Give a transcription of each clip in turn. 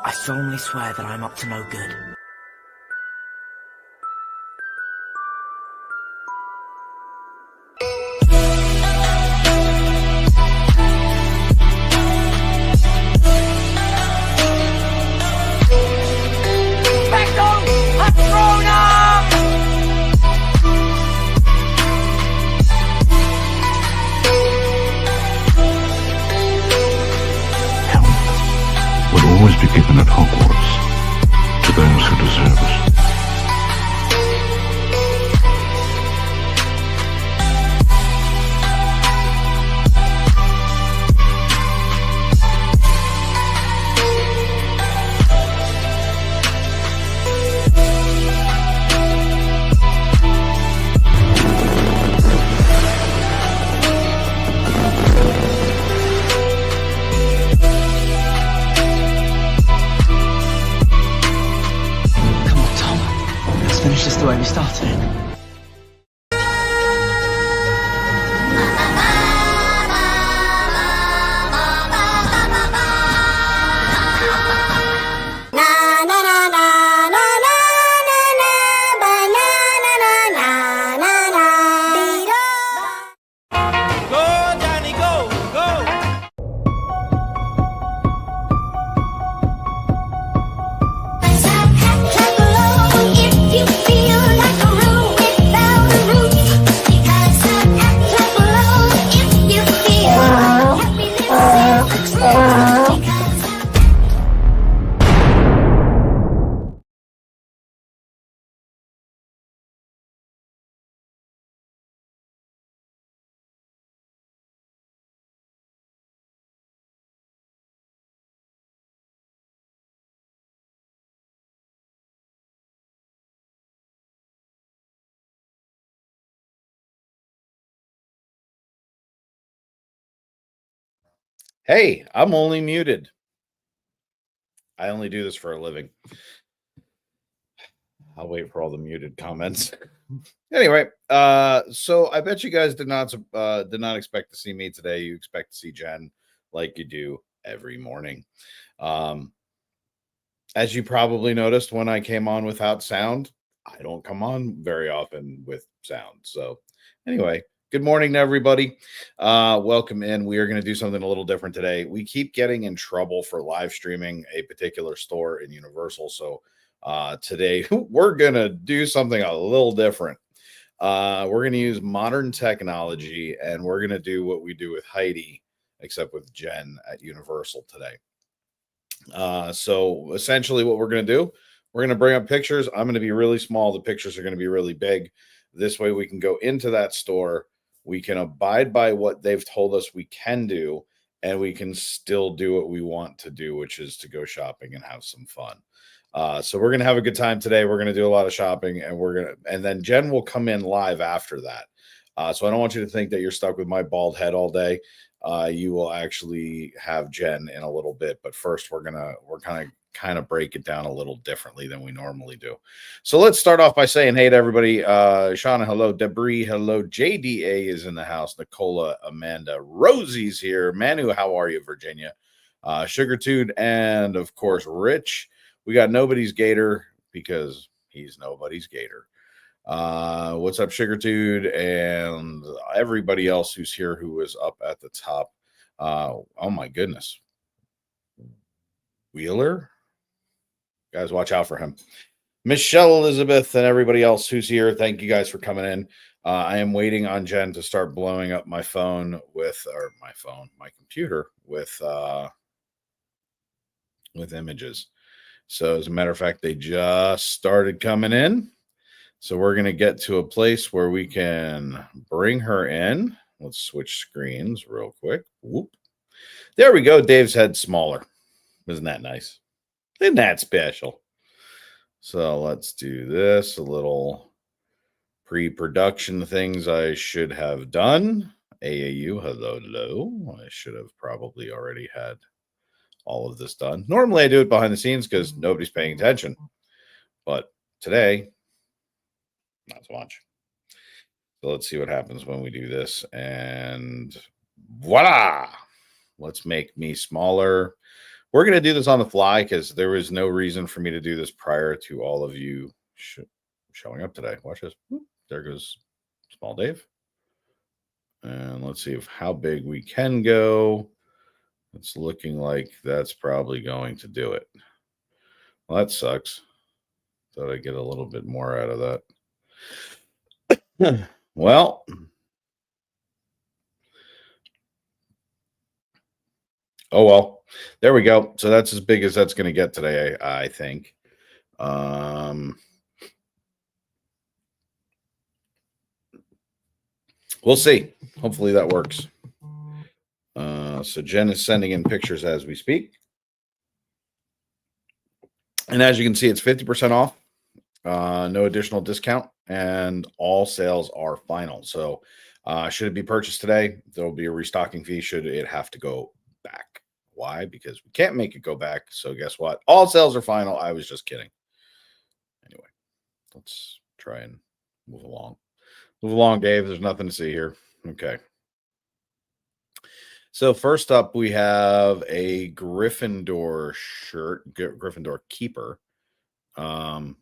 I solemnly swear that I'm up to no good. Always be given at Hogwarts to those who deserve it. Finish this the way we started. Hey, I'm only muted. I only do this for a living. I'll wait for all the muted comments. Anyway, so I bet you guys did not expect to see me today. You expect to see Jen like you do every morning. As you probably noticed when I came on without sound, I don't come on very often with sound. So anyway, good morning to everybody. Welcome in. We are going to do something a little different today. We keep getting in trouble for live streaming a particular store in Universal. So today we're going to do something a little different. We're going to use modern technology, and we're going to do what we do with Heidi, except with Jen at Universal today. So essentially what we're going to do, we're going to bring up pictures. I'm going to be really small. The pictures are going to be really big. This way we can go into that store. We can abide by what they've told us we can do, and we can still do what we want to do, which is to go shopping and have some fun. So we're going to have a good time today. We're going to do a lot of shopping, and then Jen will come in live after that. So I don't want you to think that you're stuck with my bald head all day. You will actually have Jen in a little bit, but first we're kind of break it down a little differently than we normally do. So let's start off by saying hey to everybody. Shauna, hello. Debris, hello. JDA is in the house. Nicola, Amanda, Rosie's here. Manu, how are you, Virginia? Sugartude, and of course Rich. We got nobody's Gator because he's nobody's Gator. What's up, Sugartude, and everybody else who's here who is up at the top. Oh my goodness. Wheeler? Guys, watch out for him. Michelle Elizabeth and everybody else who's here, thank you guys for coming in. I am waiting on Jen to start blowing up my phone my computer with images. So as a matter of fact, they just started coming in. So we're going to get to a place where we can bring her in. Let's switch screens real quick. Whoop. There we go. Dave's head smaller. Isn't that nice? Isn't that special? So let's do this. A little pre-production things I should have done. AAU, hello. I should have probably already had all of this done. Normally I do it behind the scenes because nobody's paying attention. But today, not so much. So let's see what happens when we do this. And voila! Let's make me smaller. We're going to do this on the fly because there was no reason for me to do this prior to all of you showing up today. Watch this. There goes Small Dave. And let's see how big we can go. It's looking like that's probably going to do it. Well, that sucks. Thought I'd get a little bit more out of that. Well, oh well. There we go. So that's as big as that's going to get today, I think. We'll see. Hopefully that works. So Jen is sending in pictures as we speak. And as you can see, it's 50% off. No additional discount. And all sales are final. So should it be purchased today, there will be a restocking fee should it have to go back. Why? Because we can't make it go back. So guess what? All sales are final. I was just kidding. Anyway, let's try and move along. Move along, Dave. There's nothing to see here. Okay. So first up, we have a Gryffindor shirt, Gryffindor keeper. You're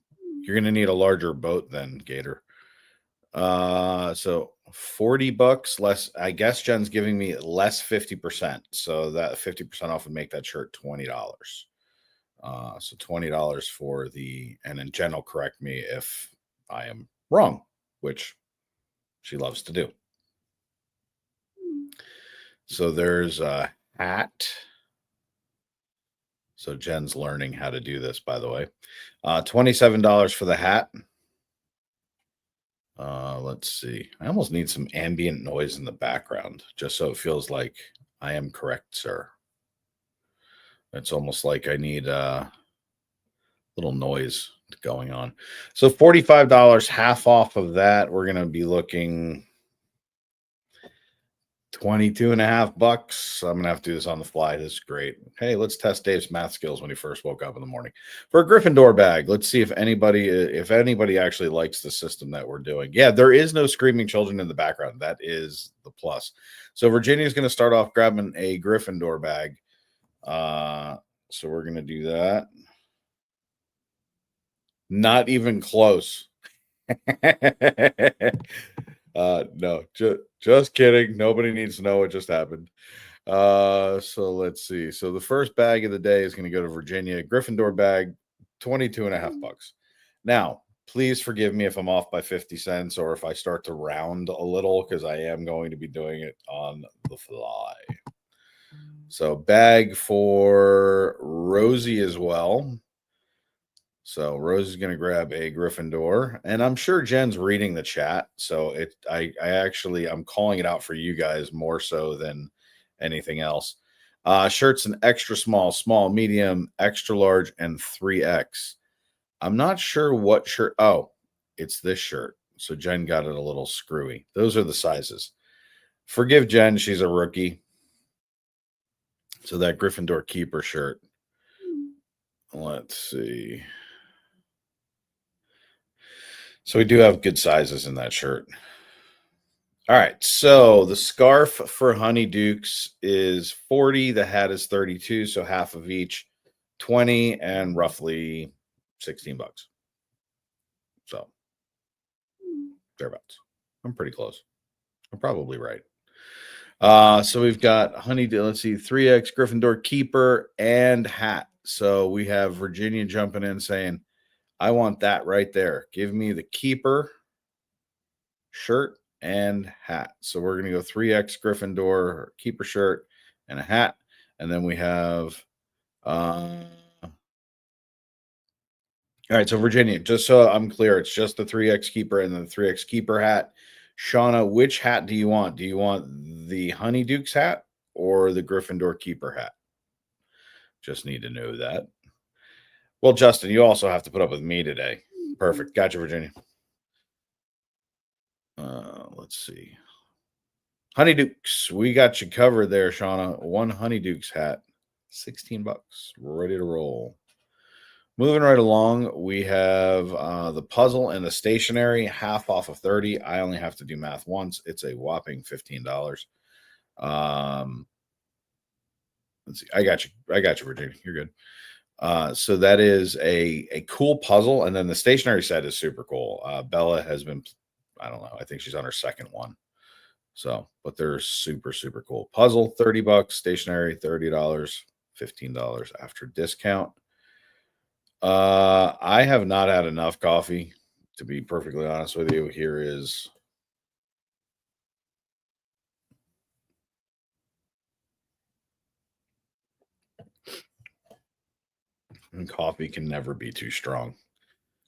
going to need a larger boat then, Gator. So $40 less. I guess Jen's giving me less 50%. So that 50% off would make that shirt $20. So $20 for and then Jen will correct me if I am wrong, which she loves to do. So there's a hat. So Jen's learning how to do this, by the way. $27 for the hat. Let's see. I almost need some ambient noise in the background, just so it feels like I am correct, sir. It's almost like I need a little noise going on. So $45, half off of that. We're going to be looking $22.50. I'm gonna have to do this on the fly. This is great. Hey, let's test Dave's math skills when he first woke up in the morning. For a Gryffindor bag, let's see if anybody actually likes the system that we're doing. Yeah, there is no screaming children in the background. That is the plus. So Virginia's gonna start off grabbing a Gryffindor bag. So we're gonna do that. Not even close. No, just kidding. Nobody needs to know what just happened. So let's see. So the first bag of the day is going to go to Virginia. Gryffindor bag, $22.50. Now, please forgive me if I'm off by 50 cents or if I start to round a little because I am going to be doing it on the fly. So bag for Rosie as well. So Rose is going to grab a Gryffindor, and I'm sure Jen's reading the chat. So I'm calling it out for you guys more so than anything else. Shirts an extra small, small, medium, extra large, and 3X. I'm not sure what shirt. Oh, it's this shirt. So Jen got it a little screwy. Those are the sizes. Forgive Jen. She's a rookie. So that Gryffindor keeper shirt. Let's see. So we do have good sizes in that shirt. All right. So the scarf for Honeydukes is 40. The hat is 32. So half of each, 20 and roughly $16. So thereabouts. I'm pretty close. I'm probably right. So we've got let's see, 3X Gryffindor keeper and hat. So we have Virginia jumping in saying, I want that right there. Give me the keeper shirt and hat. So we're going to go 3X Gryffindor keeper shirt and a hat. And then we have, all right. So Virginia, just so I'm clear, it's just the 3X keeper and the 3X keeper hat. Shauna, which hat do you want? Do you want the Honeydukes hat or the Gryffindor keeper hat? Just need to know that. Well, Justin, you also have to put up with me today. Perfect. Gotcha, Virginia. Let's see. Honeydukes. We got you covered there, Shauna. One Honeydukes hat. $16. We're ready to roll. Moving right along, we have the puzzle and the stationery, half off of 30. I only have to do math once. It's a whopping $15. let's see. I got you. I got you, Virginia. You're good. So that is a cool puzzle, and then the stationery set is super cool. Bella has been, I don't know, I think she's on her second one. So, but they're super super cool. Puzzle $30, stationery $30, $15 after discount. I have not had enough coffee, to be perfectly honest with you. Here is and coffee can never be too strong.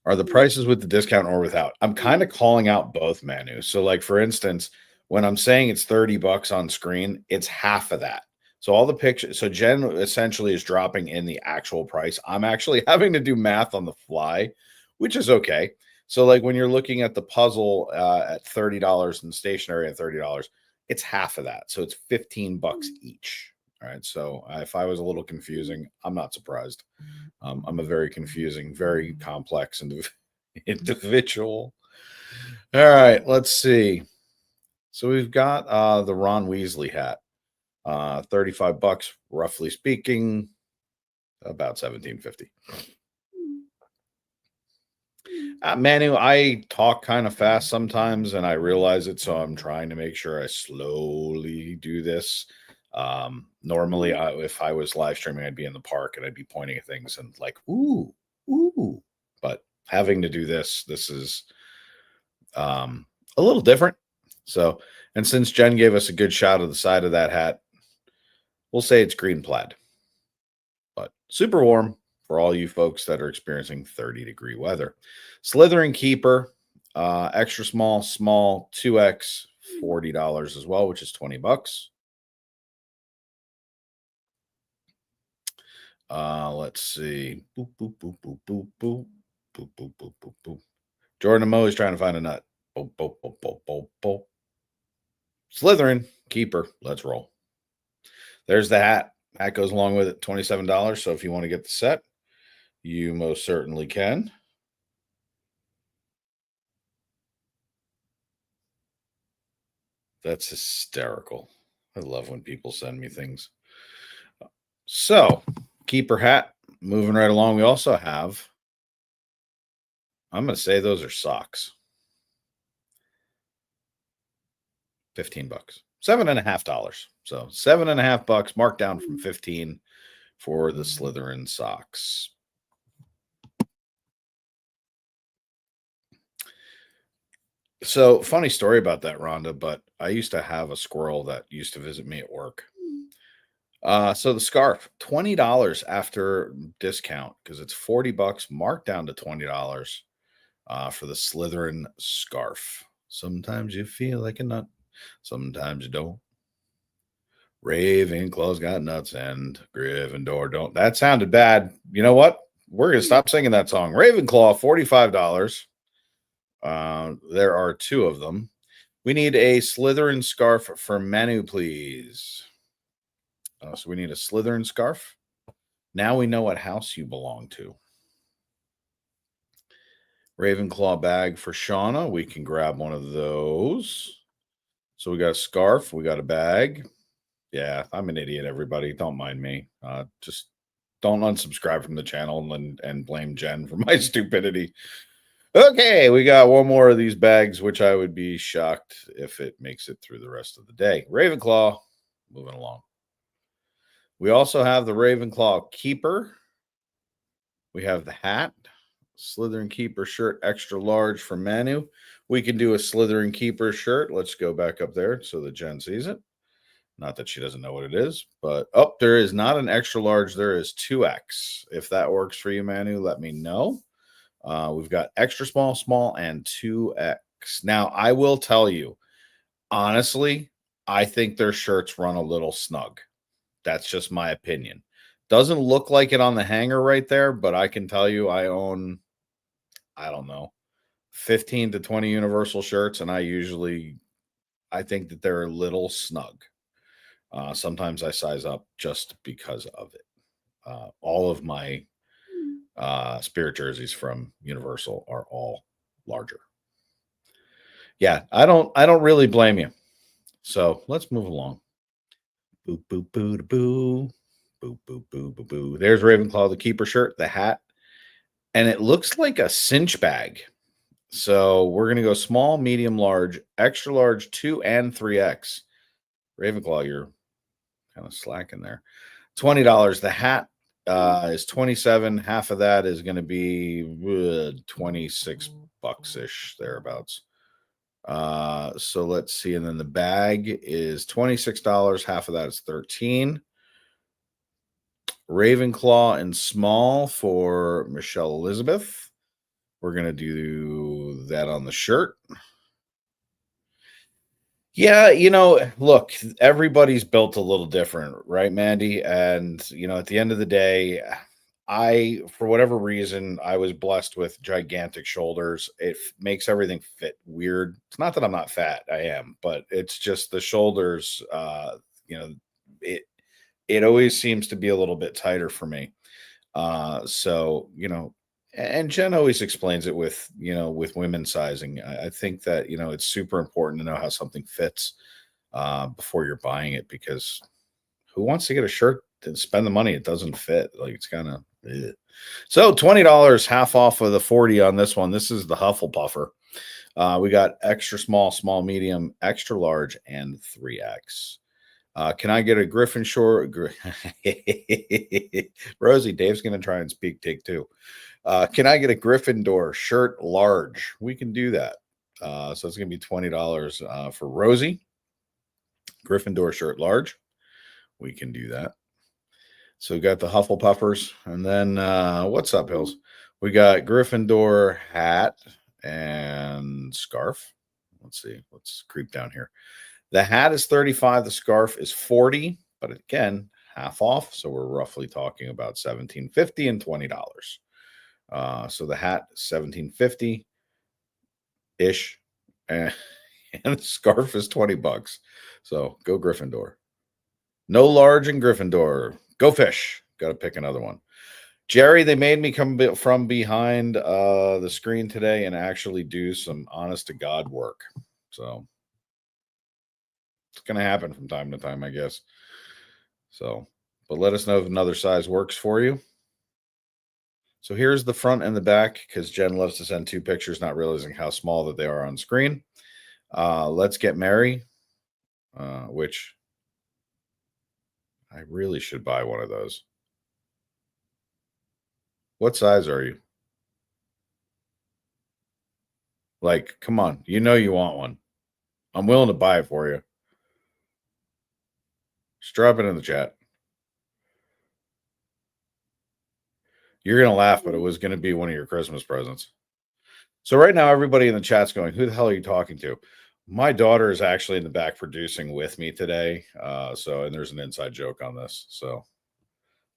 Are the prices with the discount or without? I'm kind of calling out both menus. So, like for instance, when I'm saying it's $30 on screen, it's half of that. So all the pictures, so Jen essentially is dropping in the actual price. I'm actually having to do math on the fly, which is okay. So, like when you're looking at the puzzle at $30 and stationery at $30, it's half of that. So it's $15 each. All right. So if I was a little confusing, I'm not surprised. I'm a very confusing, very complex individual. All right, let's see. So we've got the Ron Weasley hat, $35, roughly speaking, about $17.50. Manu, I talk kind of fast sometimes, and I realize it, so I'm trying to make sure I slowly do this. Normally, if I was live streaming, I'd be in the park and I'd be pointing at things and like, ooh, ooh. But having to do this is a little different. So, and since Jen gave us a good shot of the side of that hat, we'll say it's green plaid, but super warm for all you folks that are experiencing 30-degree weather. Slytherin Keeper, extra small, small, 2X, $40 as well, which is $20. Let's see. Boop, boop, boop, boop, boop, boop. Boop, boop, boop, boop, boop. Jordan Moe is trying to find a nut. Boop, boop, boop, boop, boop, boop. Slytherin, keeper. Let's roll. There's the hat. Hat goes along with it, $27. So if you want to get the set, you most certainly can. That's hysterical. I love when people send me things. So, keeper hat, moving right along. We also have, I'm going to say those are socks. $15. $7.50. So $7.50 marked down from 15 for the Slytherin socks. So funny story about that, Rhonda, but I used to have a squirrel that used to visit me at work. So the scarf, $20 after discount because it's $40 marked down to $20 for the Slytherin scarf. Sometimes you feel like a nut, sometimes you don't. Ravenclaw's got nuts and Gryffindor don't. That sounded bad. You know what? We're gonna stop singing that song. Ravenclaw, $45. There are two of them. We need a Slytherin scarf for Manu, please. So we need a Slytherin scarf. Now we know what house you belong to. Ravenclaw bag for Shauna. We can grab one of those. So we got a scarf. We got a bag. Yeah, I'm an idiot, everybody. Don't mind me. Just don't unsubscribe from the channel and blame Jen for my stupidity. Okay, we got one more of these bags, which I would be shocked if it makes it through the rest of the day. Ravenclaw, moving along. We also have the Ravenclaw Keeper. We have the hat, Slytherin Keeper shirt, extra large for Manu. We can do a Slytherin Keeper shirt. Let's go back up there so that Jen sees it. Not that she doesn't know what it is, but there is not an extra large. There is 2X. If that works for you, Manu, let me know. We've got extra small, small, and 2X. Now, I will tell you, honestly, I think their shirts run a little snug. That's just my opinion. Doesn't look like it on the hanger right there, but I can tell you I own, I don't know, 15 to 20 Universal shirts, and I think that they're a little snug. Sometimes I size up just because of it. All of my Spirit jerseys from Universal are all larger. Yeah, I don't really blame you. So let's move along. Boo boo boo boo. Boo, boo, boo, boo, boo. There's Ravenclaw, the keeper shirt, the hat, and it looks like a cinch bag. So we're going to go small, medium, large, extra large, 2 and 3X. Ravenclaw, you're kind of slacking there. $20. The hat is 27. Half of that is going to be 26 bucks ish, thereabouts. So let's see. And then the bag is $26. Half of that is 13. Ravenclaw and small for Michelle Elizabeth. We're going to do that on the shirt. Yeah, look, everybody's built a little different, right, Mandy? And, at the end of the day, for whatever reason, I was blessed with gigantic shoulders. It makes everything fit weird. It's not that I'm not fat, I am, but it's just the shoulders, it it always seems to be a little bit tighter for me. So, and Jen always explains it with women sizing. I think that, it's super important to know how something fits before you're buying it, because who wants to get a shirt and spend the money? It doesn't fit. Like, it's kind of, so $20, half off of the 40 on this one. This is the Hufflepuffer. We got extra small, small, medium, extra large, and 3X. Can I get a Griffin short? Rosie, Dave's going to try and speak take two. Can I get a Gryffindor shirt large? We can do that. So it's going to be $20 for Rosie. Gryffindor shirt large. We can do that. So we got the Hufflepuffers. And then what's up, Hills? We got Gryffindor hat and scarf. Let's see. Let's creep down here. The hat is 35. The scarf is 40. But again, half off. So we're roughly talking about $17.50 and $20. So the hat $17.50 ish, and the scarf is $20. So go Gryffindor. No large in Gryffindor. Go fish. Got to pick another one. Jerry, they made me come from behind the screen today and actually do some honest to God work. So it's going to happen from time to time, I guess. So, but let us know if another size works for you. So here's the front and the back, because Jen loves to send two pictures, not realizing how small that they are on screen. Let's Get Merry, which I really should buy one of those. What size are you? Like, come on. You want one. I'm willing to buy it for you. Just drop it in the chat. You're going to laugh, but it was going to be one of your Christmas presents. So right now, everybody in the chat's going, who the hell are you talking to? My daughter is actually in the back producing with me today. And there's an inside joke on this. So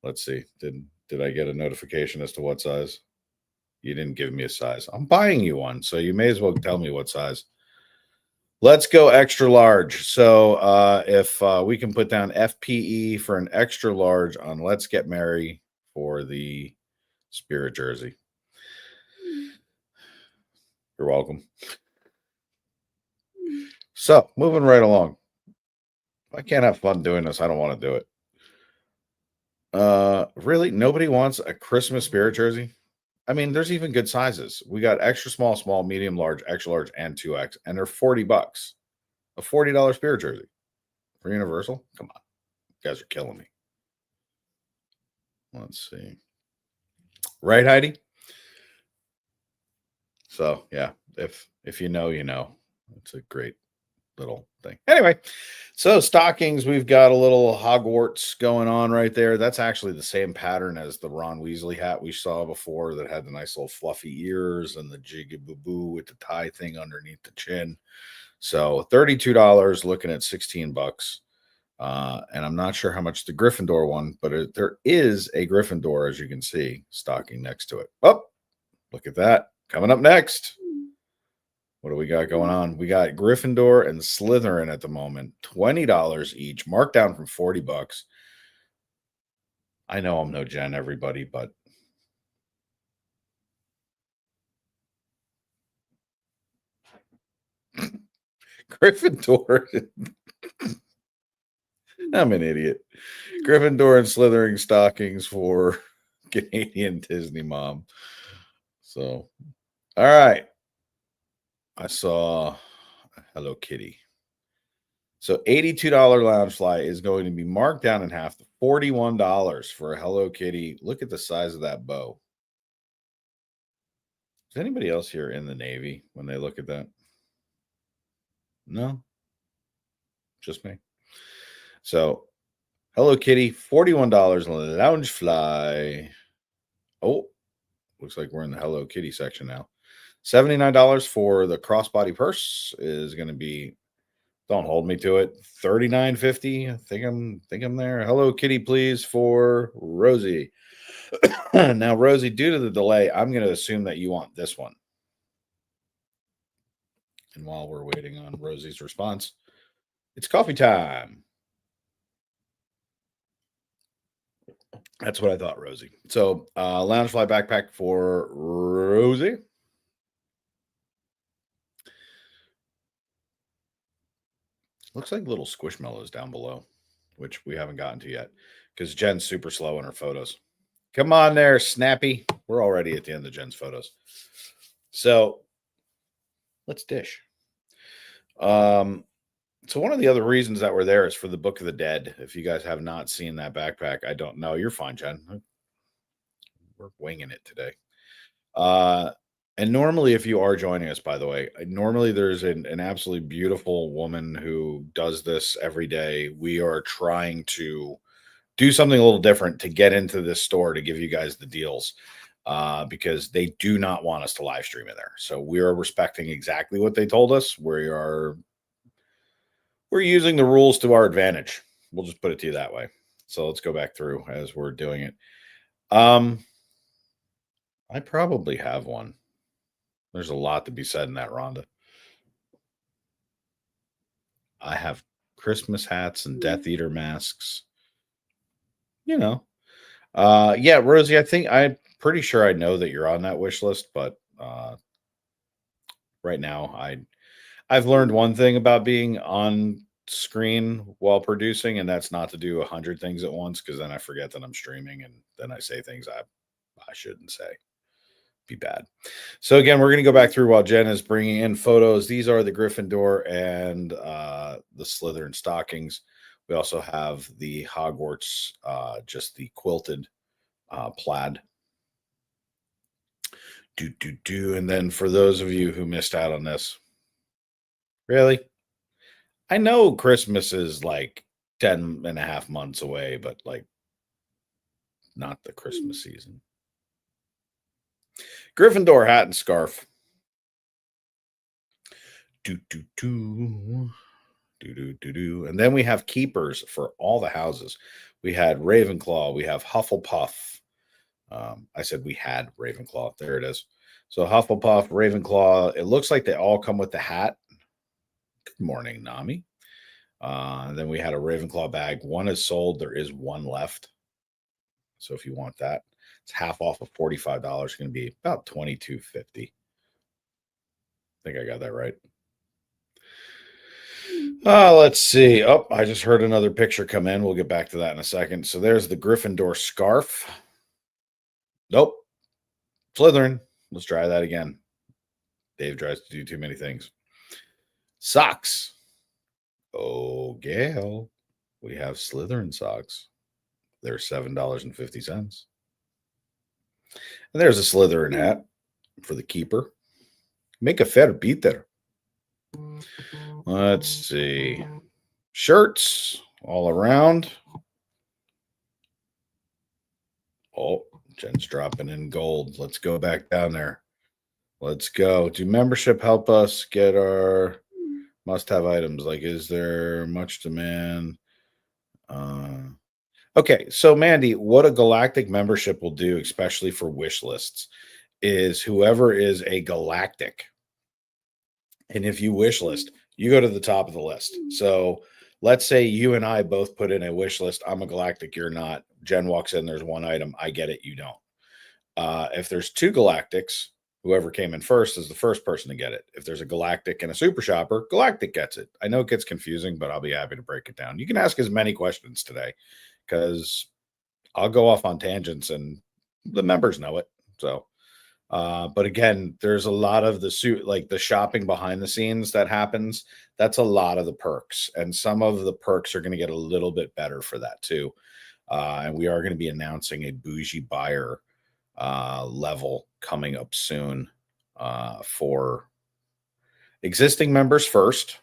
let's see. Did I get a notification as to what size? You didn't give me a size. I'm buying you one, so you may as well tell me what size. Let's go extra large. So if we can put down FPE for an extra large on Let's Get Merry for the Spirit jersey. You're welcome. So moving right along. If I can't have fun doing this, I don't want to do it. Really? Nobody wants a Christmas Spirit jersey? I mean, there's even good sizes. We got extra small, small, medium, large, extra large, and 2X, and they're $40. A $40 Spirit jersey for Universal? Come on. You guys are killing me. Let's see. Right, Heidi? So, yeah, if you know, you know. It's a great little thing. Anyway, so stockings, we've got a little Hogwarts going on right there. That's actually the same pattern as the Ron Weasley hat we saw before that had the nice little fluffy ears and the jiggy-boo-boo with the tie thing underneath the chin. So $32, looking at $16. And I'm not sure how much the Gryffindor one, but there is a Gryffindor, as you can see, stocking next to it. Oh, look at that. Coming up next. What do we got going on? We got Gryffindor and Slytherin at the moment. $20 each, marked down from $40. I know I'm no Jen, everybody, but Gryffindor. I'm an idiot. Gryffindor and Slytherin stockings for Canadian Disney mom. So, all right. I saw Hello Kitty. So $82 Loungefly is going to be marked down in half to $41 for a Hello Kitty. Look at the size of that bow. Is anybody else here in the Navy when they look at that? No, just me. So Hello Kitty, $41 Loungefly. Oh, looks like we're in the Hello Kitty section now. $79 for the crossbody purse is going to be, don't hold me to it, $39.50. I think I'm there. Hello Kitty, please, for Rosie. Now, Rosie, due to the delay, I'm going to assume that you want this one. And while we're waiting on Rosie's response, it's coffee time. That's what I thought, Rosie. So, Loungefly backpack for Rosie. Looks like little squishmallows down below, which we haven't gotten to yet because Jen's super slow in her photos. Come on there, Snappy. We're already at the end of Jen's photos. So let's dish. So one of the other reasons that we're there is for the Book of the Dead. If you guys have not seen that backpack, I don't know. You're fine, Jen. We're winging it today. And normally, if you are joining us, by the way, normally there's an absolutely beautiful woman who does this every day. We are trying to do something a little different to get into this store to give you guys the deals because they do not want us to live stream in there. So we are respecting exactly what they told us. We're using the rules to our advantage. We'll just put it to you that way. So let's go back through as we're doing it. I probably have one. There's a lot to be said in that, Rhonda. I have Christmas hats and Death Eater masks. You know. Yeah, Rosie, I'm pretty sure I know that you're on that wish list, but right now I've learned one thing about being on screen while producing, and that's not to do 100 things at once because then I forget that I'm streaming and then I say things I shouldn't say. Be bad. So again, we're going to go back through while Jen is bringing in photos. These are the Gryffindor and the Slytherin stockings. We also have the Hogwarts, just the quilted plaid. And then for those of you who missed out on this, really, I know Christmas is like 10 and a half months away, but like not the Christmas season. Gryffindor hat and scarf. And then we have keepers for all the houses. We had Ravenclaw. We have Hufflepuff. I said we had Ravenclaw. There it is. So Hufflepuff, Ravenclaw. It looks like they all come with the hat. Good morning, Nami. Then we had a Ravenclaw bag. One is sold. There is one left. So if you want that, it's half off of $45. It's going to be about $22.50. I think I got that right. Let's see. Oh, I just heard another picture come in. We'll get back to that in a second. So there's the Gryffindor scarf. Nope. Slytherin. Let's try that again. Dave tries to do too many things. Socks. Oh, Gail. We have Slytherin socks. They're $7.50. And there's a Slytherin hat for the keeper. Make a fair beat there. Let's see. Shirts all around. Oh, Jen's dropping in gold. Let's go back down there. Let's go. Do membership help us get our must-have items? Like, is there much demand? Okay, so Mandy, what a galactic membership will do, especially for wish lists, is whoever is a galactic. And if you wish list, you go to the top of the list. So let's say you and I both put in a wish list. I'm a galactic, you're not. Jen walks in, there's one item. I get it, you don't. If there's two galactics, Whoever came in first is the first person to get it. If there's a Galactic and a Super Shopper, Galactic gets it. I know it gets confusing, but I'll be happy to break it down. You can ask as many questions today because I'll go off on tangents and the members know it. So, but again, there's a lot of the suit, like the shopping behind the scenes that happens. That's a lot of the perks, and some of the perks are going to get a little bit better for that too. And we are going to be announcing a bougie buyer level coming up soon for existing members first.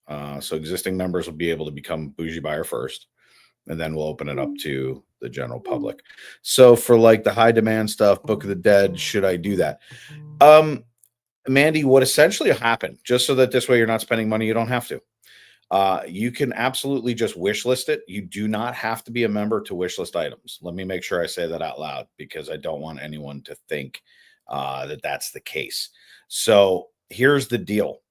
So existing members will be able to become bougie buyer first, and then we'll open it up to the general public. So for like the high demand stuff, Book of the Dead, should I do that? Mandy, what essentially happened, just so that this way you're not spending money, you don't have to. You can absolutely just wish list it. You do not have to be a member to wish list items. Let me make sure I say that out loud because I don't want anyone to think that that's the case. So here's the deal.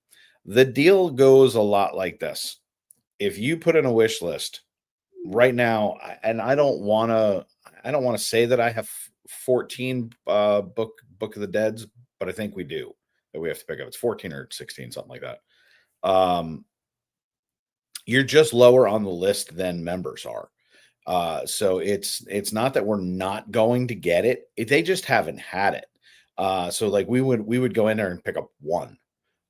The deal goes a lot like this. If you put in a wish list right now, and I don't want to say that I have 14 book of the Deads, but I think we do that we have to pick up. It's 14 or 16, something like that. You're just lower on the list than members are. So it's not that we're not going to get it. They just haven't had it. So like we would go in there and pick up one.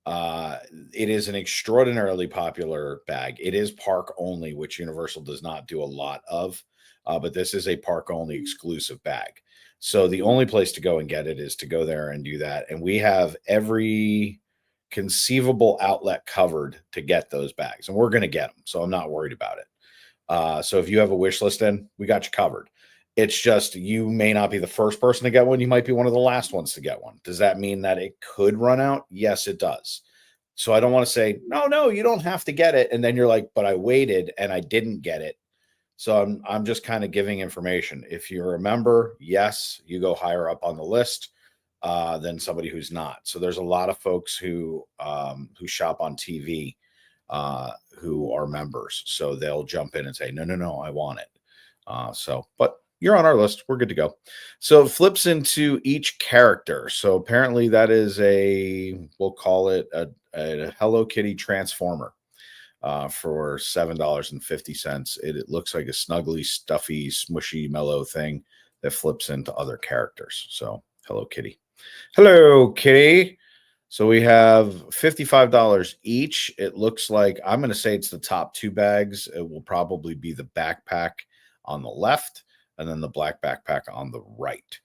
It is an extraordinarily popular bag. It is park only, which Universal does not do a lot of. But this is a park only exclusive bag. So the only place to go and get it is to go there and do that. And we have every conceivable outlet covered to get those bags, and we're going to get them. So I'm not worried about it. So if you have a wish list in, we got you covered. It's just, you may not be the first person to get one. You might be one of the last ones to get one. Does that mean that it could run out? Yes, it does. So I don't want to say, no, you don't have to get it. And then you're like, but I waited and I didn't get it. So I'm just kind of giving information. If you're a member, yes, you go higher up on the list than somebody who's not. So there's a lot of folks who shop on TV who are members. So they'll jump in and say, no, I want it. But you're on our list. We're good to go. So it flips into each character. So apparently that is we'll call it a Hello Kitty Transformer for $7.50. It looks like a snuggly, stuffy, smushy, mellow thing that flips into other characters. So Hello Kitty. Hello Kitty. So we have $55 each. It looks like, I'm going to say it's the top two bags. It will probably be the backpack on the left and then the black backpack on the right.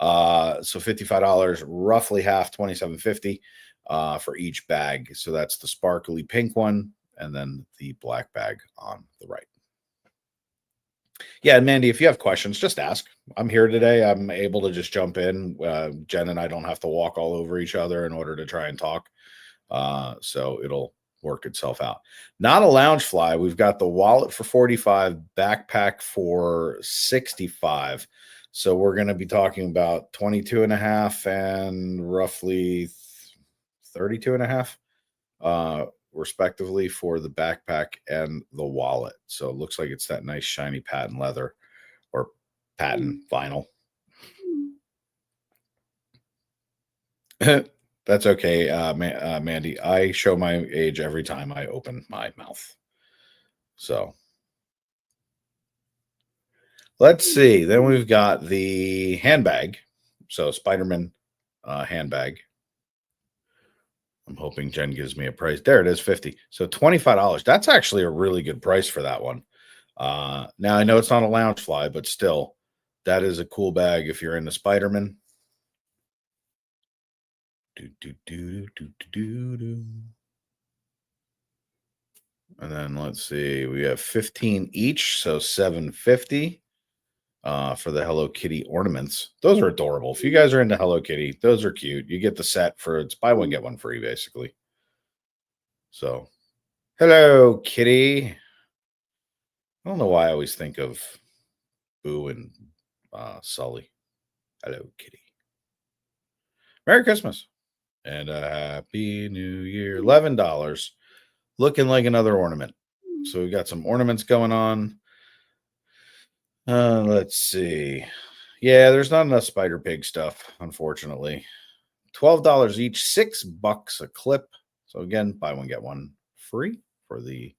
So $55, roughly half, $27.50 for each bag. So that's the sparkly pink one and then the black bag on the right. Yeah, Mandy, if you have questions, just ask. I'm here today. I'm able to just jump in. Jen and I don't have to walk all over each other in order to try and talk. So it'll work itself out. Not a lounge fly. We've got the wallet for 45, backpack for 65. So we're going to be talking about 22 and a half and roughly 32 and a half, respectively, for the backpack and the wallet. So it looks like it's that nice shiny patent leather or patent vinyl. That's okay, Mandy. I show my age every time I open my mouth. So let's see. Then we've got the handbag. So Spider-Man handbag. I'm hoping Jen gives me a price. There it is, 50. So $25. That's actually a really good price for that one. Now I know it's not a lounge fly, but still, that is a cool bag if you're into Spider-Man. And then let's see, we have 15 each, so $7.50 for the Hello Kitty ornaments. Those are adorable. If you guys are into Hello Kitty, those are cute. You get the set for, it's buy one, get one free, basically. So, Hello Kitty. I don't know why I always think of Boo and Sully. Hello Kitty. Merry Christmas and a Happy New Year. $11. Looking like another ornament. So we got some ornaments going on. Let's see. Yeah, there's not enough Spider Pig stuff, unfortunately. $12 each, $6 a clip. So again, buy one, get one free for the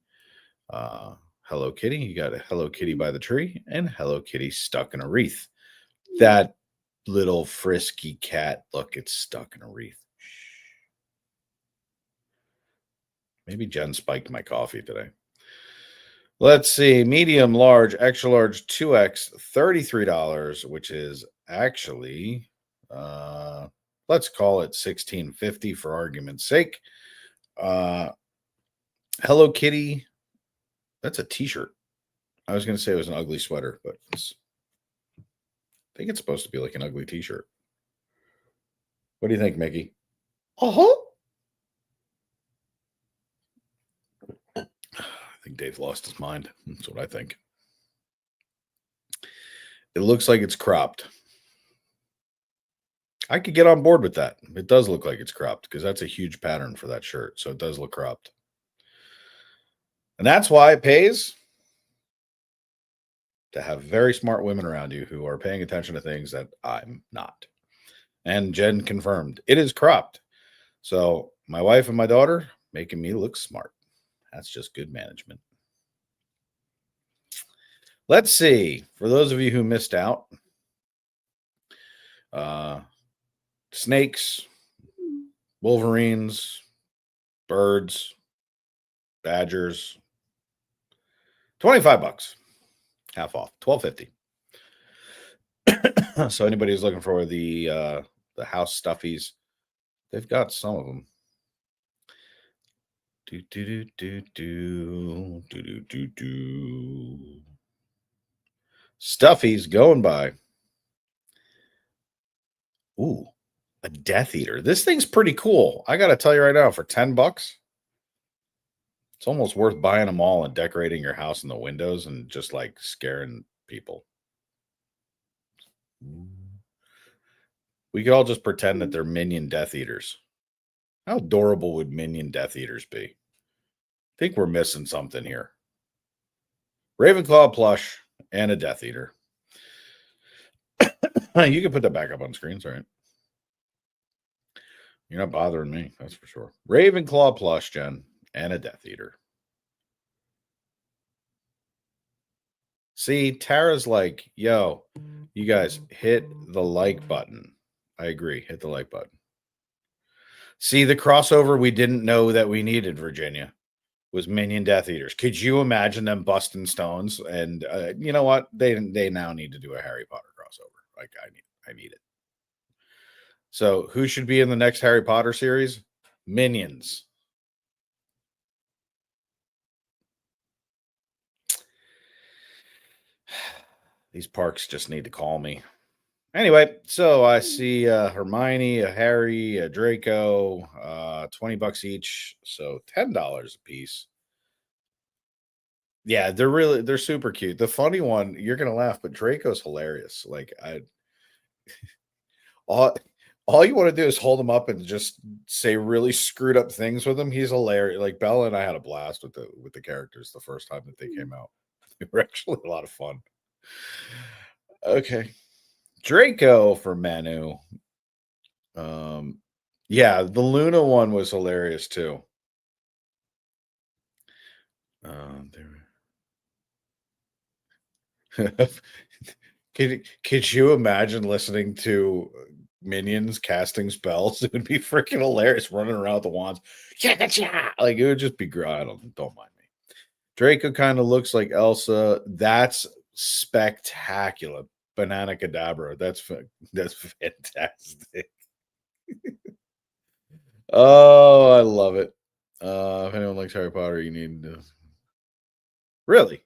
Hello Kitty. You got a Hello Kitty by the tree and Hello Kitty stuck in a wreath. That little frisky cat, look, it's stuck in a wreath. Maybe Jen spiked my coffee today. Let's see. Medium, large, extra large, 2X, $33, which is actually, let's call it $16.50 for argument's sake. Hello Kitty. That's a t-shirt. I was going to say it was an ugly sweater, but I think it's supposed to be like an ugly t-shirt. What do you think, Mickey? Uh-huh. I think Dave lost his mind. That's what I think. It looks like it's cropped. I could get on board with that. It does look like it's cropped because that's a huge pattern for that shirt. So it does look cropped. And that's why it pays to have very smart women around you who are paying attention to things that I'm not. And Jen confirmed it is cropped. So my wife and my daughter making me look smart. That's just good management. Let's see. For those of you who missed out, snakes, wolverines, birds, badgers, $25, half off, $12.50. So anybody who's looking for the house stuffies, they've got some of them. Stuffies going by. Ooh, a Death Eater. This thing's pretty cool. I got to tell you right now, for $10, it's almost worth buying them all and decorating your house in the windows and just like scaring people. We could all just pretend that they're minion Death Eaters. How adorable would minion Death Eaters be? I think we're missing something here. Ravenclaw plush and a Death Eater. You can put that back up on screen, sorry. You're not bothering me, that's for sure. Ravenclaw plush, Jen, and a Death Eater. See, Tara's like, yo, you guys hit the like button. I agree. Hit the like button. See, the crossover we didn't know that we needed, Virginia, was Minion Death Eaters. Could you imagine them busting stones? And you know what? They now need to do a Harry Potter crossover. Like, I need it. So who should be in the next Harry Potter series? Minions. These parks just need to call me. Anyway, so I see Hermione, a Harry, a Draco, $20 each, so $10 a piece. Yeah, they're super cute. The funny one, you're gonna laugh, but Draco's hilarious. Like all you want to do is hold him up and just say really screwed up things with him. He's hilarious. Like Bella and I had a blast with the characters the first time that they came out. They were actually a lot of fun. Okay. Draco for Manu. Yeah, the Luna one was hilarious too. Could you imagine listening to minions casting spells? It would be freaking hilarious, running around with the wands. Like it would just be great. Don't mind me. Draco kind of looks like Elsa. That's spectacular. Banana Cadabra. That's fantastic. Oh, I love it. If anyone likes Harry Potter, you need to really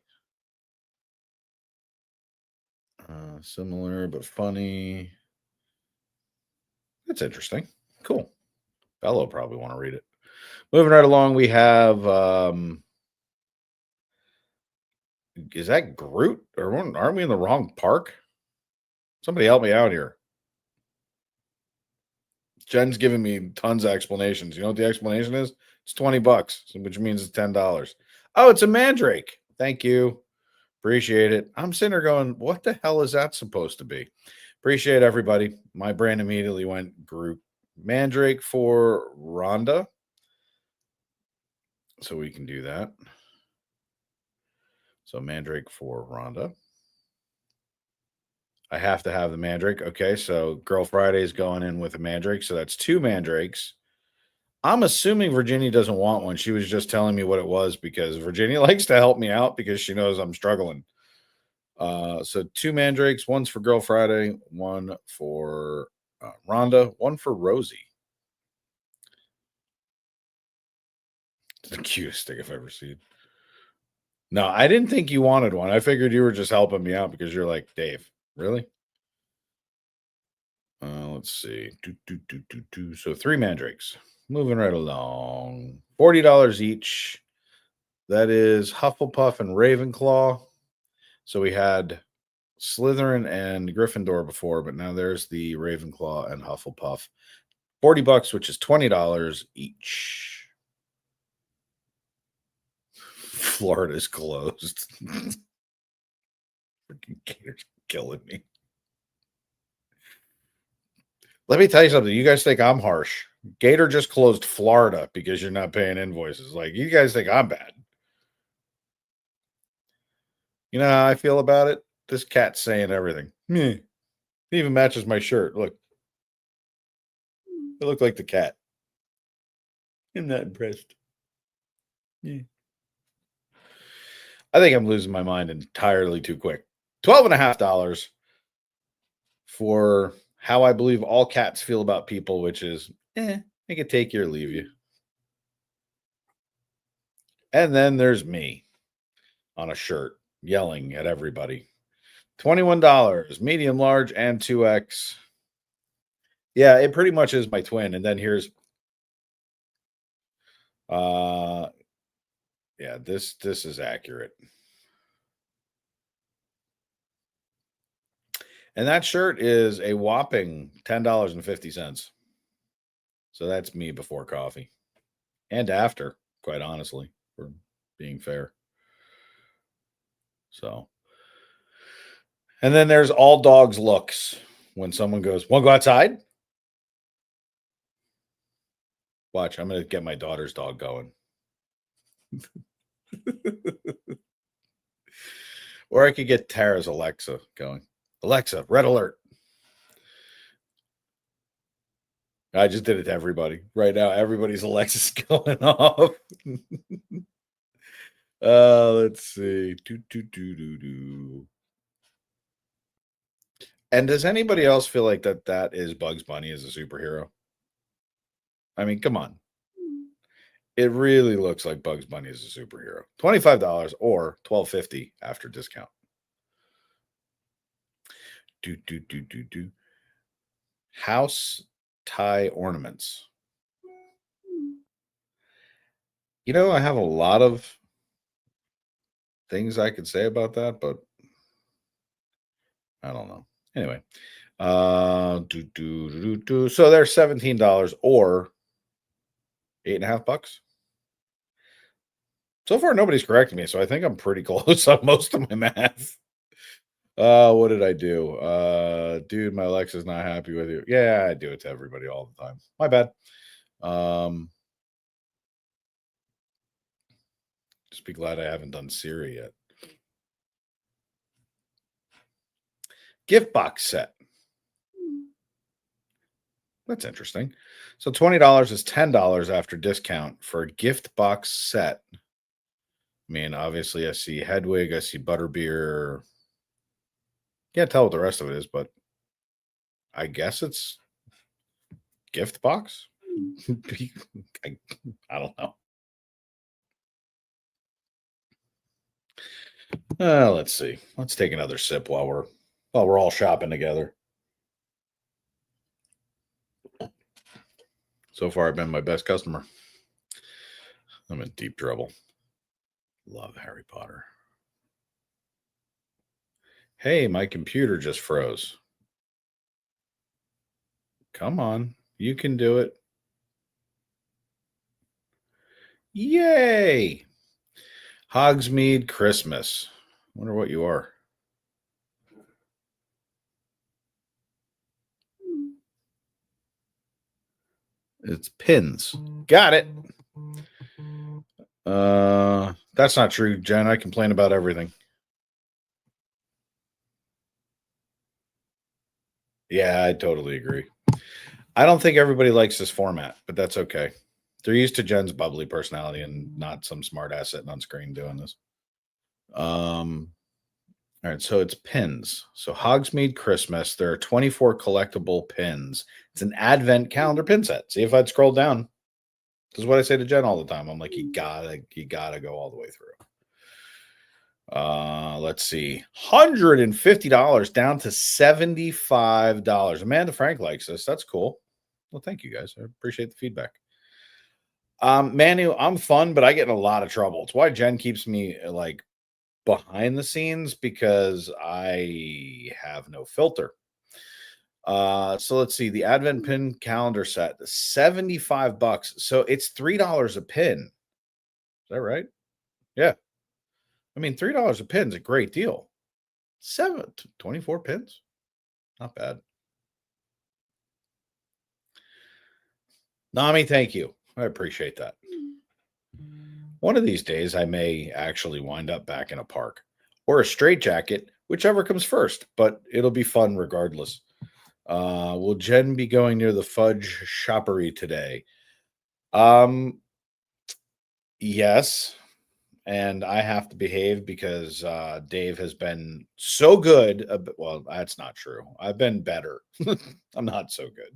similar but funny. That's interesting. Cool. Bello probably want to read it. Moving right along, we have is that Groot? Or aren't we in the wrong park? Somebody help me out here. Jen's giving me tons of explanations. You know what the explanation is? It's $20, which means it's $10. Oh, it's a mandrake. Thank you. Appreciate it. I'm sitting there going, what the hell is that supposed to be? Appreciate everybody. My brain immediately went Groot. Mandrake for Rhonda. So we can do that. So Mandrake for Rhonda. I have to have the Mandrake. Okay, so Girl Friday is going in with a Mandrake. So that's 2 Mandrakes. I'm assuming Virginia doesn't want one. She was just telling me what it was because Virginia likes to help me out because she knows I'm struggling. So 2 Mandrakes, one's for Girl Friday, one for Rhonda, one for Rosie. It's the cutest thing I've ever seen. No, I didn't think you wanted one. I figured you were just helping me out because you're like, Dave, really? Let's see. So 3 Mandrakes. Moving right along. $40 each. That is Hufflepuff and Ravenclaw. So we had Slytherin and Gryffindor before, but now there's the Ravenclaw and Hufflepuff. $40, which is $20 each. Florida's closed. Freaking Gator's killing me. Let me tell you something. You guys think I'm harsh. Gator just closed Florida because you're not paying invoices. Like, you guys think I'm bad. You know how I feel about it? This cat's saying everything. Meh. It even matches my shirt. Look. I look like the cat. I'm not impressed. Yeah. I think I'm losing my mind entirely too quick. $12.50 for how I believe all cats feel about people, which is, I could take you or leave you. And then there's me on a shirt yelling at everybody. $21, medium, large, and 2X. Yeah, it pretty much is my twin. And then here's yeah, this is accurate. And that shirt is a whopping $10.50. So that's me before coffee and after, quite honestly, for being fair. So, and then there's all dogs looks when someone goes, "Want to go outside?" Watch, I'm going to get my daughter's dog going. Or I could get Tara's Alexa going. Alexa, red alert. I just did it to everybody. Right now, everybody's Alexa's going off. Let's see. And does anybody else feel like that is Bugs Bunny as a superhero? I mean, come on. It really looks like Bugs Bunny as a superhero. $25 or $12.50 after discount. House tie ornaments. You know, I have a lot of things I could say about that, but I don't know. Anyway, so they're $17 or $8.50. So far, nobody's correcting me, so I think I'm pretty close on most of my math. What did I do? Dude, my Alexa's not happy with you. Yeah, I do it to everybody all the time. My bad. Just be glad I haven't done Siri yet. Gift box set. That's interesting. So $20 is $10 after discount for a gift box set. I mean, obviously, I see Hedwig, I see Butterbeer. Can't tell what the rest of it is, but I guess it's gift box. I don't know. Let's see. Let's take another sip while we're all shopping together. So far, I've been my best customer. I'm in deep trouble. Love Harry Potter. Hey, my computer just froze. Come on. You can do it. Yay! Hogsmeade Christmas. Wonder what you are. It's pins. Got it. That's not true, Jen. I complain about everything. Yeah, I totally agree. I don't think everybody likes this format, but that's okay. They're used to Jen's bubbly personality and not some smart ass sitting on screen doing this. All right, so it's pins. So Hogsmeade Christmas. There are 24 collectible pins. It's an advent calendar pin set. See if I'd scroll down. This is what I say to Jen all the time. I'm like, you gotta go all the way through. Let's see. $150 down to $75. Amanda Frank likes this. That's cool. Well, thank you guys. I appreciate the feedback. Manu, I'm fun, but I get in a lot of trouble. It's why Jen keeps me like behind the scenes because I have no filter. So let's see. The Advent pin calendar set, 75 bucks. So it's $3 a pin. Is that right? Yeah. I mean, $3 a pin is a great deal. 24 pins. Not bad. Nami, thank you. I appreciate that. One of these days, I may actually wind up back in a park or a straitjacket, whichever comes first, but it'll be fun regardless. Will Jen be going near the fudge shoppery today? Yes. And I have to behave because Dave has been so good. Well, that's not true. I've been better. I'm not so good.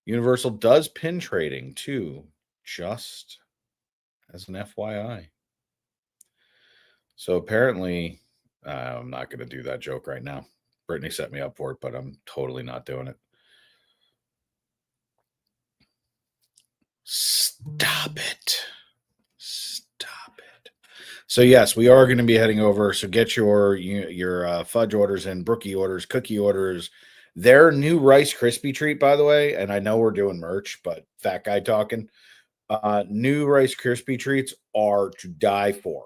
Universal does pin trading too, just as an FYI. So apparently, I'm not going to do that joke right now. Brittany set me up for it, but I'm totally not doing it. Stop it. Stop it. So yes, we are going to be heading over. So get your fudge orders in, brookie orders, cookie orders. Their new Rice Krispie treat, by the way, and I know we're doing merch, but fat guy talking. New Rice Krispie treats are to die for.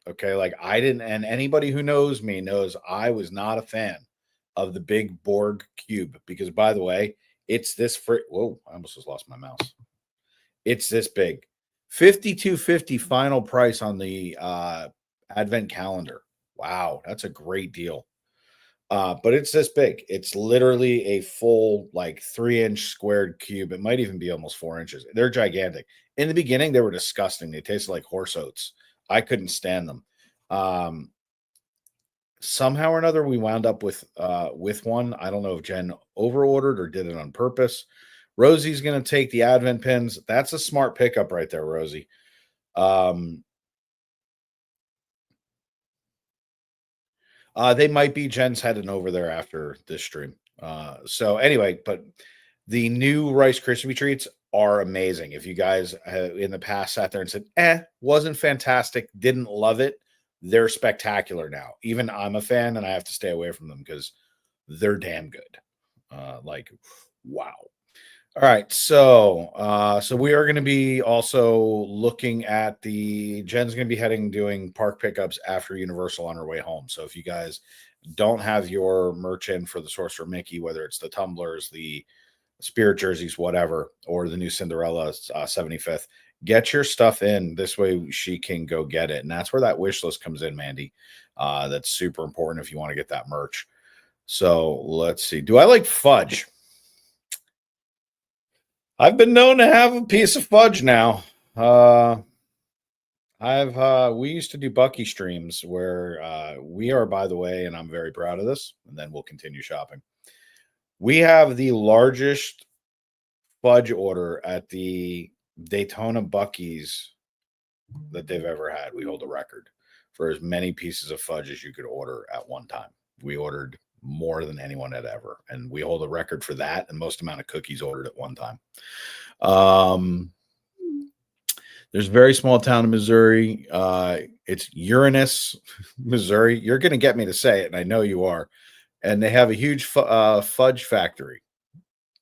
Okay, like I didn't, and anybody who knows me knows I was not a fan of the big Borg cube because, by the way, it's this. Whoa, I almost just lost my mouse. It's this big, $52.50 final price on the advent calendar. Wow, that's a great deal. But it's this big. It's literally a full like 3-inch squared cube. It might even be almost 4 inches. They're gigantic. In the beginning, they were disgusting. They tasted like horse oats. I couldn't stand them. Somehow or another, we wound up with one. I don't know if Jen overordered or did it on purpose. Rosie's going to take the advent pins. That's a smart pickup right there, Rosie. They might be. Jen's heading over there after this stream. So anyway, but the new Rice Krispie treats are amazing. If you guys in the past sat there and said, wasn't fantastic, didn't love it, they're spectacular now. Even I'm a fan and I have to stay away from them because they're damn good. Like, wow. All right, so we are going to be also looking at Jen's going to be doing park pickups after Universal on her way home. So if you guys don't have your merch in for the Sorcerer Mickey, whether it's the tumblers, the spirit jerseys, whatever, or the new Cinderella 75th, get your stuff in. This way she can go get it, and that's where that wish list comes in, Mandy. That's super important if you want to get that merch. So let's see. Do I like fudge? I've been known to have a piece of fudge now. We used to do Bucky streams where we are, by the way, and I'm very proud of this, and then we'll continue shopping. We have the largest fudge order at the Daytona Bucky's that they've ever had. We hold a record for as many pieces of fudge as you could order at one time. We ordered more than anyone had ever, and we hold a record for that and most amount of cookies ordered at one time. There's a very small town in Missouri. It's Uranus, Missouri. You're going to get me to say it, and I know you are. And they have a huge fudge factory.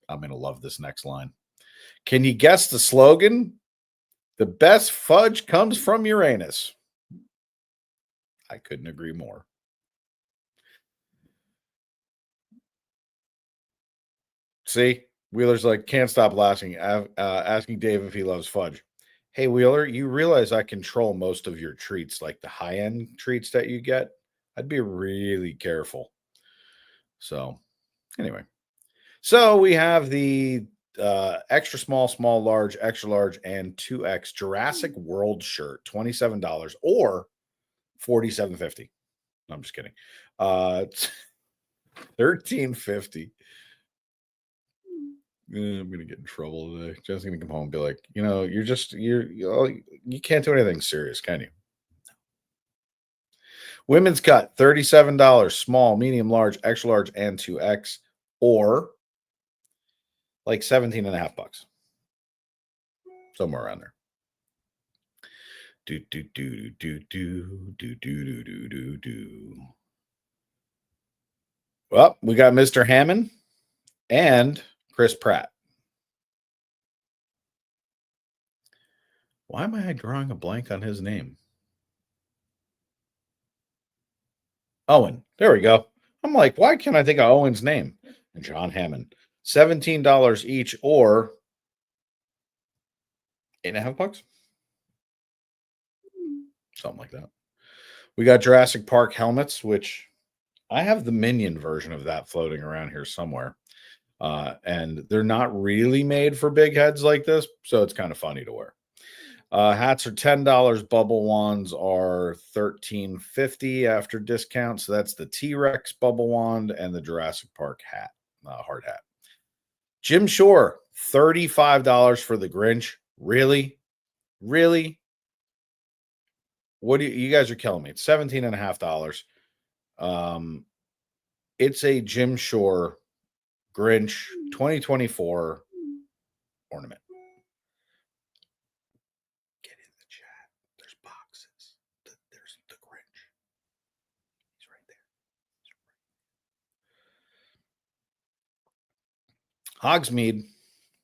I'm going to love this next line. Can you guess the slogan? The best fudge comes from Uranus. I couldn't agree more. See, Wheeler's like, can't stop laughing, asking Dave if he loves fudge. Hey, Wheeler, you realize I control most of your treats, like the high end treats that you get. I'd be really careful. So, anyway, so we have the extra small, small, large, extra large, and 2X Jurassic World shirt, $27 or $47.50. No, I'm just kidding. $13.50. I'm gonna get in trouble today. Jen's gonna come home and be like, you can't do anything serious, can you? Women's cut, $37, small, medium, large, extra large, and 2X, or like 17 and a half bucks. Somewhere around there. Do do do do do do do do do do. Well, we got Mr. Hammond and Chris Pratt. Why am I drawing a blank on his name? Owen. There we go. I'm like, why can't I think of Owen's name? And John Hammond. $17 each or $8.5. Something like that. We got Jurassic Park helmets, which I have the Minion version of that floating around here somewhere. And they're not really made for big heads like this, so it's kind of funny to wear. Hats are $10. Bubble wands are $13.50 after discount. So that's the T-Rex bubble wand and the Jurassic Park hat, hard hat. Jim Shore, $35 for the Grinch. Really? Really? What do you guys are killing me? It's $17.50. It's a Jim Shore Grinch 2024 ornament. Get in the chat. There's boxes. There's the Grinch. He's right there. Hogsmeade.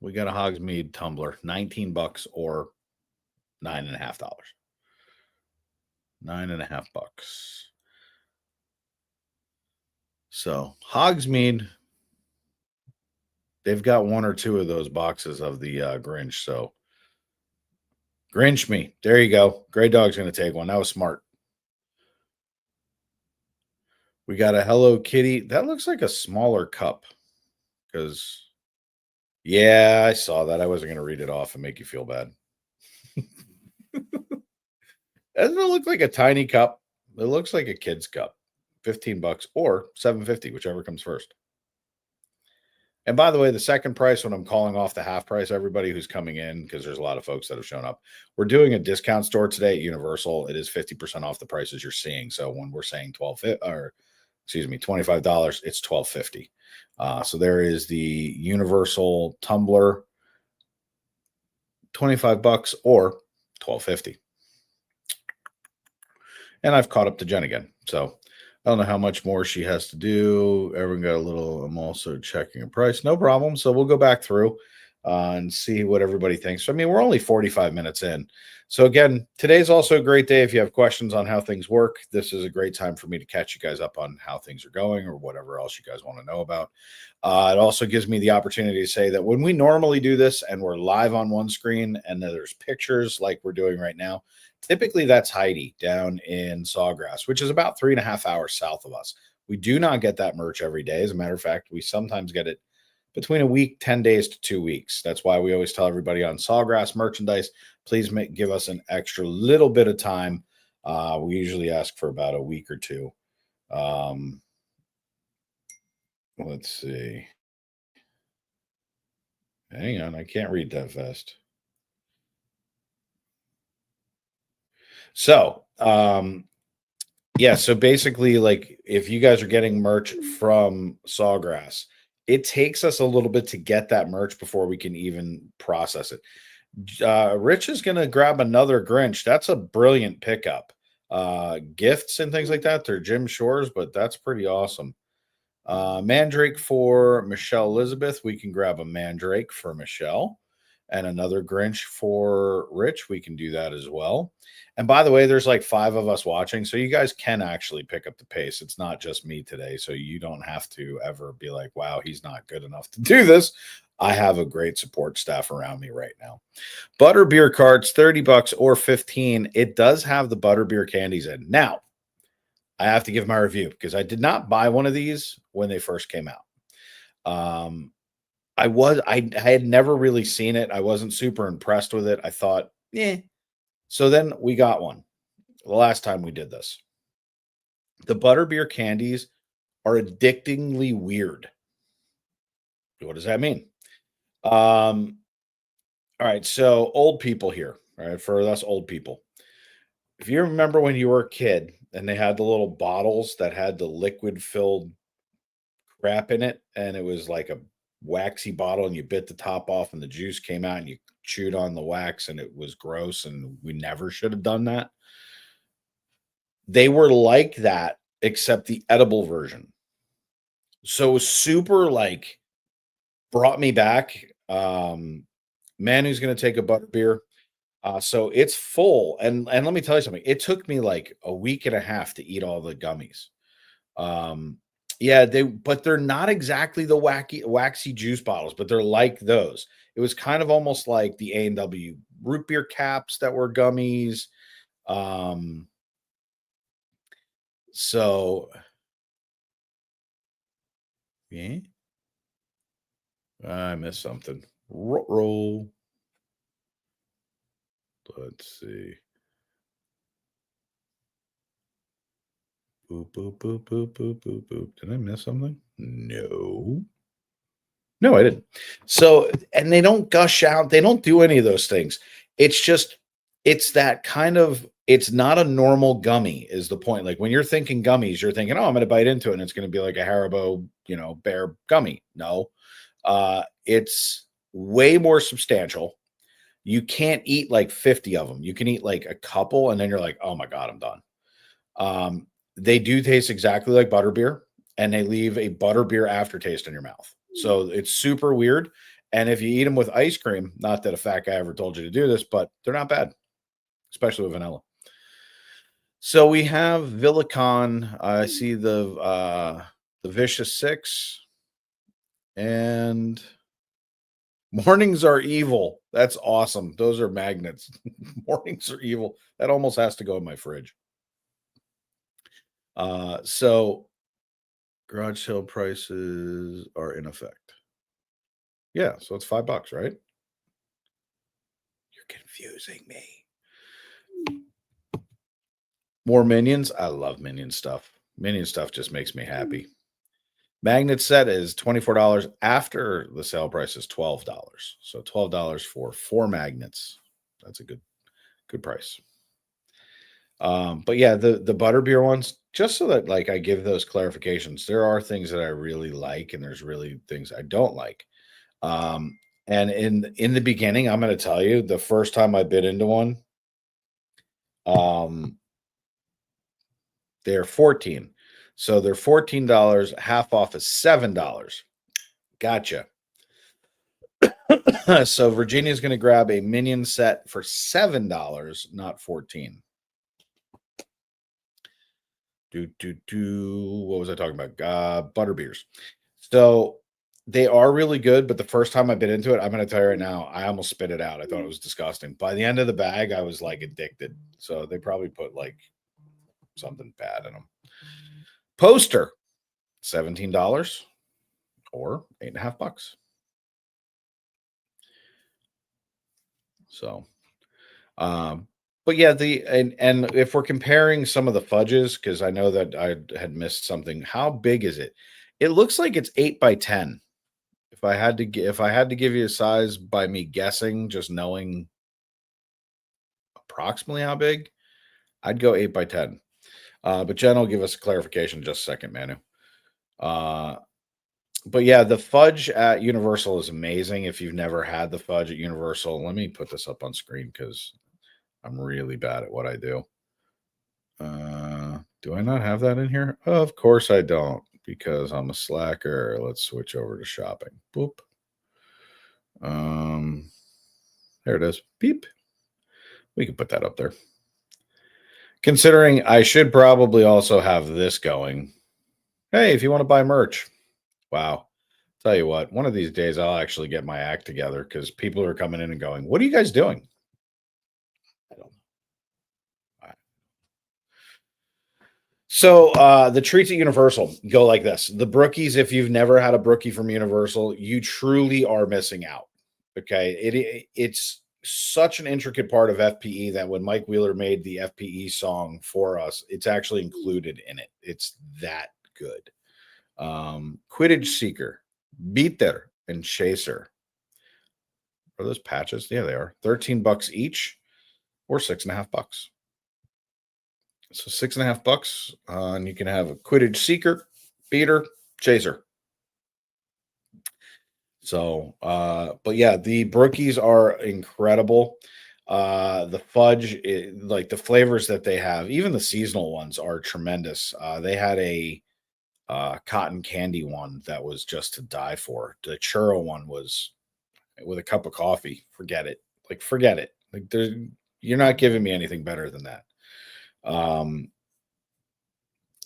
We got a Hogsmeade tumbler, $19 or $9.5. $9.5. So Hogsmeade, they've got one or two of those boxes of the Grinch. So Grinch me. There you go. Grey Dog's going to take one. That was smart. We got a Hello Kitty. That looks like a smaller cup. Because, yeah, I saw that. I wasn't going to read it off and make you feel bad. Doesn't it look like a tiny cup? It looks like a kid's cup. $15 or $7.50, whichever comes first. And by the way, the second price, when I'm calling off the half price, everybody who's coming in, because there's a lot of folks that have shown up, we're doing a discount store today at Universal. It is 50% off the prices you're seeing. So when we're saying $25, it's $12.50. So there is the Universal tumbler, $25 or $12.50. And I've caught up to Jen again. So I don't know how much more she has to do. Everyone got a little, I'm also checking a price. No problem. So we'll go back through and see what everybody thinks. So, I mean, we're only 45 minutes in. So again, today's also a great day. If you have questions on how things work, this is a great time for me to catch you guys up on how things are going or whatever else you guys want to know about. It also gives me the opportunity to say that when we normally do this and we're live on one screen and then there's pictures like we're doing right now, typically that's Heidi down in Sawgrass, which is about 3.5 hours south of us. We do not get that merch every day. As a matter of fact, we sometimes get it between a week, 10 days to 2 weeks. That's why we always tell everybody on Sawgrass merchandise, please give us an extra little bit of time. We usually ask for about a week or two. Let's see. Hang on, I can't read that fast. So, yeah, so basically, like, if you guys are getting merch from Sawgrass, it takes us a little bit to get that merch before we can even process it. Rich is going to grab another Grinch. That's a brilliant pickup. Gifts and things like that, they're Jim Shore's, but that's pretty awesome. Mandrake for Michelle Elizabeth. We can grab a Mandrake for Michelle. And another Grinch for Rich. We can do that as well. And by the way, there's like 5 of us watching, so you guys can actually pick up the pace. It's not just me today, so you don't have to ever be like, wow, he's not good enough to do this. I have a great support staff around me right now. Butterbeer carts, $30 or 15. It does have the butterbeer candies in. Now, I have to give my review because I did not buy one of these when they first came out. I had never really seen it. I wasn't super impressed with it. I thought, eh. So then we got one the last time we did this. The butterbeer candies are addictingly weird. What does that mean? All right, so old people here, all right, for us old people. If you remember when you were a kid and they had the little bottles that had the liquid filled crap in it, and it was like a waxy bottle, and you bit the top off, and the juice came out, and you chewed on the wax, and it was gross, and we never should have done that. They were like that, except the edible version. So it was super like brought me back. Manu's gonna take a butterbeer. So it's full, and let me tell you something. It took me like a week and a half to eat all the gummies. Yeah, but they're not exactly the waxy juice bottles, but they're like those. It was kind of almost like the A&W root beer caps that were gummies. So yeah, I missed something. Roll. Let's see. Boop, boop, boop, boop, boop, boop, boop. Did I miss something? No. No, I didn't. So, and they don't gush out. They don't do any of those things. It's just, it's that kind of, it's not a normal gummy is the point. Like when you're thinking gummies, you're thinking, oh, I'm going to bite into it and it's going to be like a Haribo, bear gummy. No, it's way more substantial. You can't eat like 50 of them. You can eat like a couple and then you're like, oh my God, I'm done. They do taste exactly like butterbeer and they leave a butterbeer aftertaste in your mouth. So it's super weird. And if you eat them with ice cream, not that a fat guy ever told you to do this, but they're not bad, especially with vanilla. So we have Villicon. I see the Vicious Six and Mornings Are Evil. That's awesome. Those are magnets. Mornings Are Evil. That almost has to go in my fridge. So garage sale prices are in effect. Yeah, so it's $5, right? You're confusing me. More Minions. I love Minion stuff. Minion stuff just makes me happy. Magnet set is $24 after the sale price is $12. So $12 for 4 magnets. That's a good price. But yeah, the butterbeer ones, just so that like I give those clarifications, there are things that I really like and there's really things I don't like. And in the beginning, I'm going to tell you, the first time I bit into one, they're 14. So they're $14, half off is $7. Gotcha. So Virginia's going to grab a Minion set for $7, not 14. What was I talking about? Butterbeers. So they are really good, but the first time I bit into it, I'm going to tell you right now, I almost spit it out. I thought it was disgusting. By the end of the bag, I was like addicted. So they probably put like something bad in them. Poster, $17 or $8.50. So, but yeah, and if we're comparing some of the fudges, because I know that I had missed something. How big is it? It looks like it's 8 by 10. If I had to give you a size by me guessing, just knowing approximately how big, I'd go 8 by 10. But Jen will give us a clarification in just a second, Manu. But yeah, the fudge at Universal is amazing. If you've never had the fudge at Universal, let me put this up on screen because I'm really bad at what I do. Do I not have that in here? Of course I don't, because I'm a slacker. Let's switch over to shopping. Boop. There it is. Beep. We can put that up there. Considering I should probably also have this going. Hey, if you want to buy merch. Wow. Tell you what, one of these days I'll actually get my act together because people are coming in and going, "What are you guys doing?" I don't know. So the treats at Universal go like this. The brookies, if you've never had a brookie from Universal, you truly are missing out. Okay. It's such an intricate part of FPE that when Mike Wheeler made the FPE song for us, it's actually included in it. It's that good. Quidditch Seeker, Beater, and Chaser. Are those patches? Yeah, they are. $13 each or $6.50. So $6.50, and you can have a Quidditch Seeker, Beater, Chaser. So, but yeah, the brookies are incredible. The fudge, like the flavors that they have, even the seasonal ones are tremendous. They had a cotton candy one that was just to die for. The churro one was with a cup of coffee. Forget it. Like, forget it. Like, you're not giving me anything better than that.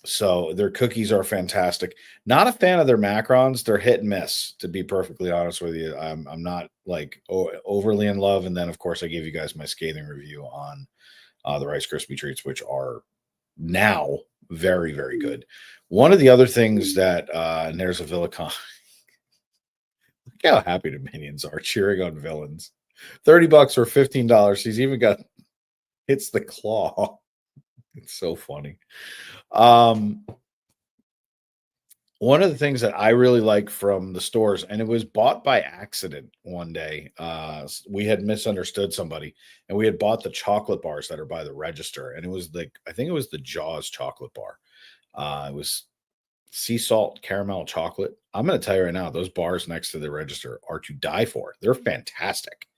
So their cookies are fantastic. Not a fan of their macarons. They're hit and miss, to be perfectly honest with you. I'm not like overly in love. And then, of course, I gave you guys my scathing review on the Rice Krispie treats, which are now very, very good. One of the other things that, and there's a Villicon. Look how happy the minions are cheering on villains. $30 or $15. He's even got hits the claw. It's so funny. One of the things that I really like from the stores, and it was bought by accident one day. We had misunderstood somebody, and we had bought the chocolate bars that are by the register, and it was like I think it was the Jaws chocolate bar. It was sea salt caramel chocolate. I'm going to tell you right now, those bars next to the register are to die for. They're fantastic.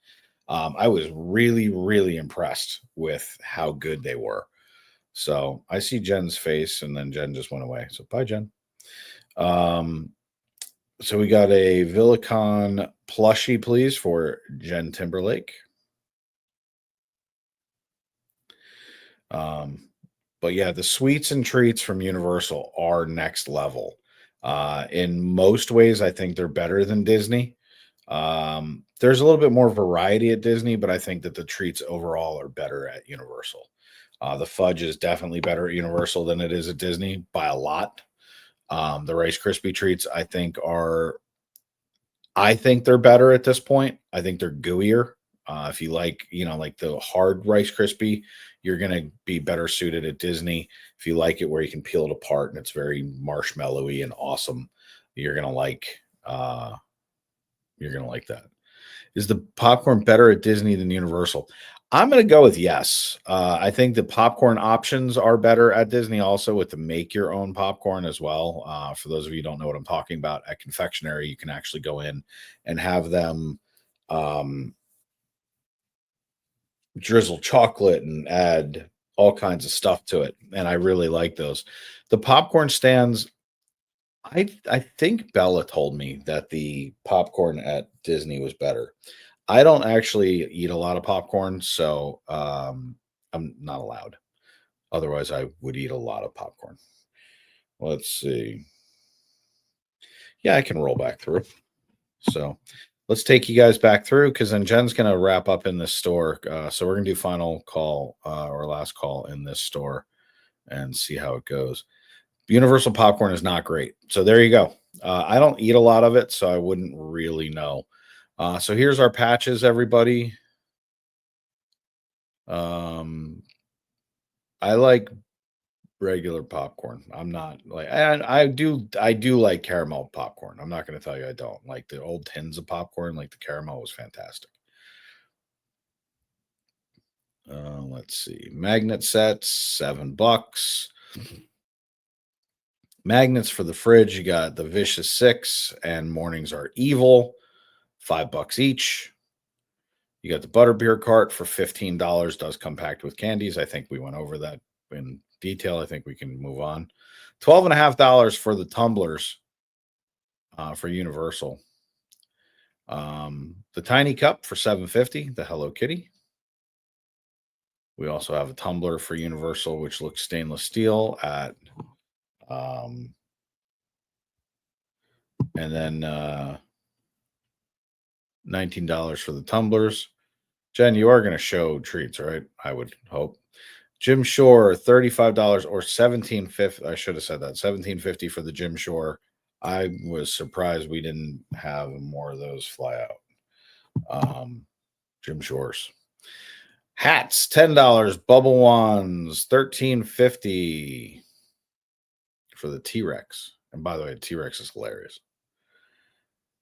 I was really, really impressed with how good they were. So I see Jen's face, and then Jen just went away. So bye, Jen. So we got a Villicon plushie, please, for Jen Timberlake. But yeah, the sweets and treats from Universal are next level. In most ways, I think they're better than Disney. There's a little bit more variety at Disney, but I think that the treats overall are better at Universal. The fudge is definitely better at Universal than it is at Disney by a lot. The Rice Krispie treats, I think they're better at this point. I think they're gooier. If you like, like the hard Rice Krispie, you're gonna be better suited at Disney. If you like it where you can peel it apart and it's very marshmallowy and awesome, you're gonna like that. Is the popcorn better at Disney than Universal? I'm going to go with yes. I think the popcorn options are better at Disney also with the make your own popcorn as well. For those of you who don't know what I'm talking about, at confectionery, you can actually go in and have them drizzle chocolate and add all kinds of stuff to it. And I really like those. The popcorn stands, I think Bella told me that the popcorn at Disney was better. I don't actually eat a lot of popcorn, so I'm not allowed. Otherwise, I would eat a lot of popcorn. Let's see. Yeah, I can roll back through. So let's take you guys back through because then Jen's going to wrap up in this store. So we're going to do final call or last call in this store and see how it goes. Universal popcorn is not great. So there you go. I don't eat a lot of it, so I wouldn't really know. So here's our patches, everybody. I like regular popcorn. I'm not like I do like caramel popcorn. I'm not going to tell you I don't. Like the old tins of popcorn, like the caramel was fantastic. Let's see. Magnet sets, $7. Magnets for the fridge, you got the Vicious 6 and Mornings Are Evil, $5 each. You got the butterbeer cart for $15. Does come packed with candies. I think we went over that in detail. I think we can move on. $12.50 for the tumblers for Universal. The tiny cup for $7.50. The Hello Kitty. We also have a tumbler for Universal, which looks stainless steel at And then $19 for the tumblers. Jen, you are going to show treats, right? I would hope. Jim Shore, $35 or $17.50. I should have said that. $17.50 for the Jim Shore. I was surprised we didn't have more of those fly out. Jim Shores. Hats, $10. Bubble wands, $13.50 for the T-Rex. And by the way, the T-Rex is hilarious.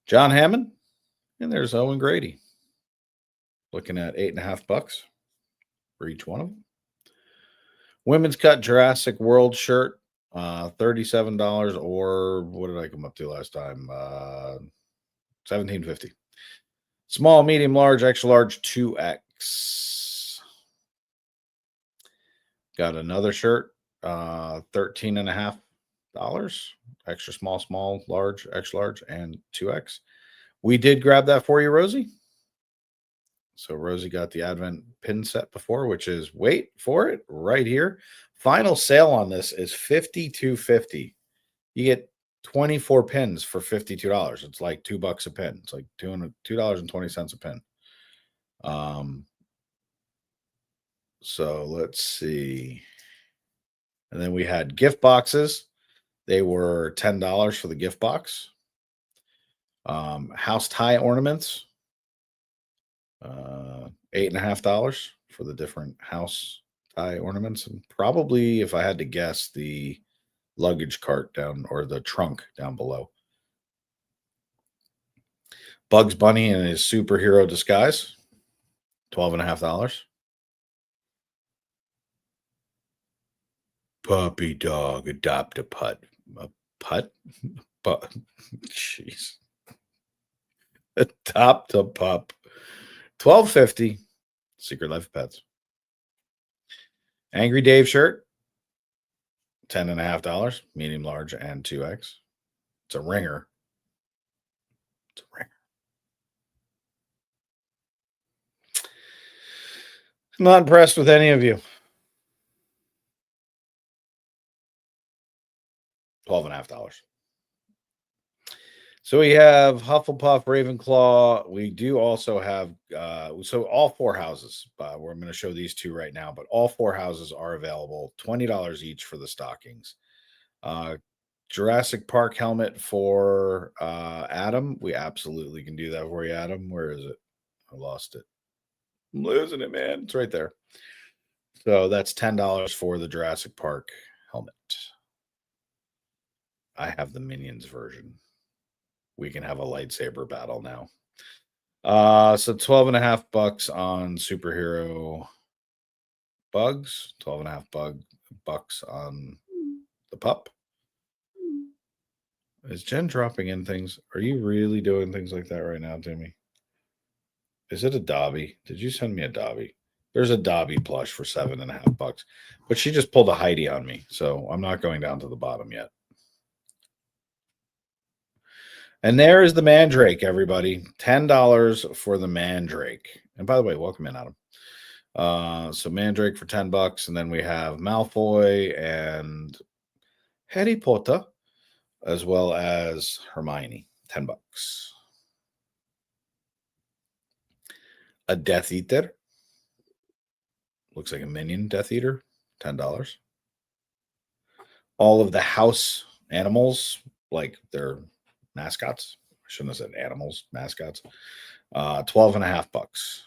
John Hammond, and there's Owen Grady. Looking at $8.50 for each one of them. Women's cut Jurassic World shirt, $37, or what did I come up to last time? $17.50. Small, medium, large, extra large, 2X. Got another shirt, $13.50. Extra small, small, large, extra large, and 2X. We did grab that for you, Rosie. So Rosie got the Advent pin set before, which is, wait for it, right here. Final sale on this is $52.50. You get 24 pins for $52. It's like $2 a pin. It's like $2.20 a pin. So let's see. And then we had gift boxes. They were $10 for the gift box. House tie ornaments. $8.50 for the different house tie ornaments. And probably, if I had to guess, the luggage cart down, or the trunk down below. Bugs Bunny in his superhero disguise, $12.50. Puppy dog, adopt a putt. A putt? But jeez. Adopt a pup. $12.50. Secret Life of Pets. Angry Dave shirt, $10.50. Medium, large, and 2X. It's a ringer. It's a ringer. Not impressed with any of you. $12.50. So we have Hufflepuff, Ravenclaw. We do also have, so all four houses. I'm going to show these two right now, but all four houses are available. $20 each for the stockings. Jurassic Park helmet for Adam. We absolutely can do that for you, Adam. Where is it? I lost it. I'm losing it, man. It's right there. So that's $10 for the Jurassic Park helmet. I have the Minions version. We can have a lightsaber battle now. So $12.50 on superhero bugs. $12.50 on the pup. Is Jen dropping in things? Are you really doing things like that right now, Timmy? Is it a Dobby? Did you send me a Dobby? There's a Dobby plush for $7.50, but she just pulled a Heidi on me, so I'm not going down to the bottom yet. And there is the Mandrake, everybody. $10 for the Mandrake. And by the way, welcome in, Adam. So Mandrake for $10, and then we have Malfoy and Harry Potter, as well as Hermione, $10. A Death Eater. Looks like a minion Death Eater, $10. All of the house animals, like their mascots. I shouldn't have said animals, mascots. $12.50.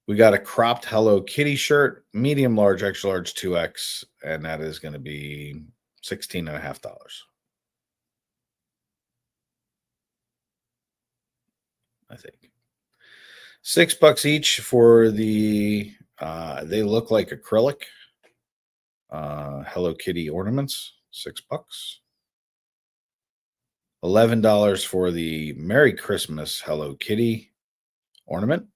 We got a cropped Hello Kitty shirt, medium, large, extra large, 2X, and that is going to be $16.50. I think. $6 each for the, they look like acrylic Hello Kitty ornaments, $6. $11 for the Merry Christmas Hello Kitty ornament.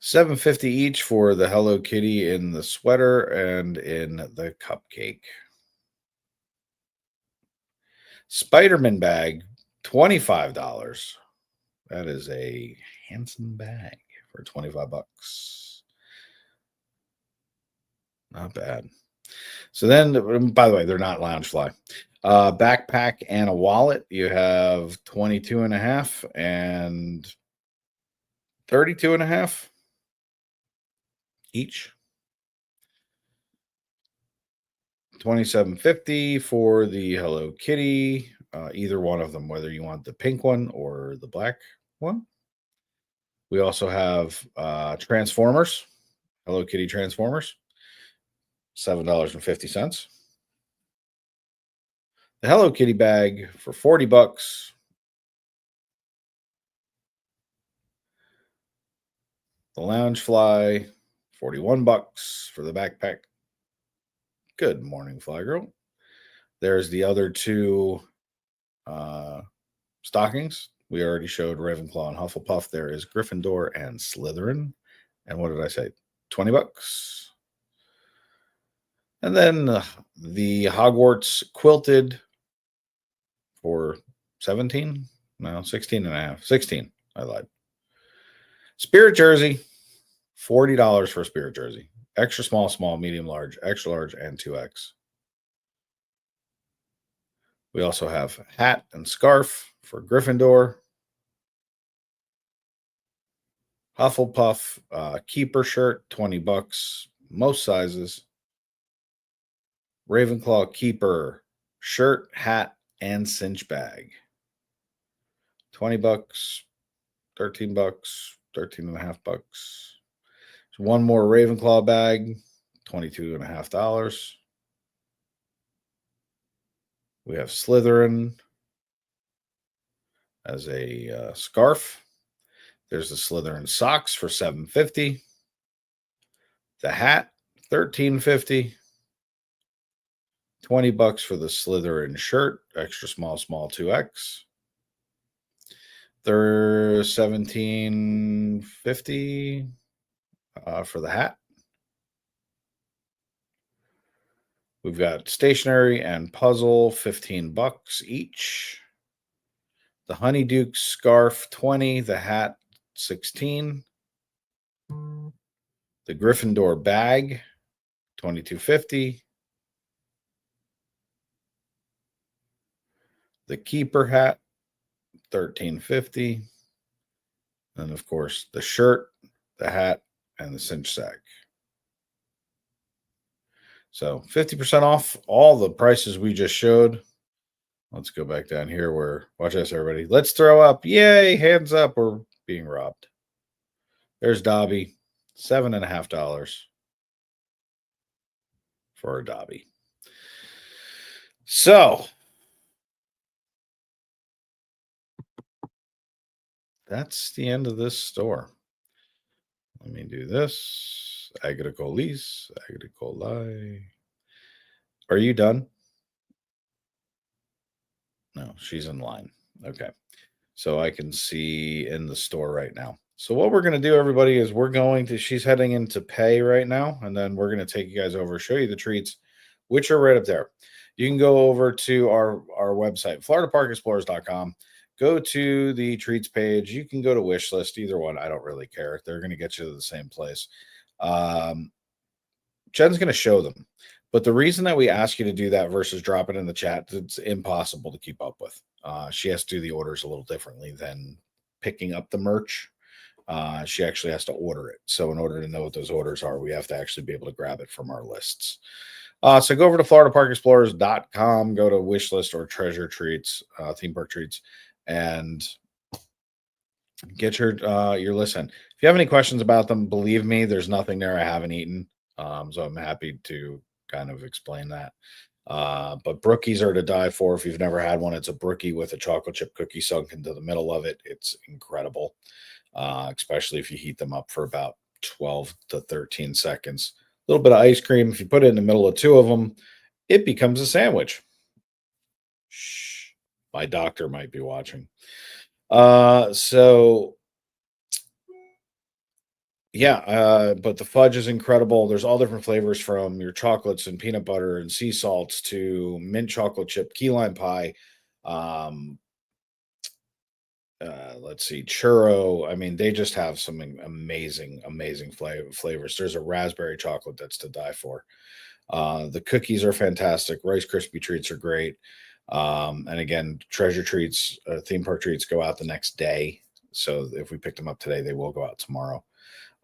$7.50 each for the Hello Kitty in the sweater and in the cupcake. Spider-Man bag, $25. That is a handsome bag for $25. Not bad. So then, by the way, they're not Loungefly. Backpack and a wallet. You have 22 and a half and 32 and a half each. 27.50 for the Hello Kitty. Either one of them, whether you want the pink one or the black one. We also have Transformers, Hello Kitty Transformers, $7.50. The Hello Kitty bag for $40. The Loungefly, $41 for the backpack. Good morning, Fly Girl. There's the other two stockings. We already showed Ravenclaw and Hufflepuff. There is Gryffindor and Slytherin. And what did I say? $20. And then the Hogwarts quilted for 17. No, 16 and a half. 16. I lied. Spirit jersey, $40 for a spirit jersey. Extra small, small, medium, large, extra large, and 2X. We also have hat and scarf for Gryffindor. Hufflepuff keeper shirt, $20, most sizes. Ravenclaw keeper shirt, hat, and cinch bag. $20, $13, 13 and a half bucks. So one more Ravenclaw bag, $22.50. We have Slytherin as a scarf. There's the Slytherin socks for $7.50. The hat, $13.50. $20 for the Slytherin shirt, extra small, small 2X. They're $17.50 for the hat. We've got stationery and puzzle, $15 each. The Honeyduke scarf, $20. The hat, $16. The Gryffindor bag, $22.50. The keeper hat, $13.50. And of course, the shirt, the hat, and the cinch sack. So 50% off all the prices we just showed. Let's go back down here where, watch this, everybody. Let's throw up. Yay, hands up. We're being robbed. There's Dobby, $7.50 for a Dobby. So that's the end of this store. Let me do this. Agricolis, Agricoli. Are you done? No, she's in line. Okay. So I can see in the store right now. So what we're going to do, everybody, is she's heading into pay right now. And then we're going to take you guys over, show you the treats, which are right up there. You can go over to our website, floridaparkexplorers.com. Go to the treats page. You can go to wish list, either one. I don't really care. They're going to get you to the same place. Jen's going to show them. But the reason that we ask you to do that versus drop it in the chat, it's impossible to keep up with. She has to do the orders a little differently than picking up the merch. She actually has to order it. So in order to know what those orders are, we have to actually be able to grab it from our lists. So go over to floridaparkexplorers.com, go to wish list or treasure treats, theme park treats, and get your list in. If you have any questions about them, believe me, there's nothing there I haven't eaten. So I'm happy to kind of explain that. But brookies are to die for. If you've never had one, it's a brookie with a chocolate chip cookie sunk into the middle of it. It's incredible, especially if you heat them up for about 12 to 13 seconds. A little bit of ice cream. If you put it in the middle of two of them, it becomes a sandwich. Shh, my doctor might be watching. But the fudge is incredible. There's all different flavors, from your chocolates and peanut butter and sea salts to mint chocolate chip key lime pie. Let's see, churro. I mean, they just have some amazing flavors. There's a raspberry chocolate that's to die for. The cookies are fantastic. Rice Krispie treats are great. And again, treasure treats, theme park treats go out the next day. So if we picked them up today, they will go out tomorrow.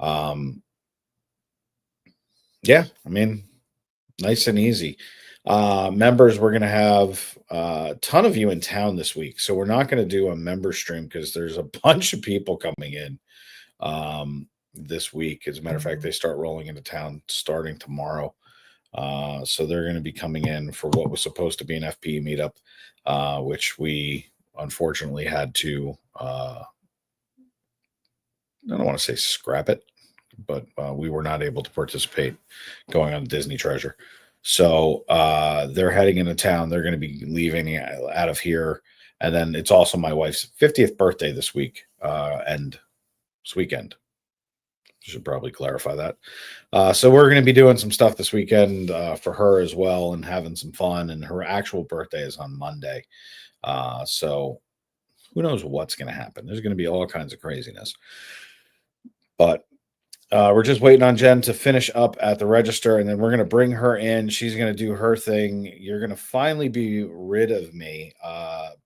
Um, yeah, I mean, nice and easy. Members, we're going to have a ton of you in town this week. So we're not going to do a member stream because there's a bunch of people coming in this week. As a matter of fact, they start rolling into town starting tomorrow. So they're going to be coming in for what was supposed to be an FPE meetup, which we unfortunately had to, I don't want to say scrap it, but we were not able to participate going on Disney Treasure. So they're heading into town. They're going to be leaving out of here. And then it's also my wife's 50th birthday this week and this weekend. Should probably clarify that. So we're going to be doing some stuff this weekend for her as well and having some fun. And her actual birthday is on Monday. So who knows what's going to happen? There's going to be all kinds of craziness. But we're just waiting on Jen to finish up at the register, and then we're going to bring her in. She's going to do her thing. You're going to finally be rid of me.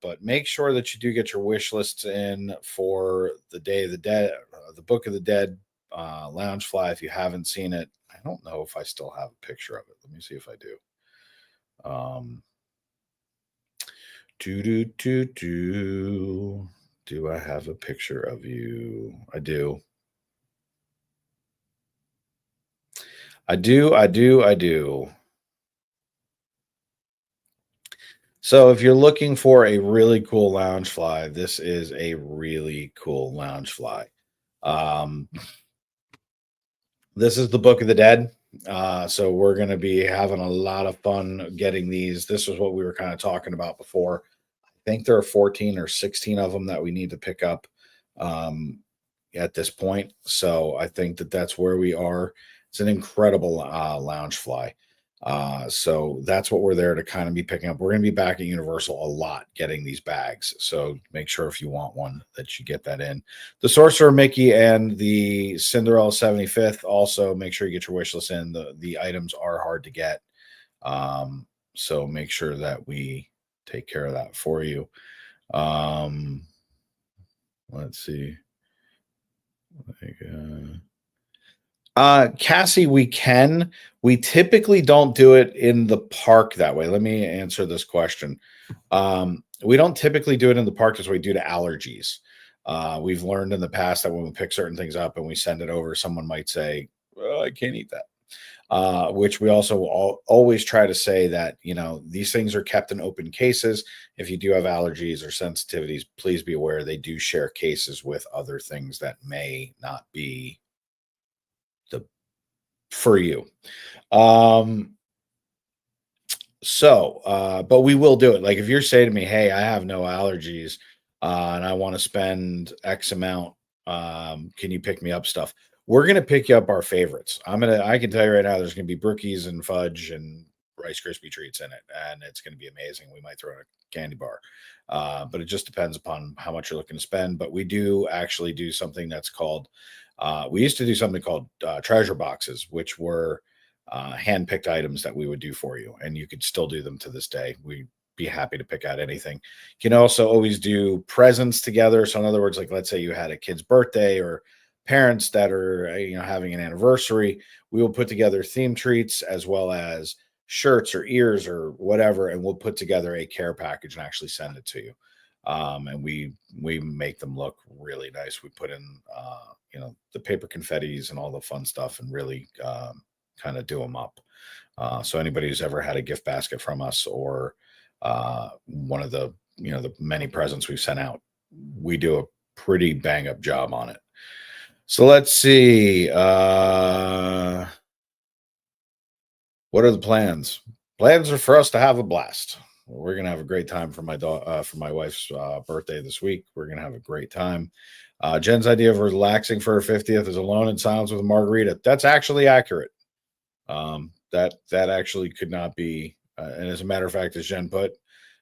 But make sure that you do get your wish lists in for the Day of the Dead, the Book of the Dead Loungefly. If you haven't seen it, I don't know if I still have a picture of it. Let me see if I do. Do I have a picture of you? I do. I do. So if you're looking for a really cool Loungefly, this is a really cool Loungefly. This is the Book of the Dead. So we're going to be having a lot of fun getting these. This is what we were kind of talking about before. I think there are 14 or 16 of them that we need to pick up at this point. So I think that that's where we are. It's an incredible Loungefly. So that's what we're there to kind of be picking up. We're going to be back at Universal a lot getting these bags. So make sure if you want one that you get that in. The Sorcerer Mickey and the Cinderella 75th, also make sure you get your wish list in. The items are hard to get. So make sure that we take care of that for you. Let's see. Cassie, we can. We typically don't do it in the park that way. Let me answer this question. We don't typically do it in the park this way due to allergies. We've learned in the past that when we pick certain things up and we send it over, someone might say, well, I can't eat that. Which we also always try to say that, these things are kept in open cases. If you do have allergies or sensitivities, please be aware they do share cases with other things that may not be for you. But we will do it. Like if you're saying to me, hey, I have no allergies and I want to spend X amount, can you pick me up stuff? We're going to pick you up our favorites. I can tell you right now, there's going to be brookies and fudge and Rice Krispie treats in it, and it's going to be amazing. We might throw in a candy bar, but it just depends upon how much you're looking to spend. But we do actually do something that's called, we used to do something called treasure boxes, which were hand-picked items that we would do for you, and you could still do them to this day. We'd be happy to pick out anything. You can also always do presents together. So in other words, like let's say you had a kid's birthday or parents that are having an anniversary, we will put together theme treats as well as shirts or ears or whatever, and we'll put together a care package and actually send it to you. And we make them look really nice. We put in the paper confettis and all the fun stuff and really kind of do them up. So anybody who's ever had a gift basket from us or one of the the many presents we've sent out, we do a pretty bang up job on it. So let's see. What are the plans? Plans are for us to have a blast. We're gonna have a great time for my wife's birthday this week. We're gonna have a great time. Jen's idea of relaxing for her 50th is alone in silence with a margarita. That's actually accurate. That actually could not be. And as a matter of fact, as Jen put,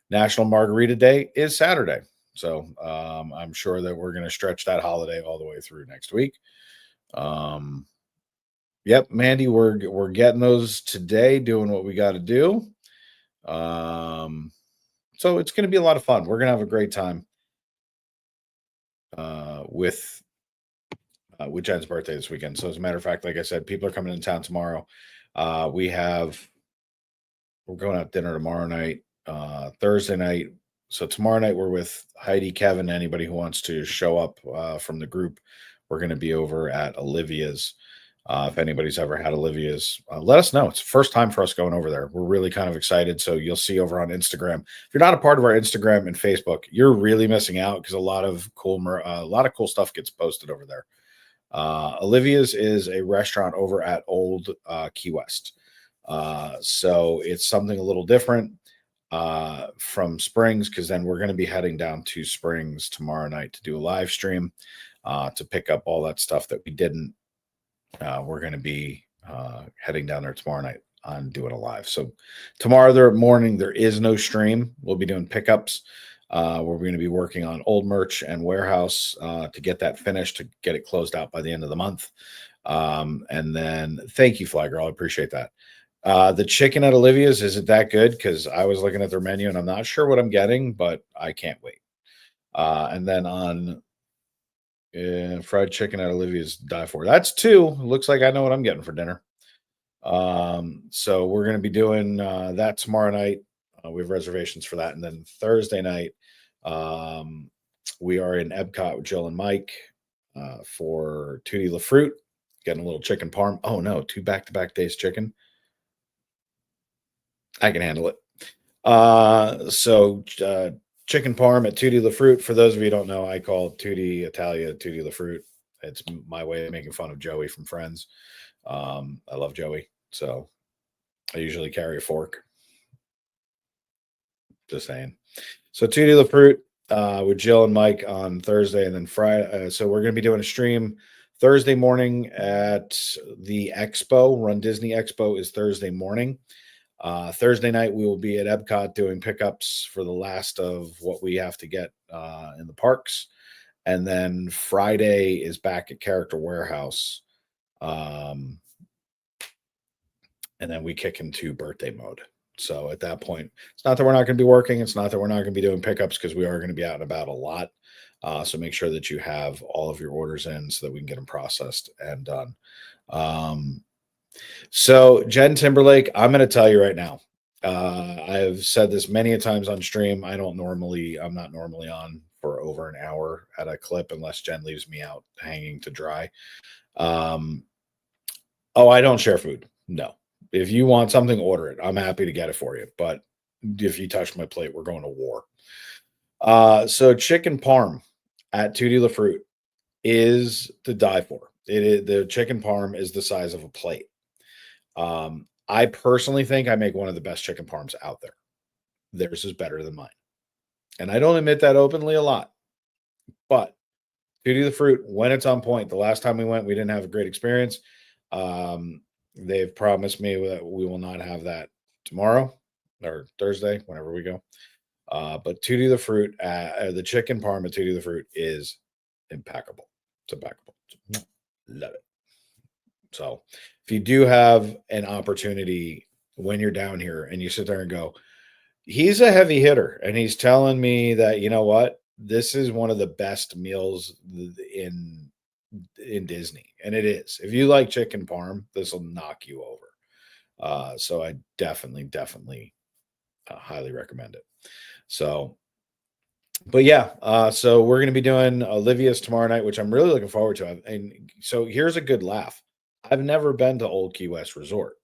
National Margarita Day is Saturday. So I'm sure that we're going to stretch that holiday all the way through next week. Yep, Mandy, we're getting those today, doing what we got to do. So it's going to be a lot of fun. We're going to have a great time with Jen's birthday this weekend. So as a matter of fact, like I said, people are coming in town tomorrow. We have We're going out to dinner tomorrow night, Thursday night. So tomorrow night we're with Heidi, Kevin, anybody who wants to show up from the group. We're going to be over at Olivia's. If anybody's ever had Olivia's, let us know. It's the first time for us going over there. We're really kind of excited. So you'll see over on Instagram. If you're not a part of our Instagram and Facebook, you're really missing out because a lot of cool stuff gets posted over there. Olivia's is a restaurant over at Old Key West. So it's something a little different from Springs, because then we're going to be heading down to Springs tomorrow night to do a live stream to pick up all that stuff that we didn't. We're going to be heading down there tomorrow night on doing a live. So tomorrow morning, there is no stream. We'll be doing pickups. We're going to be working on old merch and warehouse to get that finished, to get it closed out by the end of the month. And then thank you, Fly Girl. I appreciate that. The chicken at Olivia's, is it that good? Because I was looking at their menu and I'm not sure what I'm getting, but I can't wait. And then on fried chicken at Olivia's, die for. That's two. Looks like I know what I'm getting for dinner. So we're going to be doing that tomorrow night. We have reservations for that. And then Thursday night, we are in Epcot with Jill and Mike for Tutti La Fruit, getting a little chicken parm. Oh no, 2 back-to-back days chicken. I can handle it. So chicken parm at Tutti La Fruit. For those of you who don't know, I call Tutti Italia Tutti La Fruit. It's my way of making fun of Joey from Friends. I love Joey, so I usually carry a fork. Just saying. So Tutti La Fruit with Jill and Mike on Thursday, and then Friday. So we're going to be doing a stream Thursday morning at the Expo. Run Disney Expo is Thursday morning. Thursday night, we will be at Epcot doing pickups for the last of what we have to get in the parks. And then Friday is back at Character Warehouse. And then we kick into birthday mode. So at that point, it's not that we're not going to be working. It's not that we're not going to be doing pickups, because we are going to be out and about a lot. So make sure that you have all of your orders in so that we can get them processed and done. So Jen Timberlake, I'm going to tell you right now. I've said this many a times on stream. I'm not normally on for over an hour at a clip unless Jen leaves me out hanging to dry. I don't share food. No. If you want something, order it. I'm happy to get it for you. But if you touch my plate, we're going to war. So chicken parm at Tutti La Fruit is to die for. The chicken parm is the size of a plate. I personally think I make one of the best chicken parms out there. Theirs is better than mine. And I don't admit that openly a lot. But Tutti La Fruit, when it's on point, the last time we went, we didn't have a great experience. They've promised me that we will not have that tomorrow or Thursday, whenever we go. But Tutti La Fruit, the chicken parm at Tutti La Fruit is impeccable. It's impeccable. Love it. So if you do have an opportunity when you're down here and you sit there and go, he's a heavy hitter, and he's telling me that, you know what, this is one of the best meals in Disney. And it is. If you like chicken parm, this will knock you over. So I definitely highly recommend it. So, but yeah, so we're going to be doing Olivia's tomorrow night, which I'm really looking forward to. And so here's a good laugh. I've never been to Old Key West Resort.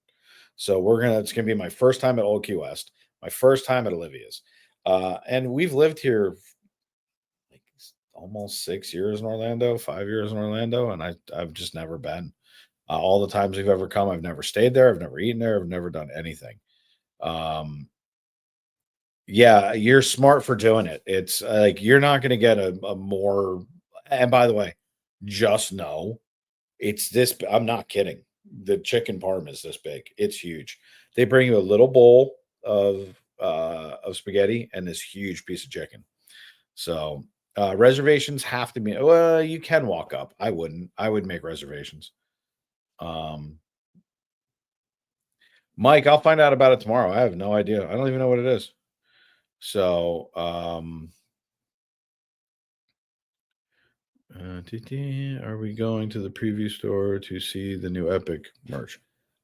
So it's going to be my first time at Old Key West, my first time at Olivia's. And we've lived here like almost 6 years in Orlando, 5 years in Orlando, and I've just never been. All the times we've ever come, I've never stayed there. I've never eaten there. I've never done anything. Yeah, you're smart for doing it. It's like you're not going to get a more. And by the way, just know it's this. I'm not kidding. The chicken parm is this big. It's huge. They bring you a little bowl of spaghetti and this huge piece of chicken. So reservations have to be. Well, you can walk up. I wouldn't. I would make reservations. Mike, I'll find out about it tomorrow. I have no idea. I don't even know what it is. So, are we going to the preview store to see the new Epic merch?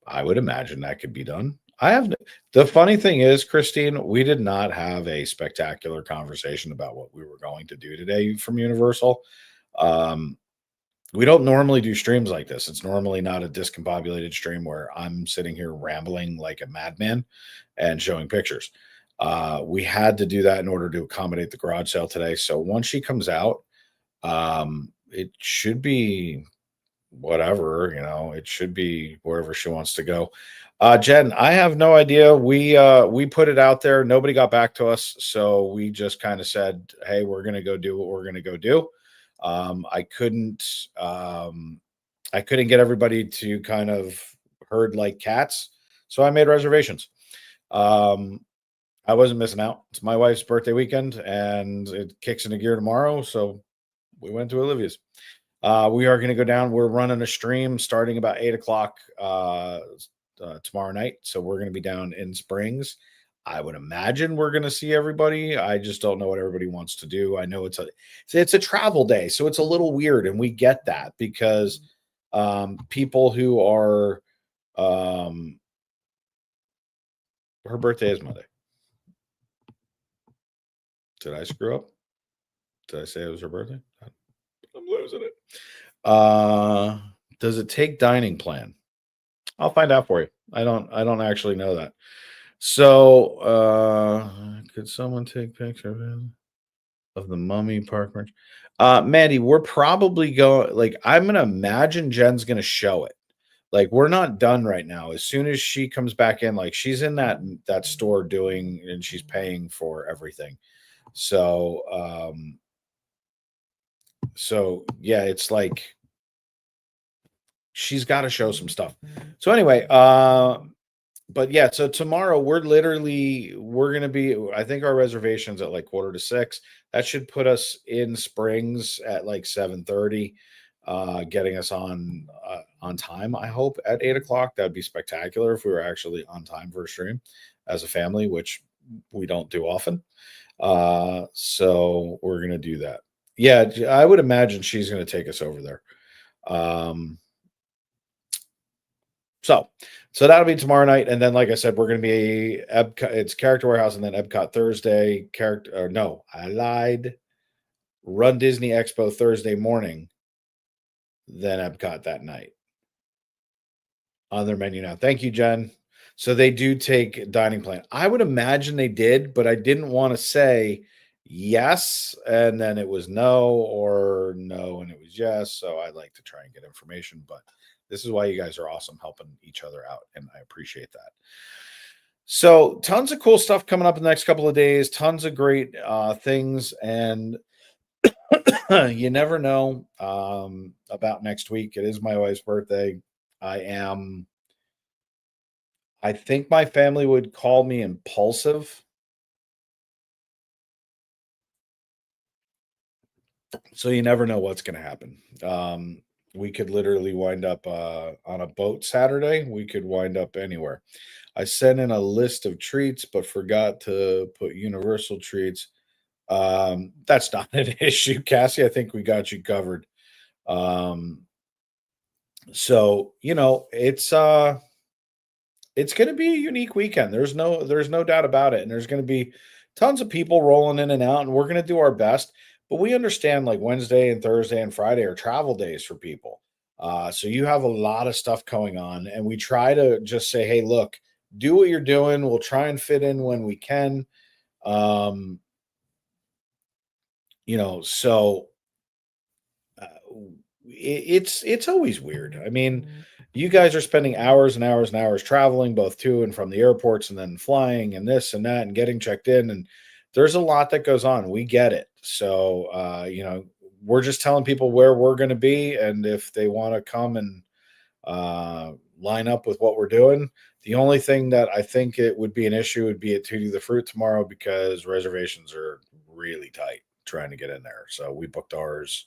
I would imagine that could be done. The funny thing is, Christine, we did not have a spectacular conversation about what we were going to do today from Universal. Um, we don't normally do streams like this. It's normally not a discombobulated stream where I'm sitting here rambling like a madman and showing pictures. We had to do that in order to accommodate the garage sale today. So once she comes out, it should be whatever, it should be wherever she wants to go. Jen, I have no idea. We put it out there. Nobody got back to us. So we just kind of said, hey, we're going to go do what we're going to go do. I couldn't get everybody to kind of herd like cats. So I made reservations. I wasn't missing out. It's my wife's birthday weekend and it kicks into gear tomorrow. So we went to Olivia's. We are going to go down. We're running a stream starting about 8:00 tomorrow night. So we're going to be down in Springs. I would imagine we're going to see everybody. I just don't know what everybody wants to do. I know it's a travel day, so it's a little weird, and we get that because people who are her birthday is Monday. Did I screw up? Did I say it was her birthday? I'm losing it. Does it take dining plan? I'll find out for you. I don't actually know that. So, could someone take picture of the Mummy Park merch? Mandy, we're probably going. Like, I'm gonna imagine Jen's gonna show it. Like, we're not done right now. As soon as she comes back in, like she's in that store doing, and she's paying for everything. So, yeah, it's like she's got to show some stuff. So anyway, but yeah, so tomorrow we're going to be, I think our reservation's at like 5:45. That should put us in Springs at like 7:30, getting us on time. I hope at 8:00. That'd be spectacular if we were actually on time for a stream as a family, which we don't do often. So we're going to do that. Yeah, I would imagine she's going to take us over there. So that'll be tomorrow night, and then, like I said, we're going to be Epcot. It's Character Warehouse, and then Epcot Thursday. I lied. Run Disney Expo Thursday morning, then Epcot that night on their menu now. Thank you, Jen. So they do take dining plan. I would imagine they did, but I didn't want to say yes, and then it was no, or no, and it was yes. So I like to try and get information, but this is why you guys are awesome helping each other out, and I appreciate that. So tons of cool stuff coming up in the next couple of days, tons of great things, and you never know about next week. It is my wife's birthday. I think my family would call me impulsive. So you never know what's going to happen. We could literally wind up on a boat Saturday. We could wind up anywhere. I sent in a list of treats, but forgot to put universal treats. That's not an issue, Cassie. I think we got you covered. So it's going to be a unique weekend. There's no doubt about it. And there's going to be tons of people rolling in and out, and we're going to do our best. But we understand like Wednesday and Thursday and Friday are travel days for people. So you have a lot of stuff going on, and we try to just say, hey, look, do what you're doing. We'll try and fit in when we can. So it's always weird. I mean, you guys are spending hours and hours and hours traveling both to and from the airports, and then flying and this and that and getting checked in, and there's a lot that goes on. We get it. So we're just telling people where we're going to be, and if they want to come and line up with what we're doing. The only thing that I think it would be an issue would be at Tutti the Fruit tomorrow, because reservations are really tight trying to get in there. So we booked ours.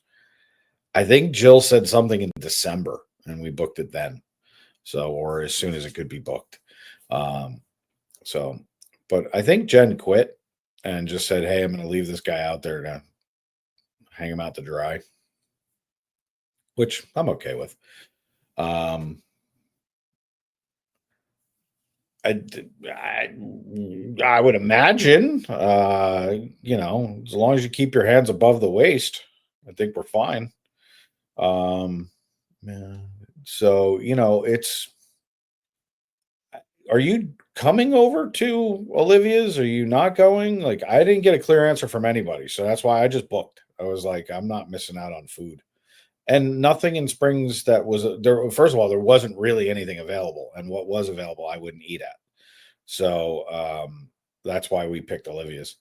I think Jill said something in December, and we booked it then. So, or as soon as it could be booked. So, but I think Jen quit and just said, "Hey, I'm going to leave this guy out there to hang him out to dry," which I'm okay with. Um, I, I would imagine, as long as you keep your hands above the waist, I think we're fine. Yeah. So, it's, are you coming over to Olivia's? Are you not going? Like, I didn't get a clear answer from anybody. So that's why I just booked. I was like, I'm not missing out on food. And nothing in Springs that was there. First of all, there wasn't really anything available. And what was available, I wouldn't eat at. So that's why we picked Olivia's,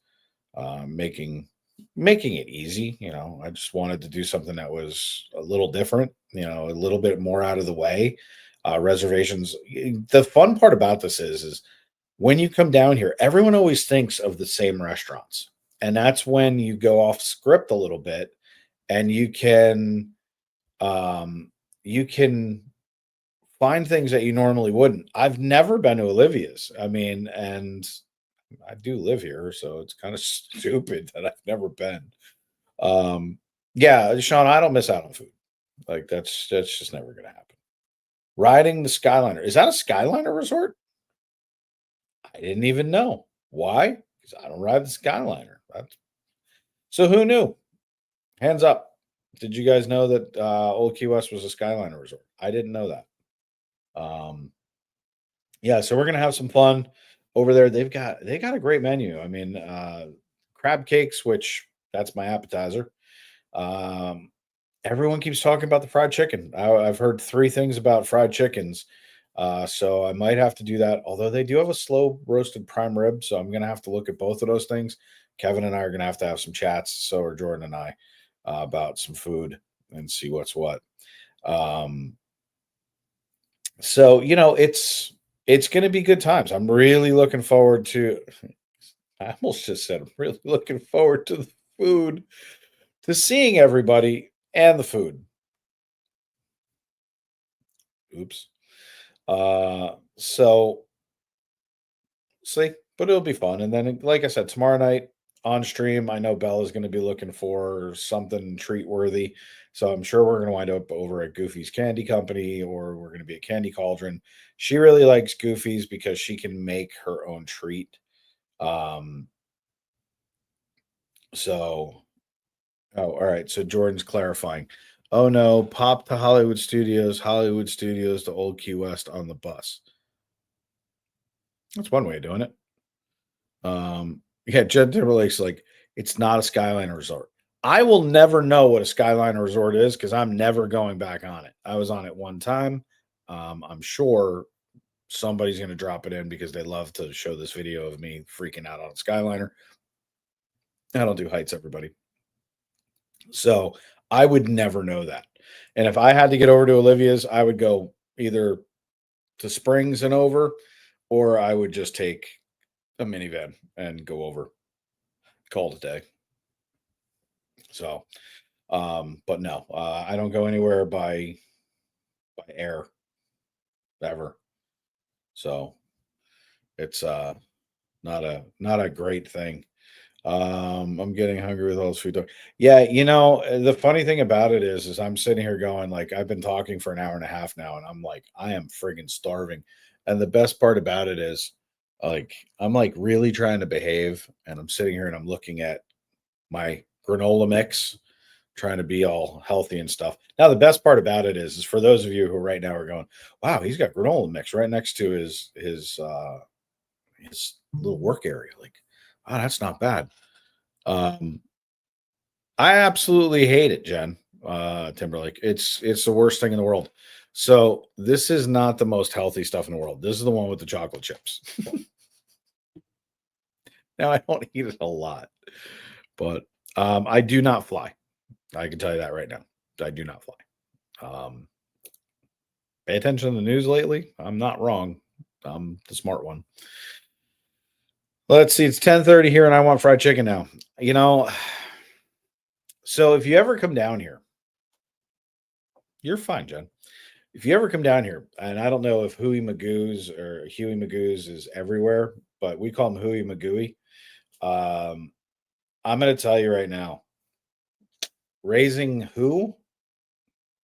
making it easy. I just wanted to do something that was a little different, a little bit more out of the way. Reservations. The fun part about this is when you come down here, everyone always thinks of the same restaurants, and that's when you go off script a little bit, and you can find things that you normally wouldn't. I've never been to Olivia's. I mean, and I do live here, so it's kind of stupid that I've never been. Yeah, Sean, I don't miss out on food. Like that's just never gonna happen. Riding the Skyliner. Is that a Skyliner resort? I didn't even know. Why? Because I don't ride the Skyliner. So who knew? Hands up. Did you guys know that Old Key West was a Skyliner resort? I didn't know that. Yeah, so we're gonna have some fun over there. They got a great menu. I mean, crab cakes, which that's my appetizer. Um, Everyone keeps talking about the fried chicken. I've heard three things about fried chickens, so I might have to do that. Although they do have a slow roasted prime rib, so I'm gonna have to look at both of those things. Kevin and I are gonna have to have some chats. So are Jordan and I, about some food and see what's what. Um, so it's going to be good times. I'm really looking forward to. I almost just said I'm really looking forward to the food, to seeing everybody and the food. Oops. So see, but it'll be fun. And then, like I said, tomorrow night on stream, I know Bella's going to be looking for something treat worthy. So I'm sure we're going to wind up over at Goofy's Candy Company, or we're going to be at Candy Cauldron. She really likes Goofy's because she can make her own treat. Um, so, oh, all right. So Jordan's clarifying. Oh no, pop to Hollywood Studios to Old Key West on the bus. That's one way of doing it. Yeah, Jen Timberlake's like, it's not a Skyliner resort. I will never know what a Skyliner resort is because I'm never going back on it. I was on it one time. I'm sure somebody's going to drop it in because they love to show this video of me freaking out on a Skyliner. I don't do heights, everybody. So I would never know that. And if I had to get over to Olivia's, I would go either to Springs and over, or I would just take a minivan and go over, call it a day. So, but no, I don't go anywhere by air ever. So it's not a great thing. I'm getting hungry with all this food talk. Yeah, the funny thing about it is I'm sitting here going, like, I've been talking for an hour and a half now, and I'm like, I am friggin' starving. And the best part about it is, like, I'm like really trying to behave, and I'm sitting here and I'm looking at my granola mix, trying to be all healthy and stuff. Now, the best part about it is for those of you who right now are going, wow, he's got granola mix right next to his little work area. Like, oh, that's not bad. I absolutely hate it, Jen. Timberlake. It's the worst thing in the world. So this is not the most healthy stuff in the world. This is the one with the chocolate chips. Now I don't eat it a lot, but I do not fly. I can tell you that right now. I do not fly. Pay attention to the news lately. I'm not wrong. I'm the smart one. Let's see. It's 10:30 here, and I want fried chicken now. So if you ever come down here, you're fine, Jen. if you ever come down here, and I don't know if Huey Magoo's or Huey Magoo's is everywhere, but we call him Huey Magooey. Um, I'm going to tell you right now, Raising who?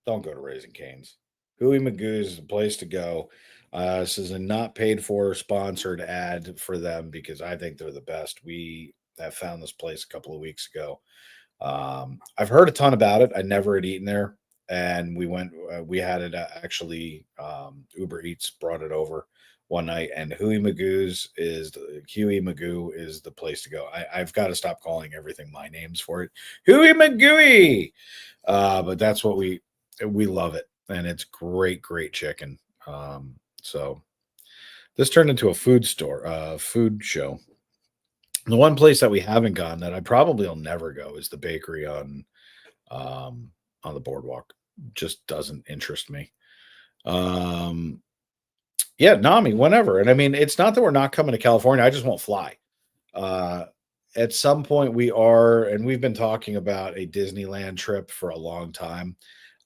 Don't go to Raising Cane's. Huey Magoo's is the place to go. This is a not paid for sponsored ad for them because I think they're the best. We have found this place a couple of weeks ago. I've heard a ton about it. I never had eaten there, and we went. We had it actually. Uber Eats brought it over one night, and Huey Magoo's is Huey Magoo is the place to go. I've got to stop calling everything my names for it. Huey Magooey, but that's what we love it, and it's great chicken. So this turned into a food store, food show. The one place that we haven't gone that I probably will never go is the bakery on the boardwalk. Just doesn't interest me. Um, yeah, Nami, whenever. And I mean, it's not that we're not coming to California. I just won't fly. Uh, at some point we are, and we've been talking about a Disneyland trip for a long time.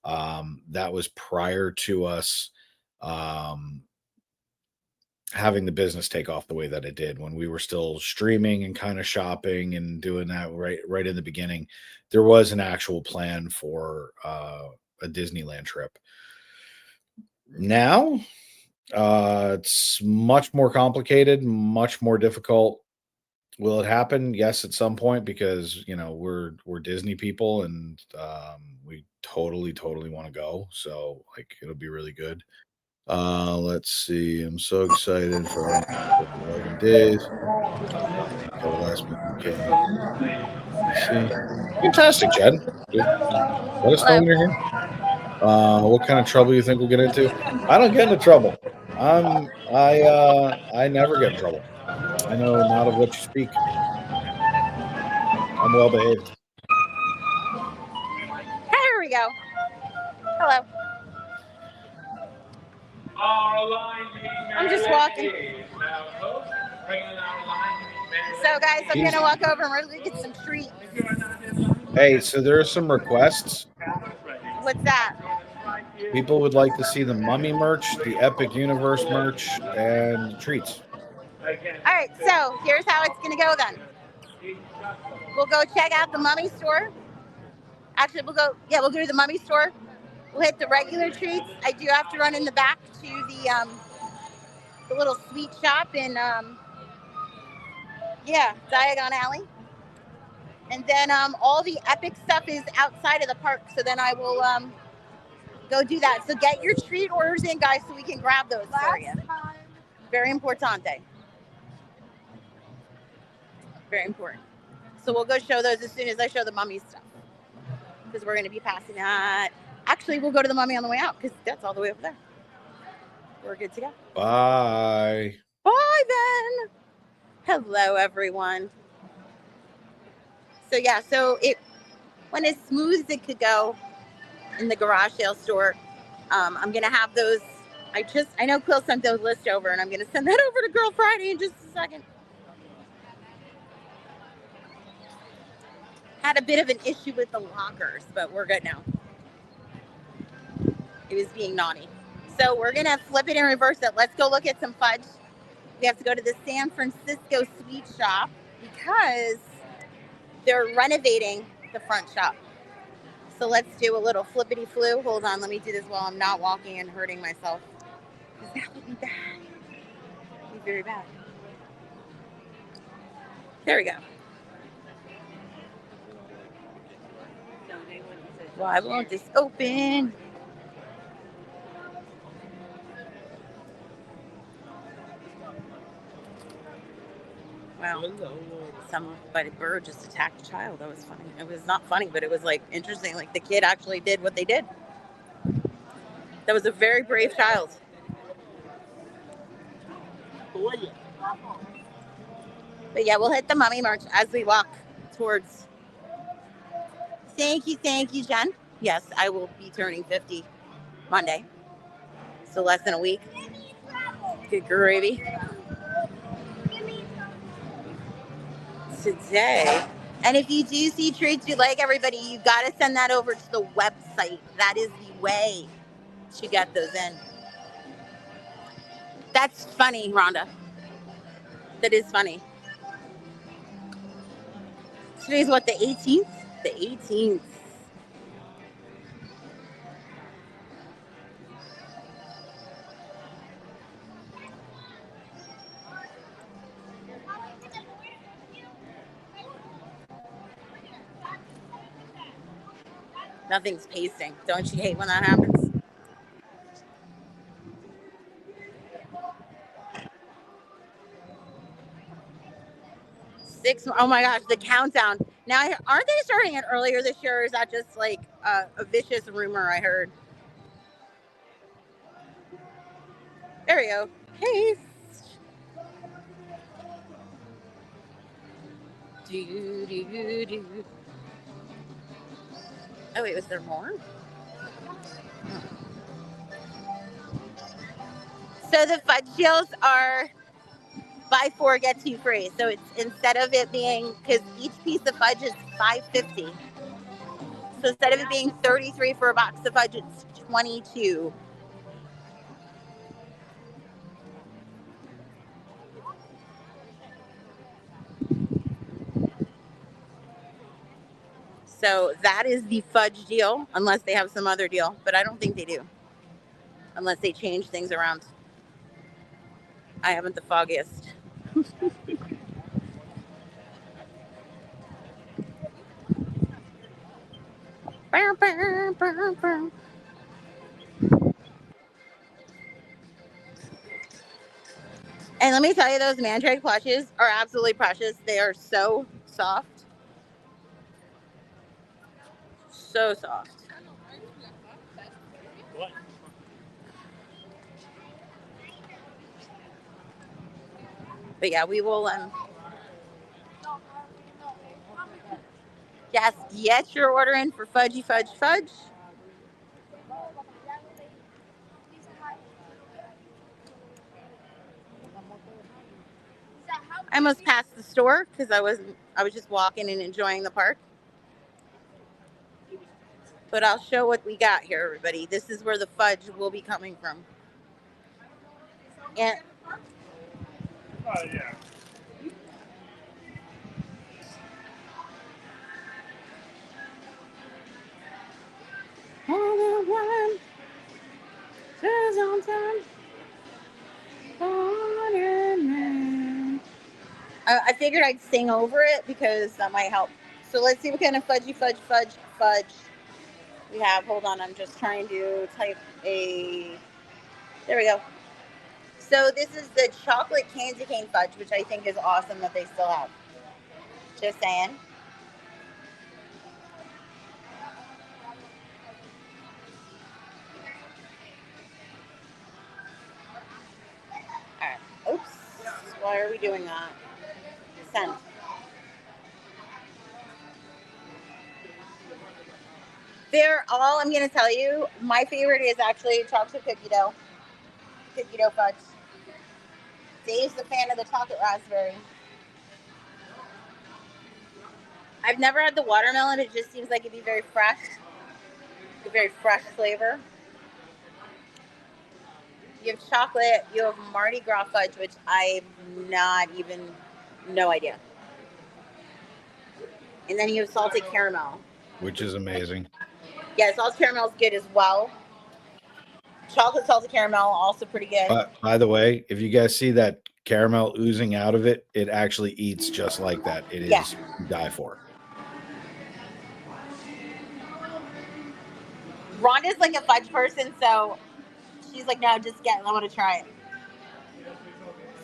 That was prior to us having the business take off the way that it did when we were still streaming and kind of shopping and doing that right in the beginning. There was an actual plan for a Disneyland trip. Now it's much more complicated, much more difficult. Will it happen? Yes, at some point, because we're Disney people, and we totally want to go. So like it'll be really good. Let's see. I'm so excited for 11 days. Go last minute. Okay. See. Fantastic, Jen. Let us know when you're here. What kind of trouble you think we'll get into? I don't get into trouble. I never get in trouble. I know not of what you speak. I'm well behaved. There we go. Hello. I'm just walking. So, guys, I'm going to walk over and really get some treats. Hey, so there are some requests. What's that? People would like to see the Mummy merch, the Epic Universe merch, and treats. All right, so here's how it's going to go then. We'll go check out the Mummy store. Actually, we'll go to the Mummy store. We'll hit the regular treats. I do have to run in the back to the little sweet shop in Diagon Alley. And then all the Epic stuff is outside of the park. So then I will go do that. So get your treat orders in, guys, so we can grab those for you. Very importante. Very important. So we'll go show those as soon as I show the Mummy stuff. Because we're going to be passing that. Actually, we'll go to the Mummy on the way out because that's all the way over there. We're good to go. Bye. Bye then. Hello, everyone. So yeah, so it went as smooth as it could go in the garage sale store. I'm going to have those. I know Quill sent those lists over, and I'm going to send that over to Girl Friday in just a second. Had a bit of an issue with the lockers, but we're good now. It was being naughty. So we're going to flip it and reverse it. Let's go look at some fudge. We have to go to the San Francisco sweet shop because they're renovating the front shop. So let's do a little flippity flu. Hold on, let me do this while I'm not walking and hurting myself. Because that would be bad. That would be very bad. There we go. Why won't this open? Wow. Some by the bird just attacked a child. That was funny. It was not funny, but it was like interesting. Like the kid actually did what they did. That was a very brave child. But yeah, we'll hit the Mummy merch as we walk towards. Thank you, Jen. Yes, I will be turning 50 Monday. So less than a week. Good gravy. Today. And if you do see treats you like, everybody, you got to send that over to the website. That is the way. to get those in. That's funny, Rhonda. That is funny. Today's what, the 18th? The 18th. Nothing's pasting. Don't you hate when that happens? Oh my gosh, the countdown. Now, aren't they starting it earlier this year, or is that just like a vicious rumor I heard? There we go. Hey. Oh wait, was there more? So the fudge deals are buy 4 get 2 free. So it's, instead of it being, because each piece of fudge is $5.50. So instead of it being $33 for a box of fudge, it's $22. So that is the fudge deal, unless they have some other deal, but I don't think they do, unless they change things around. I haven't the foggiest. And let me tell you, those mandrake plushes are absolutely precious. They are so soft. So soft. But yeah, we will yes, you're ordering for Fudgy Fudge Fudge. I almost passed the store because I was just walking and enjoying the park. But I'll show what we got here, everybody. This is where the fudge will be coming from. And yeah. I figured I'd sing over it because that might help. So let's see what kind of fudgy fudge we have. Hold on, I'm just trying to type a. There we go. So this is the chocolate candy cane fudge, which I think is awesome that they still have. Just saying. All right. Oops. Why are we doing that? Send. They're all, I'm going to tell you, my favorite is actually chocolate cookie dough fudge. Dave's the fan of the chocolate raspberry. I've never had the watermelon. It just seems like it'd be very fresh. A very fresh flavor. You have chocolate. You have Mardi Gras fudge, which I've no idea. And then you have salted caramel, which is amazing. Yeah, salted caramel is good as well. Chocolate salted caramel, also pretty good. By the way, if you guys see that caramel oozing out of it, it actually eats just like that. It is to die for. Rhonda's like a fudge person, so she's like, no, just I want to try it.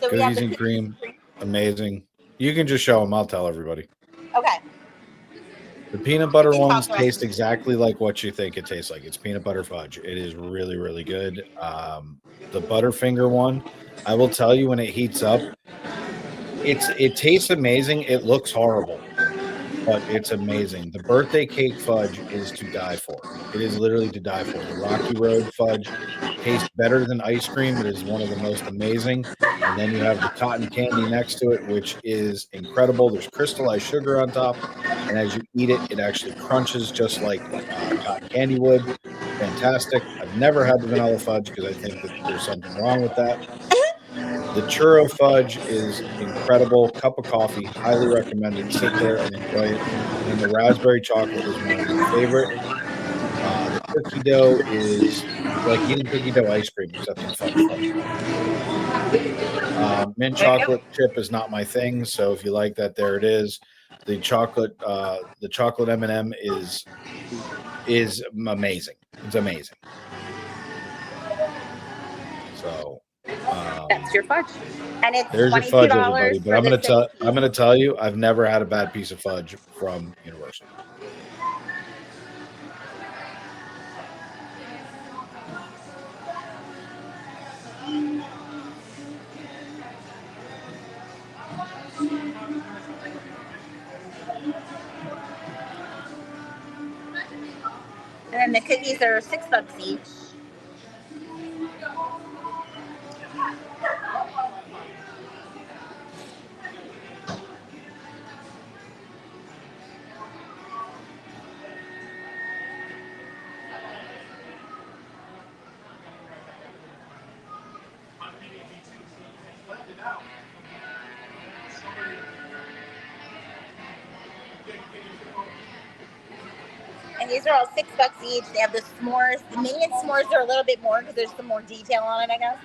So we have cookies and cream, amazing. You can just show them. I'll tell everybody. Okay. The peanut butter ones taste exactly like what you think it tastes like. It's peanut butter fudge. It is really, really good. The Butterfinger one, I will tell you, when it heats up, it tastes amazing. It looks horrible, but it's amazing. The birthday cake fudge is to die for. It is literally to die for. The Rocky Road fudge tastes better than ice cream. It is one of the most amazing. And then you have the cotton candy next to it, which is incredible. There's crystallized sugar on top. And as you eat it, it actually crunches just like cotton candy would. Fantastic. I've never had the vanilla fudge because I think that there's something wrong with that. The churro fudge is incredible. Cup of coffee, highly recommended. Sit there and enjoy it. And then the raspberry chocolate is my favorite. The cookie dough is like eating cookie dough ice cream, except in fudge form. Mint chocolate chip is not my thing, so if you like that, there it is. The chocolate M&M is amazing. It's amazing. So That's your fudge, and it's there's your fudge, everybody. $22 But I'm gonna tell you, I've never had a bad piece of fudge from Universal. And then the cookies are $6 each. And these are all $6 each. They have the s'mores. The minion s'mores are a little bit more because there's some more detail on it, I guess.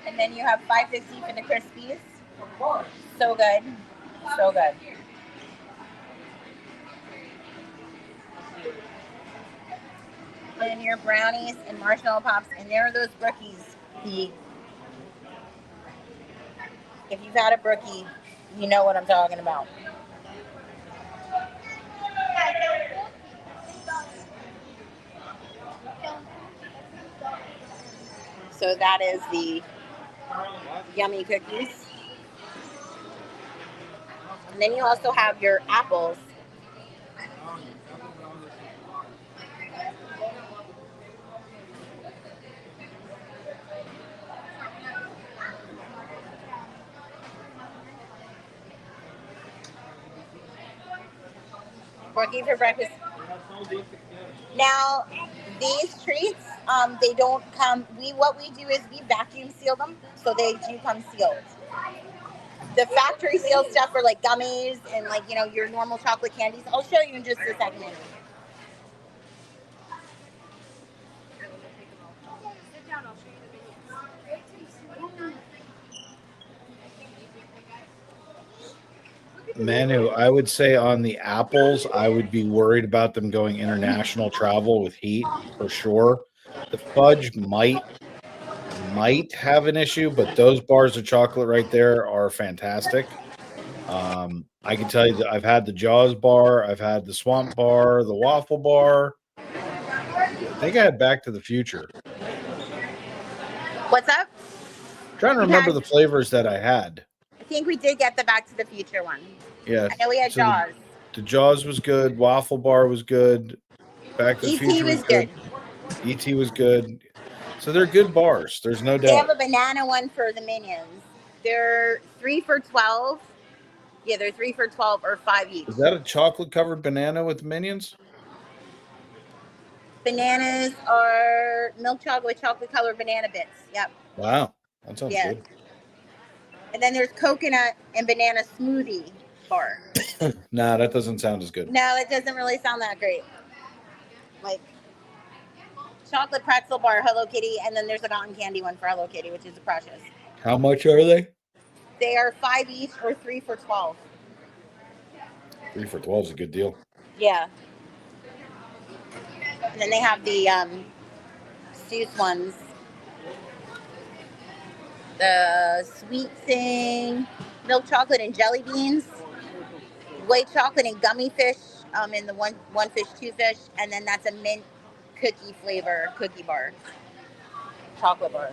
And then you have $5.50 for the Crispies. So good. So good. And your brownies and marshmallow pops. And there are those brookies. If you've had a brookie, you know what I'm talking about. So that is the yummy cookies. And then you also have your apples. Brookie for breakfast. Now, these treats, they don't come. What we do is we vacuum seal them, so they do come sealed. The factory sealed stuff are like gummies and like your normal chocolate candies. I'll show you in just a second. Manu, I would say on the apples, I would be worried about them going international travel with heat for sure. The fudge might have an issue, but those bars of chocolate right there are fantastic. I can tell you that I've had the Jaws bar, I've had the Swamp bar, the Waffle bar. I think I had Back to the Future. What's up? I'm trying to remember the flavors that I had. I think we did get the Back to the Future one. Yeah. I know we had Jaws. The Jaws was good. Waffle bar was good. Back to the Future was good. E.T. was good. So they're good bars. There's no doubt. They have a banana one for the Minions. They're 3 for $12. Yeah, they're 3 for $12 or 5 each. Is that a chocolate covered banana with Minions? Bananas are milk chocolate with chocolate colored banana bits. Yep. Wow. That sounds good. And then there's coconut and banana smoothie bar. Nah, that doesn't sound as good. No, it doesn't really sound that great. Like chocolate pretzel bar, Hello Kitty, and then there's a cotton candy one for Hello Kitty, which is a precious. How much are they? They are 5 each or 3 for $12. 3 for $12 is a good deal. Yeah. And then they have the Seuss ones. The sweet thing, milk chocolate and jelly beans, white chocolate and gummy fish in the one fish, two fish, and then that's a mint cookie flavor cookie bar, chocolate bar.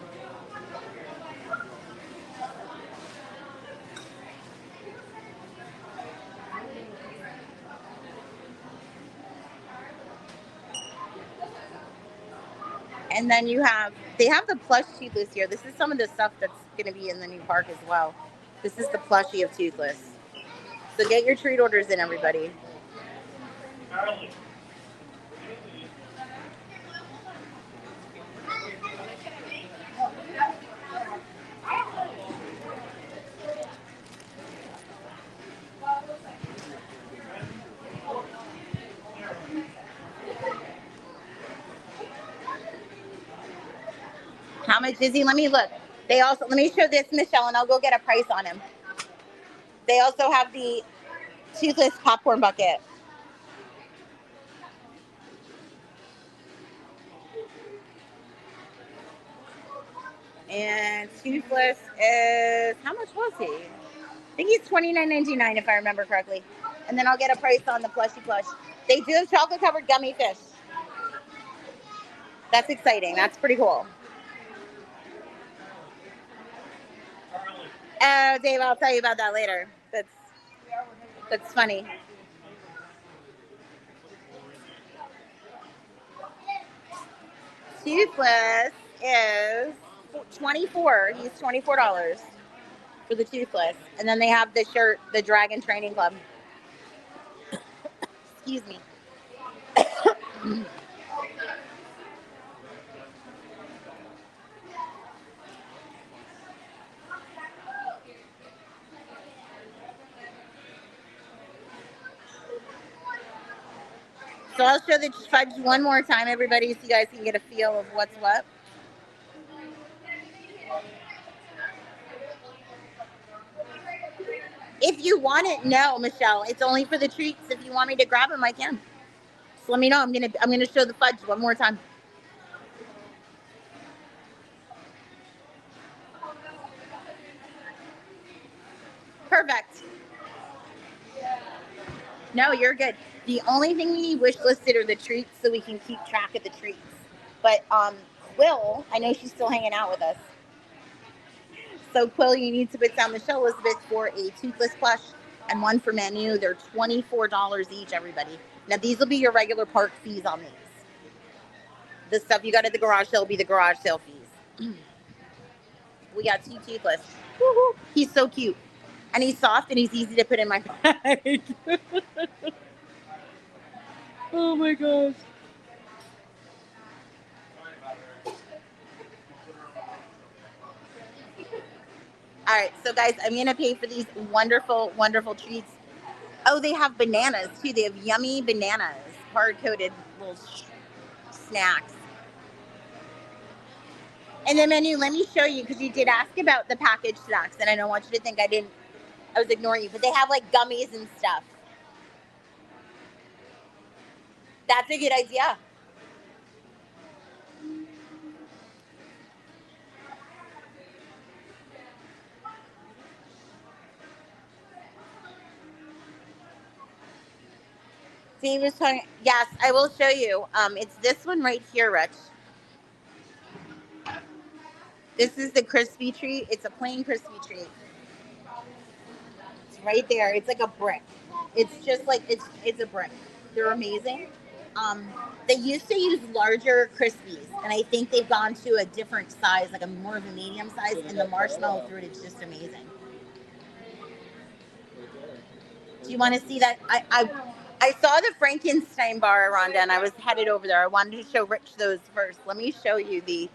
And then they have the plush Toothless here. This is some of the stuff that's going to be in the new park as well. This is the plushie of Toothless. So get your treat orders in, everybody. How much is he? Let me look. Let me show this, Michelle, and I'll go get a price on him. They also have the Toothless popcorn bucket. And Toothless is, how much was he? I think he's $29.99 if I remember correctly. And then I'll get a price on the plushy plush. They do have chocolate covered gummy fish. That's exciting. That's pretty cool. Oh, Dave, I'll tell you about that later. That's funny. Toothless is 24. He's $24 for the Toothless. And then they have the shirt, the Dragon Training Club. Excuse me. So I'll show the fudge one more time, everybody, so you guys can get a feel of what's what. If you want it, no, Michelle. It's only for the treats. If you want me to grab them, I can. So let me know. I'm gonna show the fudge one more time. Perfect. No, you're good. The only thing we need wish listed are the treats so we can keep track of the treats. But Quill, I know she's still hanging out with us. So Quill, you need to put down Michelle Elizabeth for a Toothless plush and one for Manu. They're $24 each, everybody. Now these will be your regular park fees on these. The stuff you got at the garage sale will be the garage sale fees. We got two Toothless. Woo-hoo. He's so cute. And he's soft and he's easy to put in my bag. Oh my gosh. All right, so guys, I'm gonna pay for these wonderful, wonderful treats. Oh, they have bananas too. They have yummy bananas, hard-coated little snacks. And then Manu, let me show you because you did ask about the packaged snacks, and I don't want you to think I was ignoring you. But they have like gummies and stuff. That's a good idea. Dave was talking. Yes, I will show you. It's this one right here, Rich. This is the crispy treat. It's a plain crispy treat. It's right there. It's like a brick. It's just like it's a brick. They're amazing. They used to use larger Crispies, and I think they've gone to a different size, like a more of a medium size. And the marshmallow through it is just amazing. Do you want to see that? I saw the Frankenstein bar, Rhonda, and I was headed over there. I wanted to show Rich those first. Let me show you the.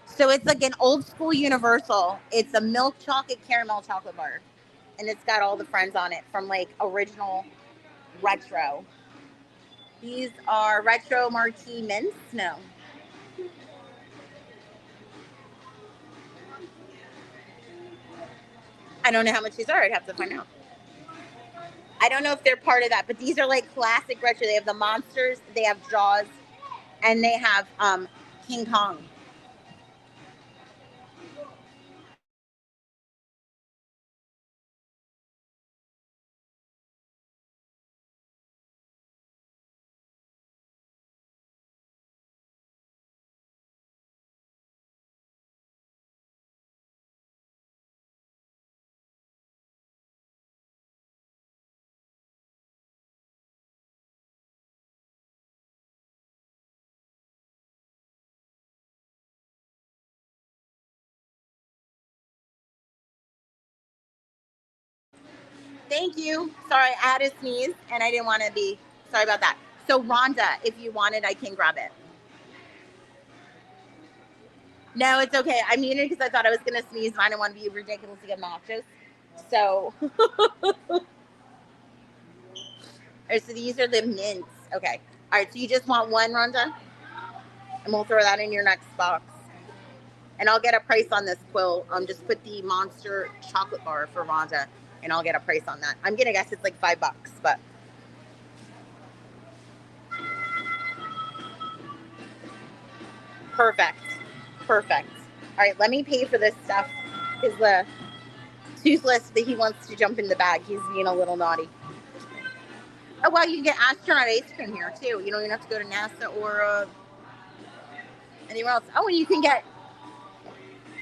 So it's like an old school Universal. It's a milk chocolate caramel chocolate bar, and it's got all the friends on it from like original retro. These are retro marquee mints. No. I don't know how much these are. I'd have to find out. I don't know if they're part of that, but these are like classic retro. They have the monsters, they have Jaws, and they have King Kong. Thank you. Sorry, I had a sneeze and I didn't want to be. Sorry about that. So Rhonda, if you want it, I can grab it. No, it's okay. I muted because I thought I was going to sneeze and I didn't want to be ridiculously obnoxious. So, all right, so these are the mints. Okay. All right, so you just want one, Rhonda? And we'll throw that in your next box. And I'll get a price on this quill. Just put the Monster chocolate bar for Rhonda, and I'll get a price on that. I'm going to guess it's like $5, but. Perfect. Perfect. All right, let me pay for this stuff. Is the Toothless that he wants to jump in the bag. He's being a little naughty. Oh, well, you can get astronaut ice cream here, too. You don't even have to go to NASA or anywhere else. Oh, and you can get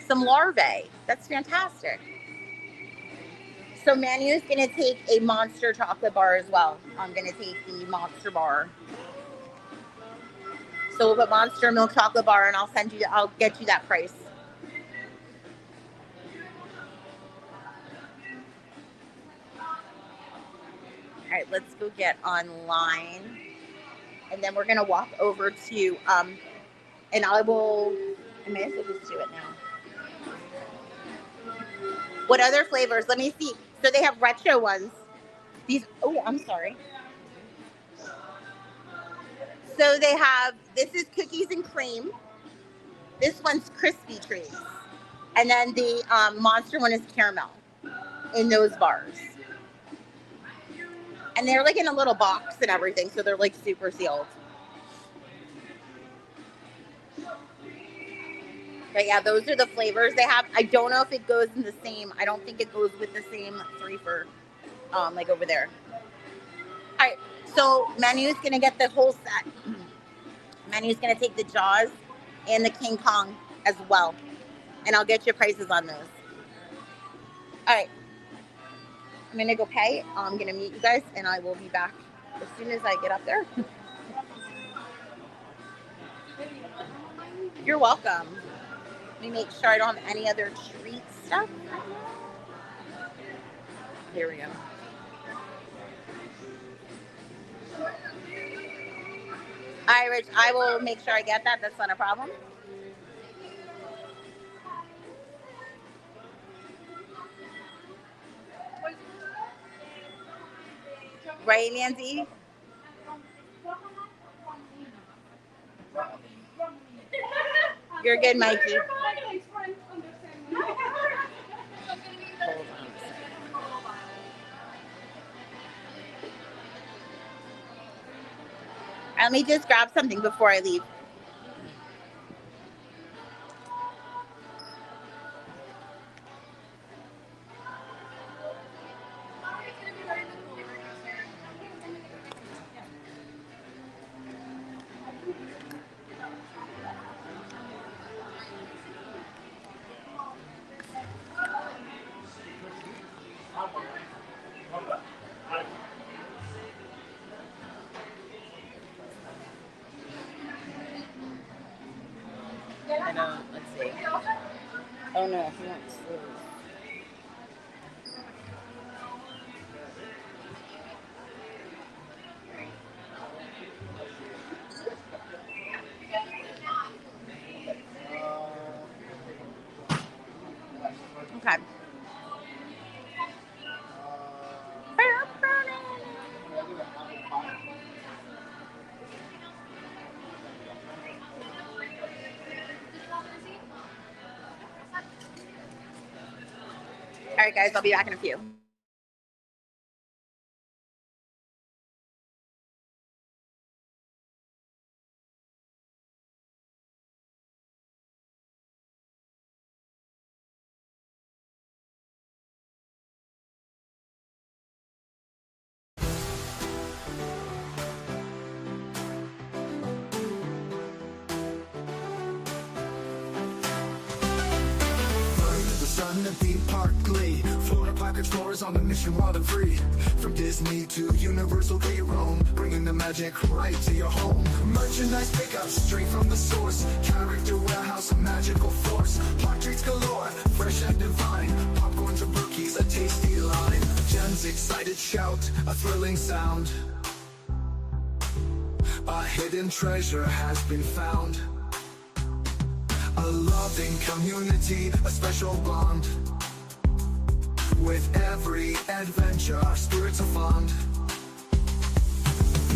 some larvae. That's fantastic. So Manu is going to take a Monster chocolate bar as well. I'm going to take the Monster bar. So we'll put Monster milk chocolate bar, and I'll get you that price. All right, let's go get online. And then we're going to walk over to, and I may as well just do it now. What other flavors? Let me see. So they have retro ones. I'm sorry. So they have, this is cookies and cream. This one's crispy treats. And then the Monster one is caramel in those bars. And they're like in a little box and everything, so they're like super sealed. But yeah, those are the flavors they have. I don't know if it goes in the same, I don't think it goes with the same 3 for like over there. All right, so Manu's gonna get the whole set. Manu's gonna take the Jaws and the King Kong as well. And I'll get you prices on those. All right. I'm going to go pay. I'm going to meet you guys, and I will be back as soon as I get up there. You're welcome. Let me make sure I don't have any other treat stuff. Here we go. All right, Rich, I will make sure I get that. That's not a problem. Right, Nancy? You're good, Mikey. Let me just grab something before I leave. I know, let's see. Oh no, he wants to. Okay. All right, guys, I'll be back in a few. Theme park glee, Florida Park explorers on a mission wild and free. From Disney to Universal we roam, bringing the magic right to your home. Merchandise pickups straight from the source, character warehouse, a magical force. Park treats galore, fresh and divine. Popcorn to brookies, a tasty line. Jen's excited. excited shout, a thrilling sound. A hidden treasure has been found. A loving community, a special bond. With every adventure, our spirits are fond.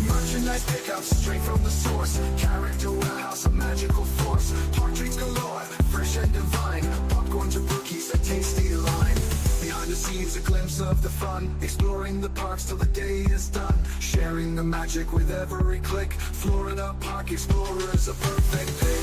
Merchandise pickups straight from the source. Character warehouse, a magical force. Park treats galore, fresh and divine. Popcorn to brookies, a tasty line. Behind the scenes, a glimpse of the fun. Exploring the parks till the day is done. Sharing the magic with every click. Florida Park Explorers, a perfect pick.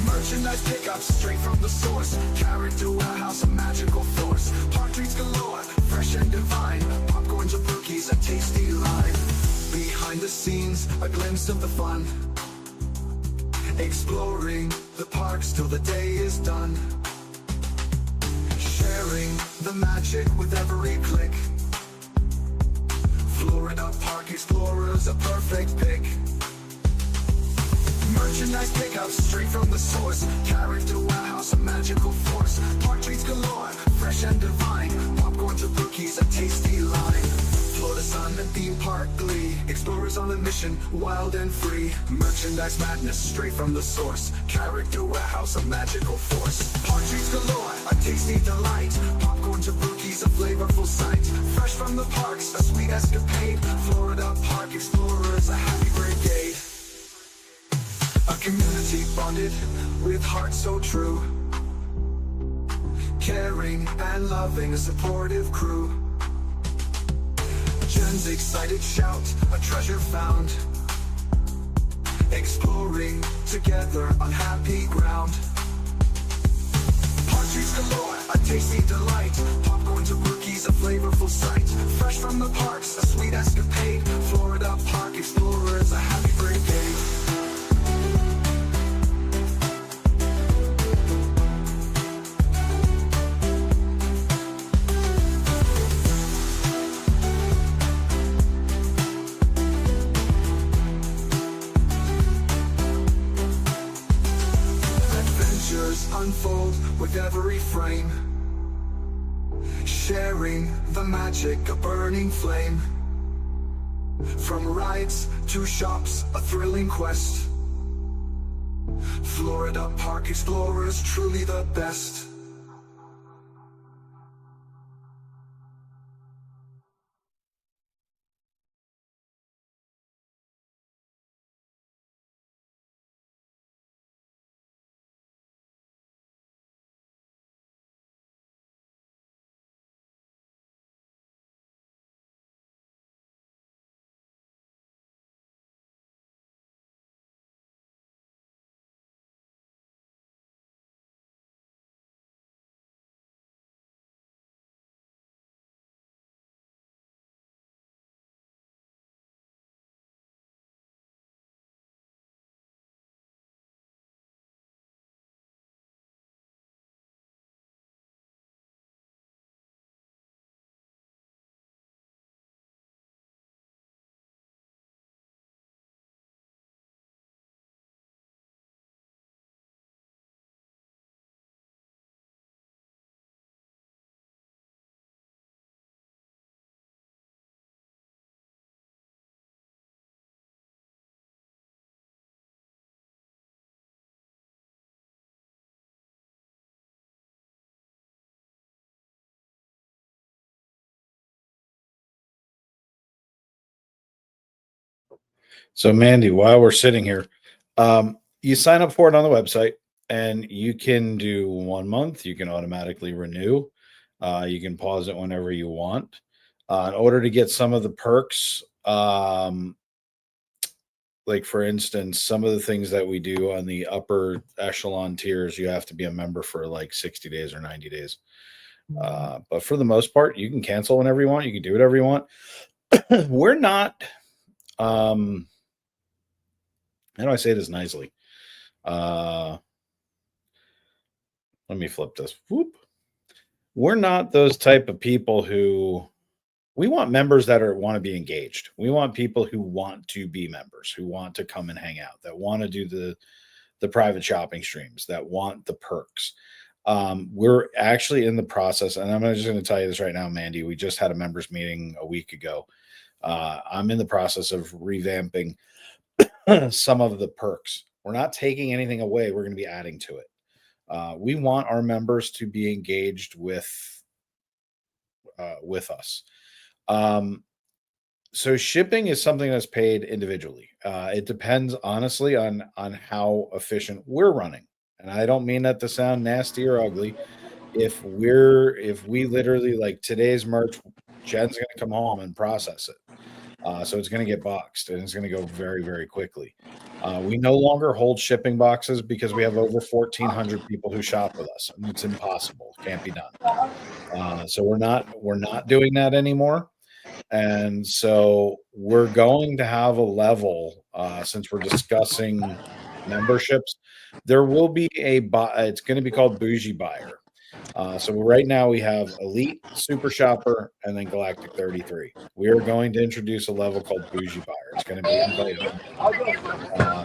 Merchandise pickups straight from the source. Character warehouse, a magical force. Park treats galore, fresh and divine. Popcorn to brookies, a tasty line. Behind the scenes, a glimpse of the fun. Exploring the parks till the day is done. Sharing the magic with every click. Florida Park Explorers, a perfect pick. Merchandise pickups straight from the source. Character warehouse, a magical force. Park treats galore, fresh and divine. Popcorn to brookies, a tasty line. Florida sun and theme park glee. Explorers on a mission, wild and free. Merchandise madness straight from the source. Character warehouse, a magical force. Park treats galore, a tasty delight. Popcorn to brookies, a flavorful sight. Fresh from the parks, a sweet escapade. Florida Park Explorers, a happy brigade. A community bonded with hearts so true. Caring and loving, a supportive crew. Jen's excited shout, a treasure found. Exploring together on happy ground. Park treats galore, a tasty delight. Popcorn to brookies, a flavorful sight. Fresh from the parks, a sweet escapade. Florida Park Explorers, a happy brigade. Unfold with every frame. Sharing the magic, a burning flame. From rides to shops, a thrilling quest. Florida Park Explorers, truly the best. So, Mandy, while we're sitting here, you sign up for it on the website, and you can do 1 month. You can automatically renew. You can pause it whenever you want. In order to get some of the perks, like for instance, some of the things that we do on the upper echelon tiers, you have to be a member for like 60 days or 90 days. But for the most part, you can cancel whenever you want. You can do whatever you want. We're not. How do I say this nicely? Let me flip this. Whoop. We're not those type of people who we want members that want to be engaged. We want people who want to be members, who want to come and hang out, that want to do the private shopping streams, that want the perks. We're actually in the process, and I'm just going to tell you this right now, Mandy. We just had a members meeting a week ago. I'm in the process of revamping some of the perks. We're not taking anything away. We're going to be adding to it. We want our members to be engaged with us. So shipping is something that's paid individually. It depends, honestly, on how efficient we're running. And I don't mean that to sound nasty or ugly. If we literally, like today's merch, Jen's going to come home and process it. So it's going to get boxed, and it's going to go very, very quickly. We no longer hold shipping boxes because we have over 1,400 people who shop with us, and it's impossible. It can't be done. So we're not doing that anymore. And so we're going to have a level, since we're discussing memberships, there will be it's going to be called Bougie Buyer. So right now we have Elite, Super Shopper, and then Galactic 33. We are going to introduce a level called Bougie Buyer. It's going to be invite only.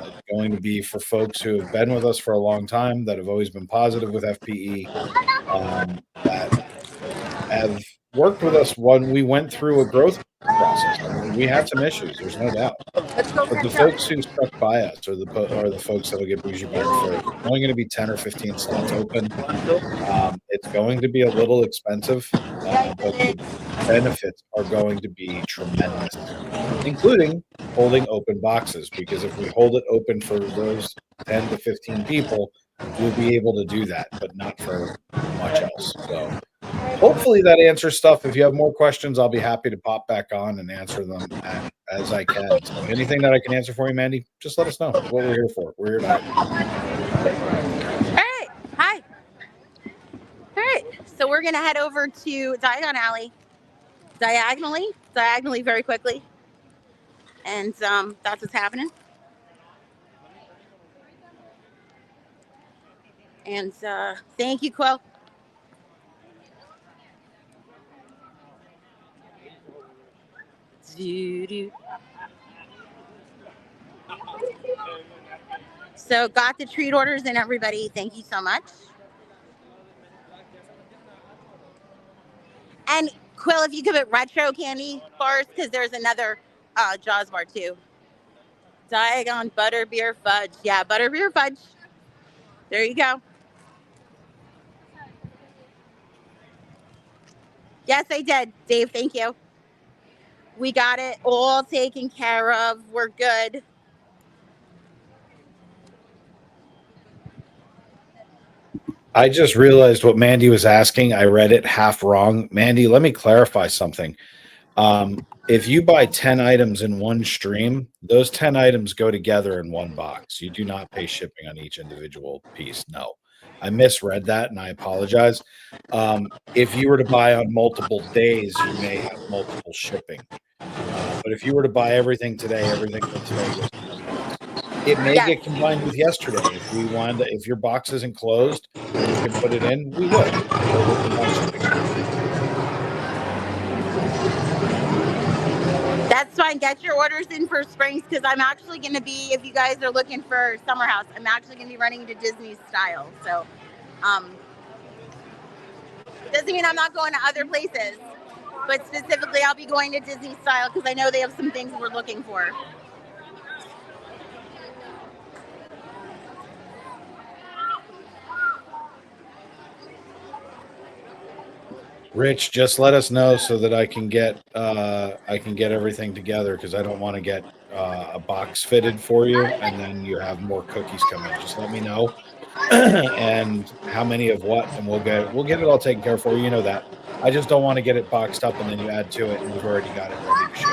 It's going to be for folks who have been with us for a long time, that have always been positive with FPE, that have worked with us when we went through a growth process. We had some issues, there's no doubt. But the folks who stuck by us are the folks that will get Bougie Buyer first. It's only going to be 10 or 15 slots open. It's going to be a little expensive, but the benefits are going to be tremendous, including holding open boxes. Because if we hold it open for those 10 to 15 people, we'll be able to do that, but not for much else. So hopefully that answers stuff. If you have more questions, I'll be happy to pop back on and answer them as I can. So anything that I can answer for you, Mandy, just let us know. That's what we're here for. We're here to help. All right. Hi. All right. So we're going to head over to Diagon Alley. Diagonally very quickly. And that's what's happening. And thank you, Quill. So got the treat orders in, everybody. Thank you so much. And Quill, if you give it retro candy bars, because there's another Jaws bar too. Diagon butterbeer fudge. Yeah, butterbeer fudge. There you go. Yes, I did. Dave, thank you. We got it all taken care of. We're good. I just realized what Mandy was asking. I read it half wrong. Mandy, let me clarify something. If you buy 10 items in one stream, those 10 items go together in one box. You do not pay shipping on each individual piece. No, I misread that, and I apologize. If you were to buy on multiple days, you may have multiple shipping. But if you were to buy everything today, everything from today goes in one box. It may get combined with yesterday. If your box isn't closed and you can put it in, we would. We'll combine shipping. That's fine. Get your orders in for Springs, because I'm actually going to be, if you guys are looking for Summer House, I'm actually going to be running to Disney style. So, doesn't mean I'm not going to other places, but specifically I'll be going to Disney style because I know they have some things we're looking for. Rich, just let us know so that I can get everything together, because I don't want to get a box fitted for you and then you have more cookies coming. Just let me know and how many of what, and we'll get it all taken care of for you. You know that. I just don't want to get it boxed up and then you add to it and you've already got it ready to ship.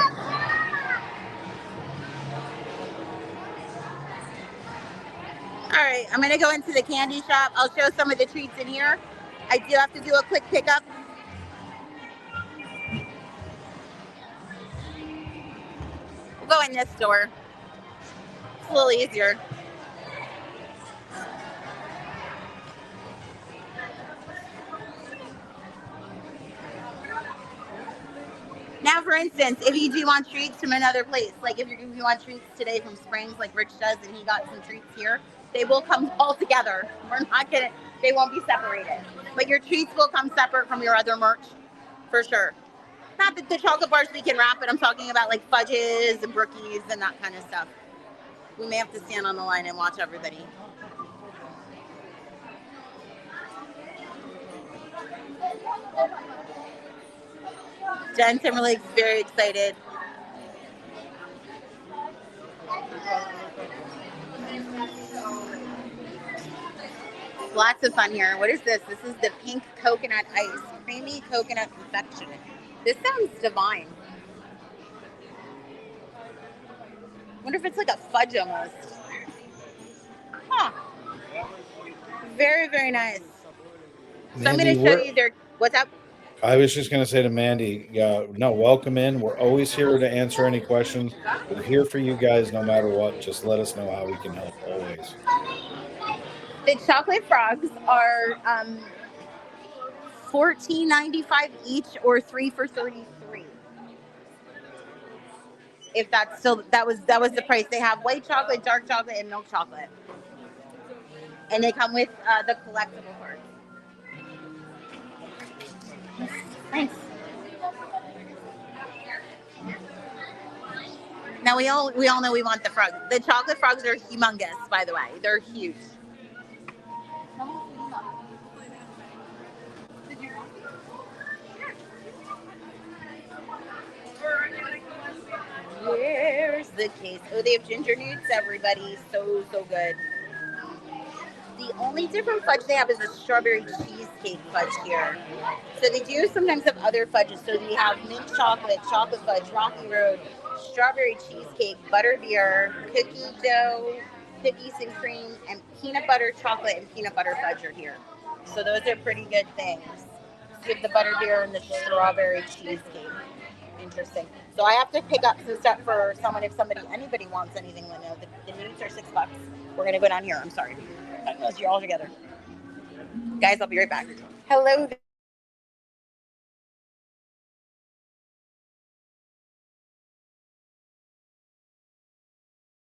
All right, I'm going to go into the candy shop. I'll show some of the treats in here. I do have to do a quick pickup. We'll go in this door. It's a little easier. Now, for instance, if you do want treats from another place, like if you want treats today from Springs, like Rich does, and he got some treats here, They will come all together. We're not gonna. They won't be separated. But your treats will come separate from your other merch, for sure. Not that the chocolate bars we can wrap, but I'm talking about like fudges and brookies and that kind of stuff. We may have to stand on the line and watch everybody. Jen Timberlake's very excited. Lots of fun here. What is this? This is the pink coconut ice, creamy coconut confection. This sounds divine. Wonder if it's like a fudge almost. Huh. Very, very nice. So I'm going to show you their. What's up? I was just going to say to Mandy, no, welcome in. We're always here to answer any questions. We're here for you guys no matter what. Just let us know how we can help always. The chocolate frogs are $14.95 each, or 3 for $33. If that's still that was the price. They have white chocolate, dark chocolate, and milk chocolate, and they come with the collectible part. Thanks. Now we all know we want the frogs. The chocolate frogs are humongous, by the way. They're huge. Here's the case. Oh, they have ginger nudes, everybody. So good. The only different fudge they have is a strawberry cheesecake fudge here. So they do sometimes have other fudges. So we have mint chocolate, chocolate fudge, Rocky Road, strawberry cheesecake, butter beer, cookie dough, cookies and cream, and peanut butter chocolate and peanut butter fudge are here. So those are pretty good things. So you have the butter beer and the strawberry cheesecake. Interesting. So I have to pick up some stuff for someone if anybody wants anything. Let me know. The nudes are $6. We're gonna go down here. I'm sorry. Unless you're all together. Guys, I'll be right back. Hello.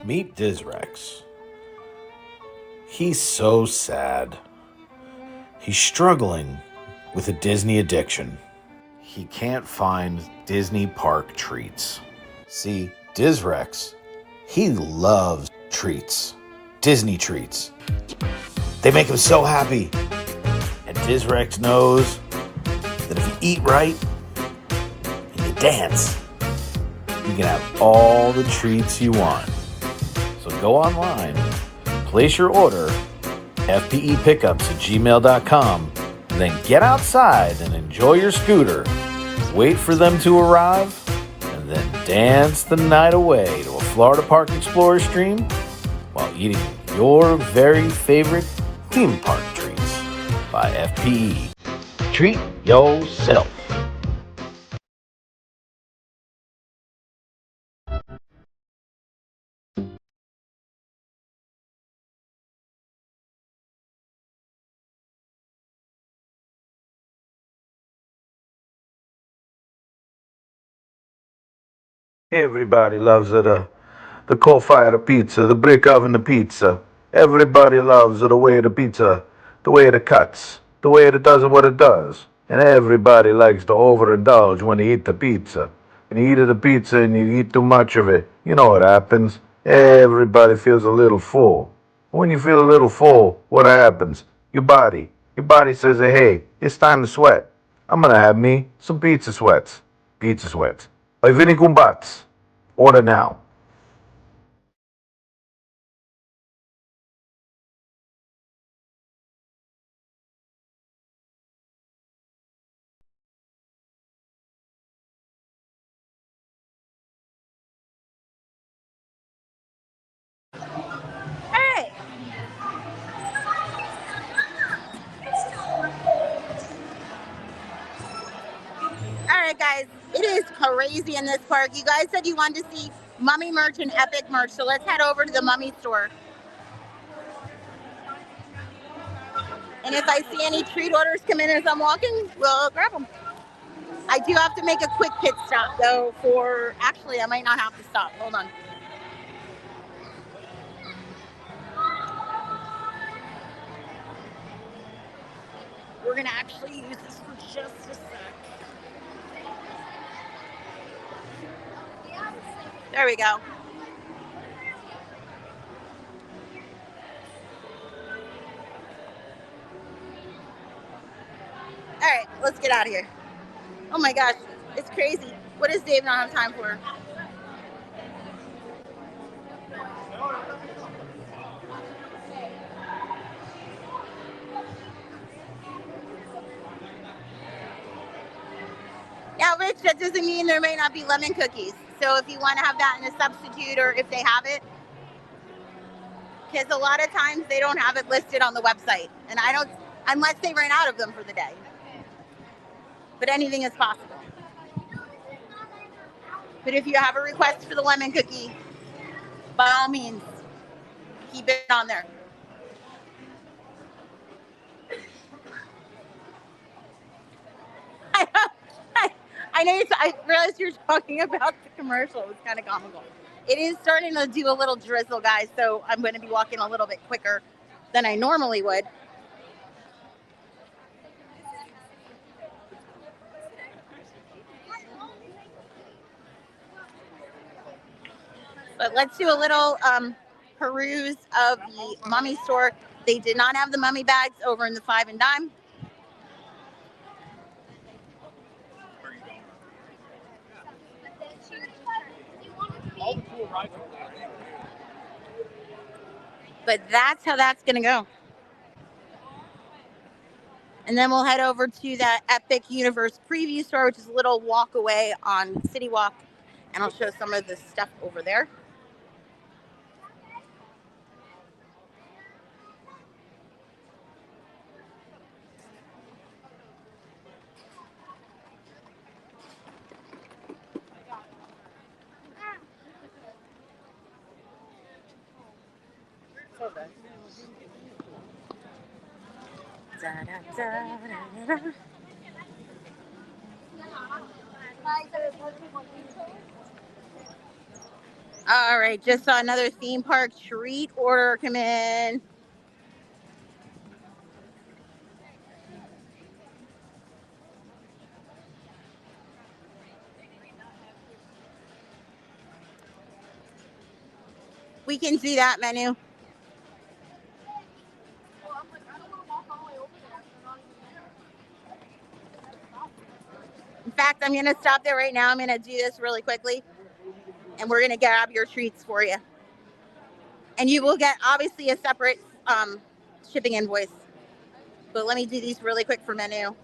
Meet Dizrex. He's so sad. He's struggling with a Disney addiction. He can't find Disney park treats. See, Dizrex, he loves treats. Disney treats. They make him so happy. And Dizrex knows that if you eat right and you dance, you can have all the treats you want. So go online, place your order, fpepickups@gmail.com, and then get outside and enjoy your scooter. Wait for them to arrive, and then dance the night away to a Florida Park Explorer stream while eating your very favorite theme park treats by FPE. Treat yourself. Everybody loves the coal-fired pizza, the brick oven pizza. Everybody loves the way the pizza, the way it cuts, the way it does what it does. And everybody likes to overindulge when they eat the pizza. When you eat the pizza and you eat too much of it, you know what happens. Everybody feels a little full. When you feel a little full, what happens? Your body says, hey, it's time to sweat. I'm gonna have me some pizza sweats. Pizza sweats. By Vinny Kumbats. Order now. Hey. All right, guys. It is crazy in this park. You guys said you wanted to see Mummy merch and Epic merch, so let's head over to the Mummy store. And if I see any treat orders come in as I'm walking, we'll grab them. I do have to make a quick pit stop, though, actually, I might not have to stop. Hold on. we're gonna actually use this for just a sec. There we go. All right, let's get out of here. Oh my gosh, it's crazy. What does Dave not have time for? Now, Rich, that doesn't mean there may not be lemon cookies. So if you want to have that in a substitute, or if they have it, because a lot of times they don't have it listed on the website, and I don't, unless they ran out of them for the day. But anything is possible. But if you have a request for the lemon cookie, by all means, keep it on there. I know. I realized you were talking about the commercial. It was kind of comical. It is starting to do a little drizzle, guys, so I'm going to be walking a little bit quicker than I normally would. But let's do a little peruse of the mummy store. They did not have the mummy bags over in the 5 and dime. But that's how that's going to go. And then we'll head over to that Epic Universe preview store, which is a little walk away on City Walk. And I'll show some of the stuff over there. Da, da, da, da, da. All right, just saw another theme park treat order come in. We can see that menu. In fact, I'm going to stop there right now. I'm going to do this really quickly, and we're going to grab your treats for you. And you will get, obviously, a separate shipping invoice. But let me do these really quick for menu,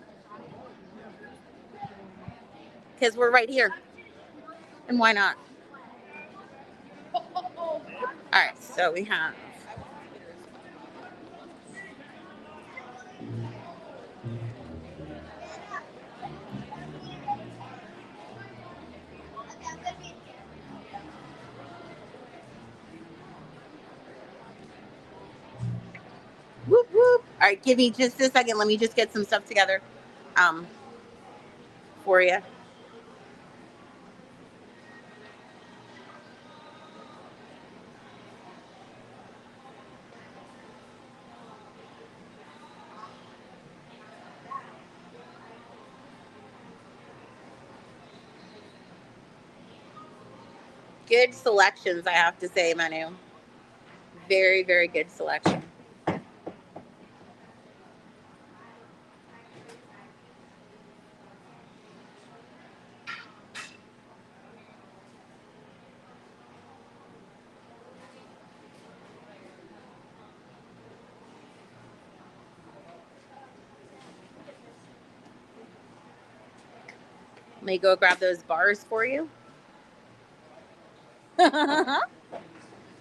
because we're right here. And why not? All right, so we have whoop whoop. All right, give me just a second. Let me just get some stuff together for you. Good selections, I have to say, Manu. Very, very good selection. Let me go grab those bars for you.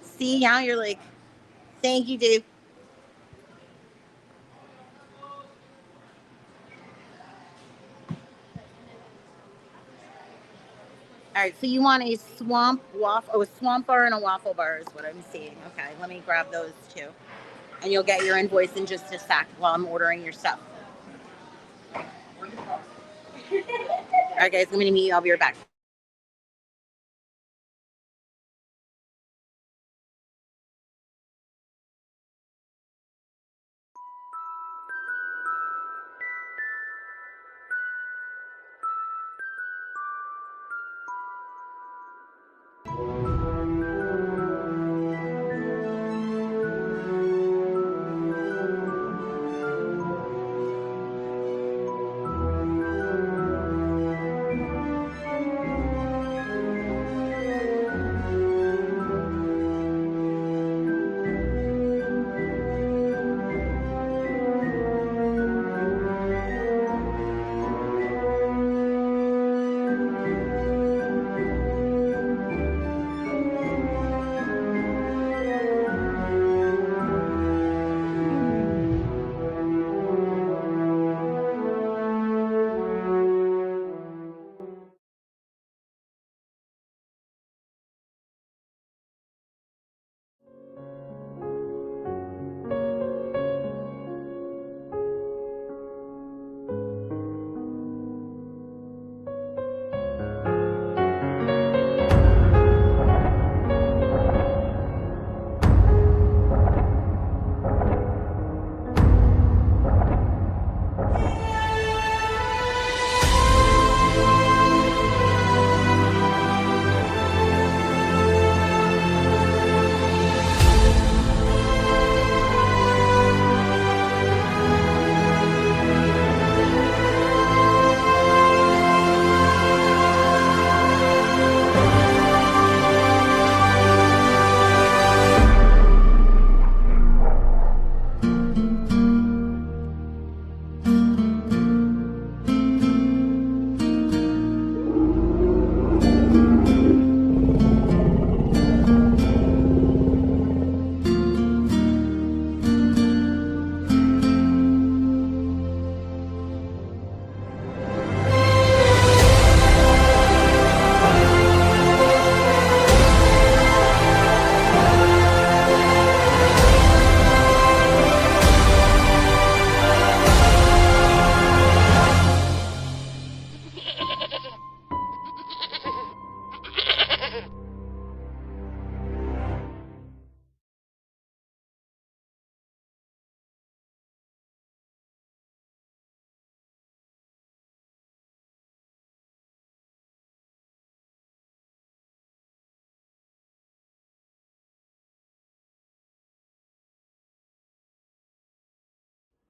See, now you're like, thank you, Dave. All right, so you want a swamp waffle, oh, a swamp bar and a waffle bar is what I'm seeing. Okay, let me grab those too. And you'll get your invoice in just a sec while I'm ordering your stuff. All right, guys, I'm going to meet you. I'll be right back.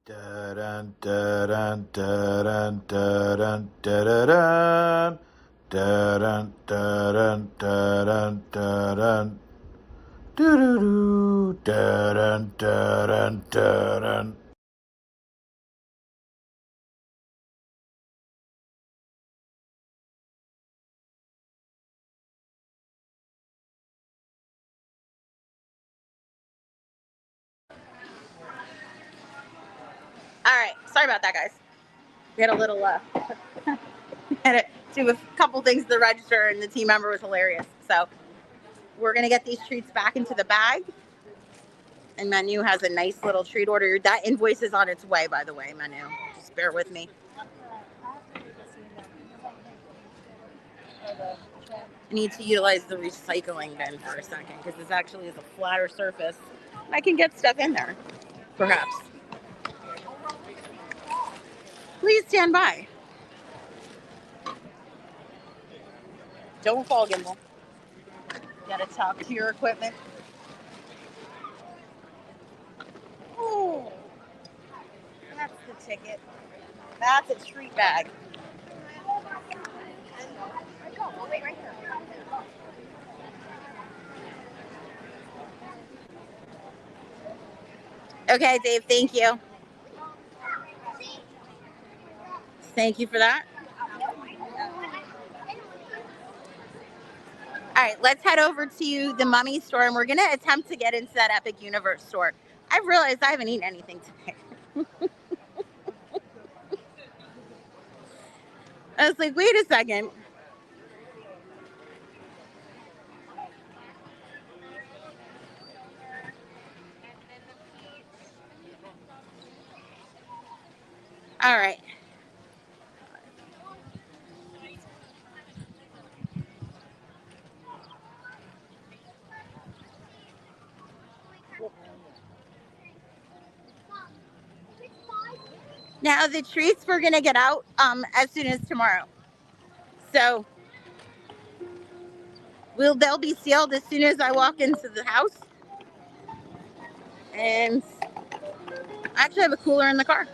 Da-dun, da-dun, da-dun, da-dun, da-da-dun. Da-dun, da-dun, da-dun, da-dun. Doo-doo-doo. Da-dun, da-dun, da-dun. All right, sorry about that, guys. We had a little had to do a couple things at the register, and the team member was hilarious. So we're gonna get these treats back into the bag. And Menu has a nice little treat order. That invoice is on its way, by the way, Menu. Just bear with me. I need to utilize the recycling bin for a second because this actually is a flatter surface. I can get stuff in there, perhaps. Please stand by. Don't fall, Gimbal. Gotta talk to your equipment. Oh, that's the ticket. That's a treat bag. We'll wait right here. Okay, Dave, thank you. Thank you for that. All right, let's head over to the Mummy store, and we're going to attempt to get into that Epic Universe store. I've realized I haven't eaten anything today. I was like, wait a second. All right. Now the treats we're gonna get out as soon as tomorrow. So They'll be sealed as soon as I walk into the house. And I actually have a cooler in the car.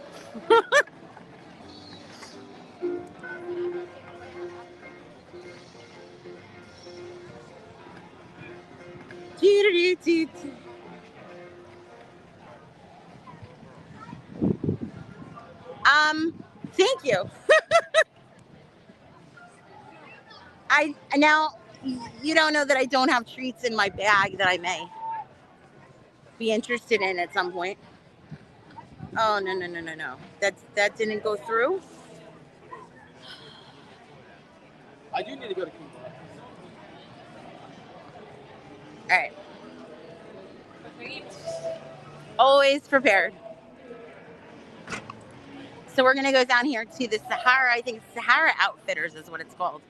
Thank you. I now you don't know that I don't have treats in my bag that I may be interested in at some point. Oh no. That didn't go through. I do need to go to King. All right. Always prepared. So we're gonna go down here to the Sahara. I think Sahara Outfitters is what it's called.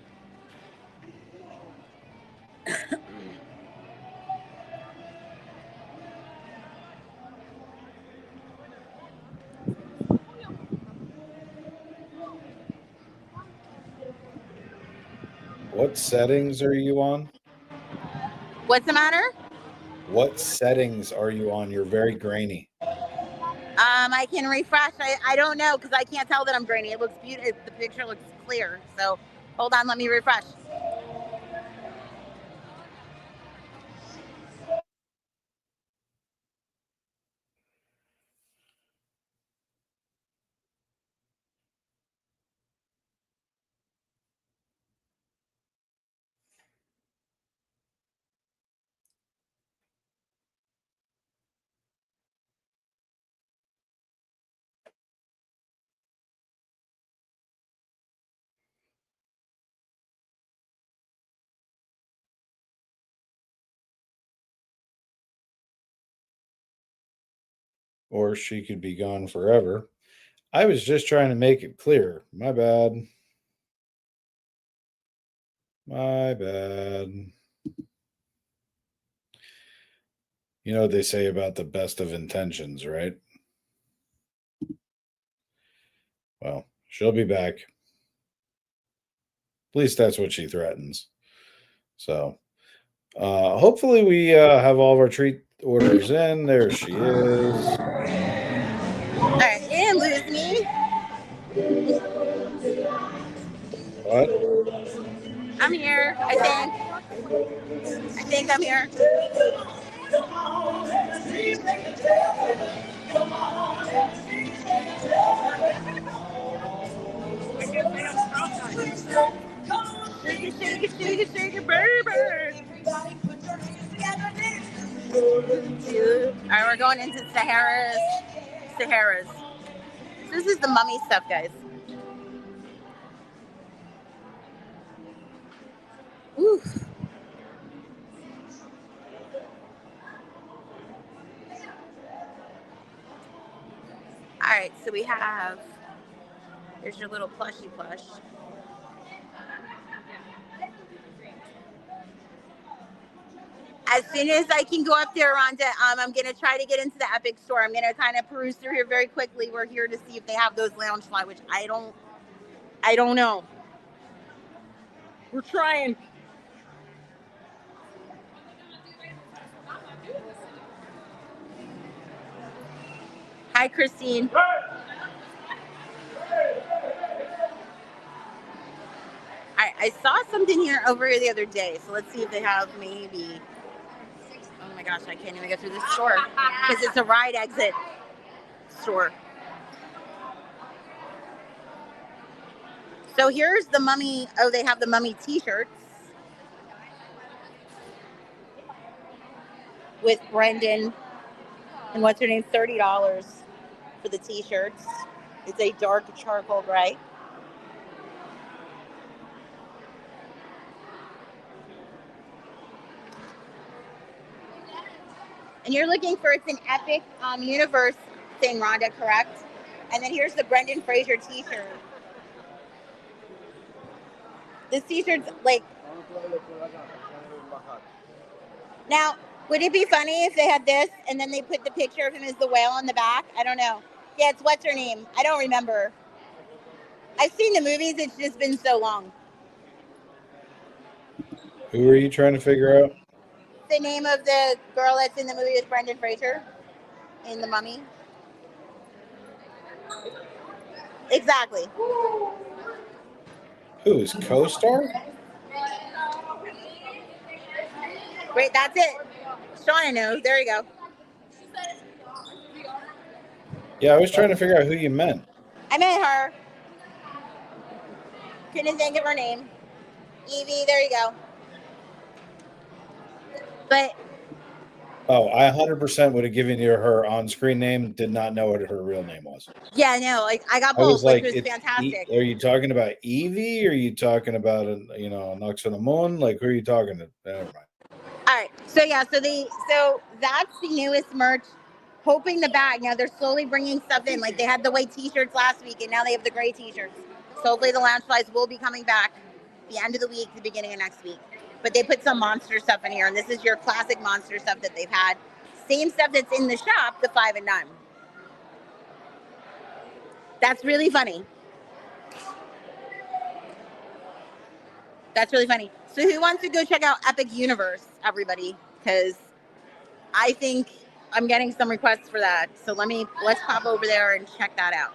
What settings are you on? What's the matter? What settings are you on? You're very grainy. I can refresh. I don't know because I can't tell that I'm grainy. It looks beautiful. The picture looks clear. So hold on, let me refresh. Or she could be gone forever. I was just trying to make it clear. My bad. My bad. You know what they say about the best of intentions, right? Well, she'll be back. At least that's what she threatens. So, hopefully, we have all of our treat orders in. There she is. All right, you didn't lose me. What? I'm here. I think I'm here. Shake it, baby. All right, we're going into Sahara's. This is the mummy stuff, guys. Ooh. All right, so we have. Here's your little plushie plush. As soon as I can go up there, Rhonda, I'm going to try to get into the Epic store. I'm going to kind of peruse through here very quickly. We're here to see if they have those Loungefly, which I don't know. We're trying. Hi, Christine. All right, I saw something here over here the other day, so let's see if they have maybe. Oh my gosh, I can't even go through this store because it's a ride exit store. So here's the mummy. Oh, they have the mummy t-shirts with Brendan and what's her name, $30 for the t-shirts. It's a dark charcoal gray. And you're looking for, it's an Epic Universe thing, Rhonda, correct? And then here's the Brendan Fraser t-shirt. This t-shirt's like... Now, would it be funny if they had this and then they put the picture of him as the whale on the back? I don't know. Yeah, it's what's her name? I don't remember. I've seen the movies. It's just been so long. Who are you trying to figure out? The name of the girl that's in the movie with Brendan Fraser in The Mummy. Exactly. Who is co-star? Wait, that's it. Shauna knows. There you go. Yeah, I was trying to figure out who you meant. I met her. Couldn't think of her name. Evie, there you go. But Oh, I 100% would have given you her on-screen name. Did not know what her real name was. yeah, no, like I got I was both, which like, was it's fantastic. are you talking about Evie? Or are you talking about Knocks on the Moon? Like, who are you talking to? Never mind. All right, so yeah, so that's the newest merch. Hoping the bag. Now they're slowly bringing stuff in. Like they had the white T-shirts last week, and now they have the gray T-shirts. So hopefully the lounge flies will be coming back the end of the week, the beginning of next week. But they put some monster stuff in here, and this is your classic monster stuff that they've had. Same stuff that's in the shop, the 5 and 9. That's really funny. That's really funny. So who wants to go check out Epic Universe, everybody? Because I think I'm getting some requests for that. So let's pop over there and check that out.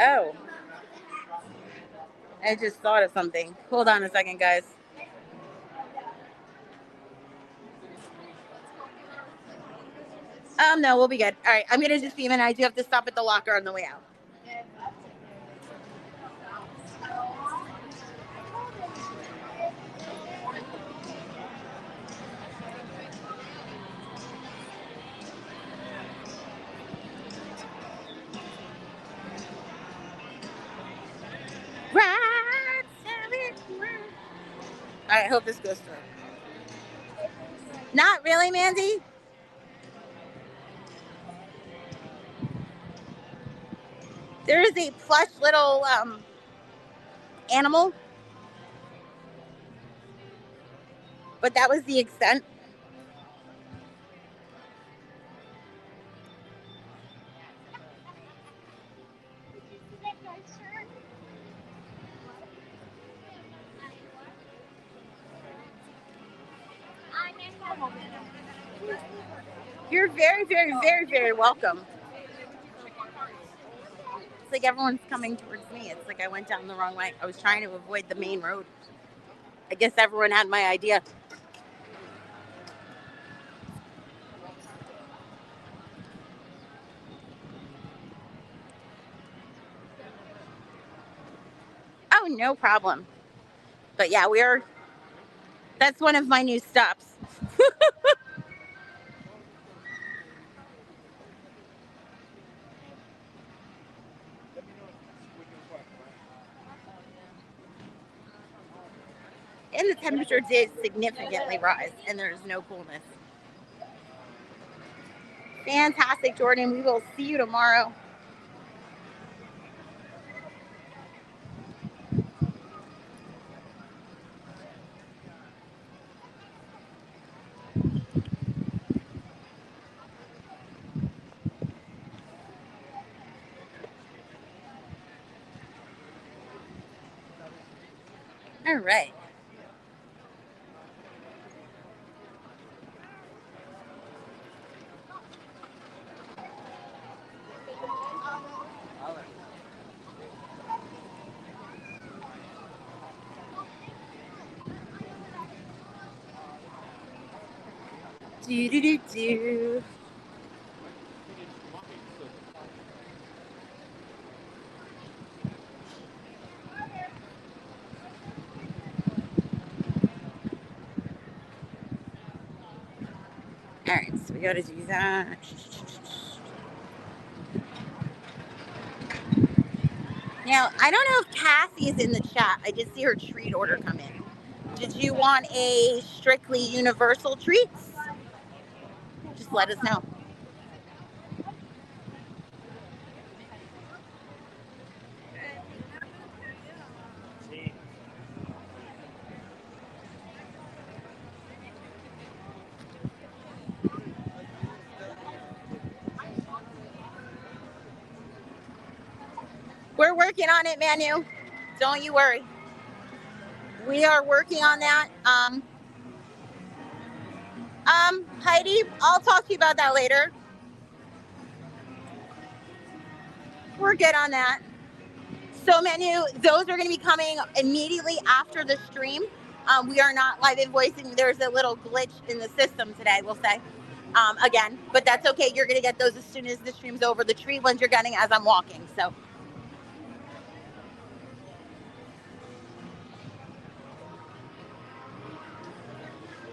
Oh, I just thought of something. Hold on a second, guys. No, we'll be good. All right, I'm gonna just beam in. I do have to stop at the locker on the way out. Right, all right, hope this goes through. Not really, Mandy. There is a plush little animal, but that was the extent. You're very, very, very, very welcome. It's like everyone's coming towards me. It's like I went down the wrong way. I was trying to avoid the main road. I guess everyone had my idea. Oh, no problem. But yeah, that's one of my new stops. And the temperature did significantly rise, and there's no coolness. Fantastic, Jordan. We will see you tomorrow. All right. Do do do do. All right, so we got to do that. Now, I don't know if Cassie is in the chat. I did see her treat order come in. Did you want a strictly universal treats? Just let us know. working on it, Manu. Don't you worry. We are working on that. Heidi, I'll talk to you about that later. We're good on that. So, Manu, those are going to be coming immediately after the stream. We are not live invoicing. There's a little glitch in the system today, we'll say. Again, but that's okay. You're going to get those as soon as the stream's over. The tree ones you're getting as I'm walking. So,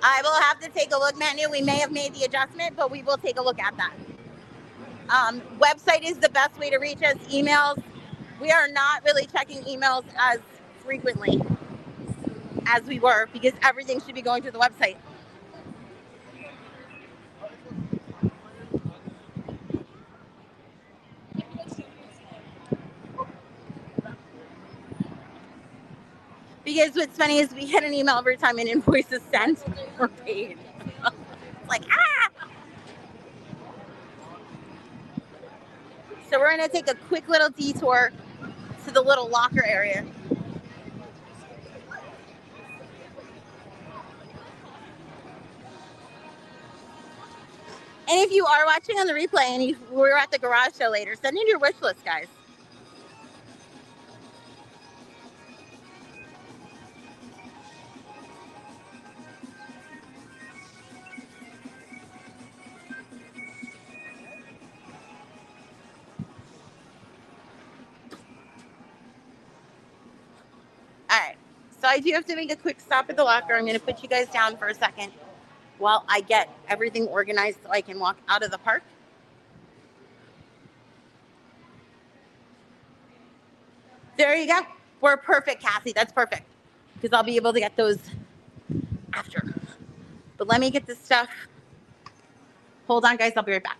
I will have to take a look, Manu. We may have made the adjustment, but we will take a look at that. Website is the best way to reach us. Emails, we are not really checking emails as frequently as we were because everything should be going to the website. Because what's funny is we get an email every time an invoice is sent or paid. It's like, ah! So we're going to take a quick little detour to the little locker area. And if you are watching on the replay and we're at the garage show later, send in your wish list, guys. All right. So I do have to make a quick stop at the locker. I'm going to put you guys down for a second while I get everything organized so I can walk out of the park. There you go. We're perfect, Cassie. That's perfect. Because I'll be able to get those after. But let me get this stuff. Hold on, guys. I'll be right back.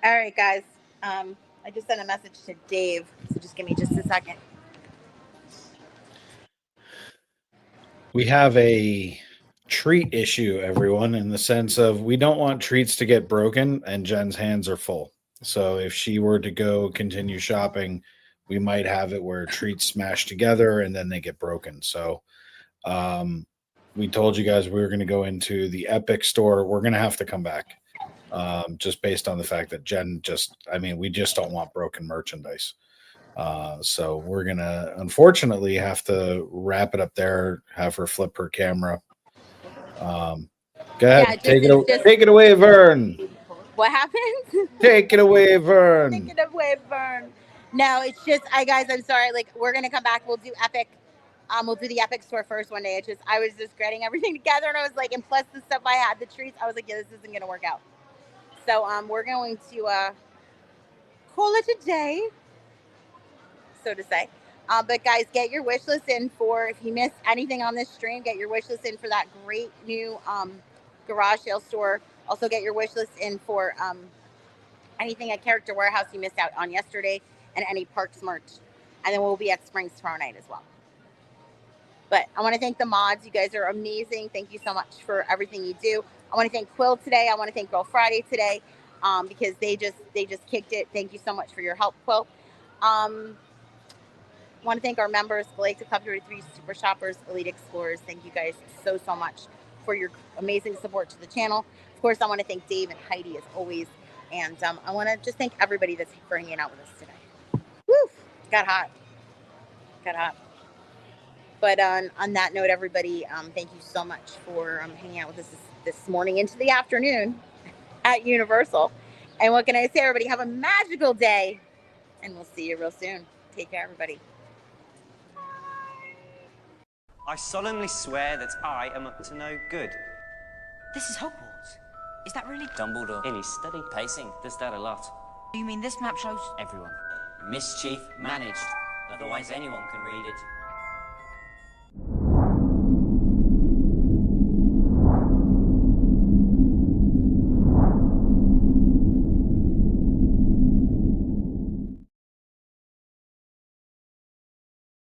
All right, guys. I just sent a message to Dave, so just give me just a second. We have a treat issue, everyone, in the sense of we don't want treats to get broken, and Jen's hands are full. So if she were to go continue shopping, we might have it where treats smash together and then they get broken. So we told you guys we were going to go into the Epic store. We're going to have to come back just based on the fact that Jen we just don't want broken merchandise. So we're going to unfortunately have to wrap it up there, have her flip her camera. Go ahead, take it away, Vern. What happened? Take it away, Vern. Take it away, Vern. No, it's just, guys, I'm sorry. Like, we're gonna come back. We'll do Epic. We'll do the Epic store first one day. I was just getting everything together, and I was like, and plus the stuff I had, the treats, I was like, yeah, this isn't gonna work out. So we're going to call it a day, so to say. But guys, get your wish list in for, if you missed anything on this stream, get your wish list in for that great new garage sale store. Also get your wish list in for anything at Character Warehouse you missed out on yesterday, and any Parks merch. And then we'll be at Springs tomorrow night as well. But I want to thank the mods. You guys are amazing. Thank you so much for everything you do. I want to thank Quill today. I want to thank Girl Friday today because they just kicked it. Thank you so much for your help, Quill. I want to thank our members, Galactic Club 33, Super Shoppers, Elite Explorers. Thank you guys so much for your amazing support to the channel. Of course, I want to thank Dave and Heidi as always. And I want to just thank everybody that's for hanging out with us today. Woo! Got hot. But on that note, everybody, thank you so much for hanging out with us this morning into the afternoon at Universal. And what can I say, everybody? Have a magical day. And we'll see you real soon. Take care, everybody. I solemnly swear that I am up to no good. This is Hogwarts. Is that really Dumbledore? In his study. Pacing, does that a lot. You mean this map shows Everyone. Mischief managed. Otherwise anyone can read it.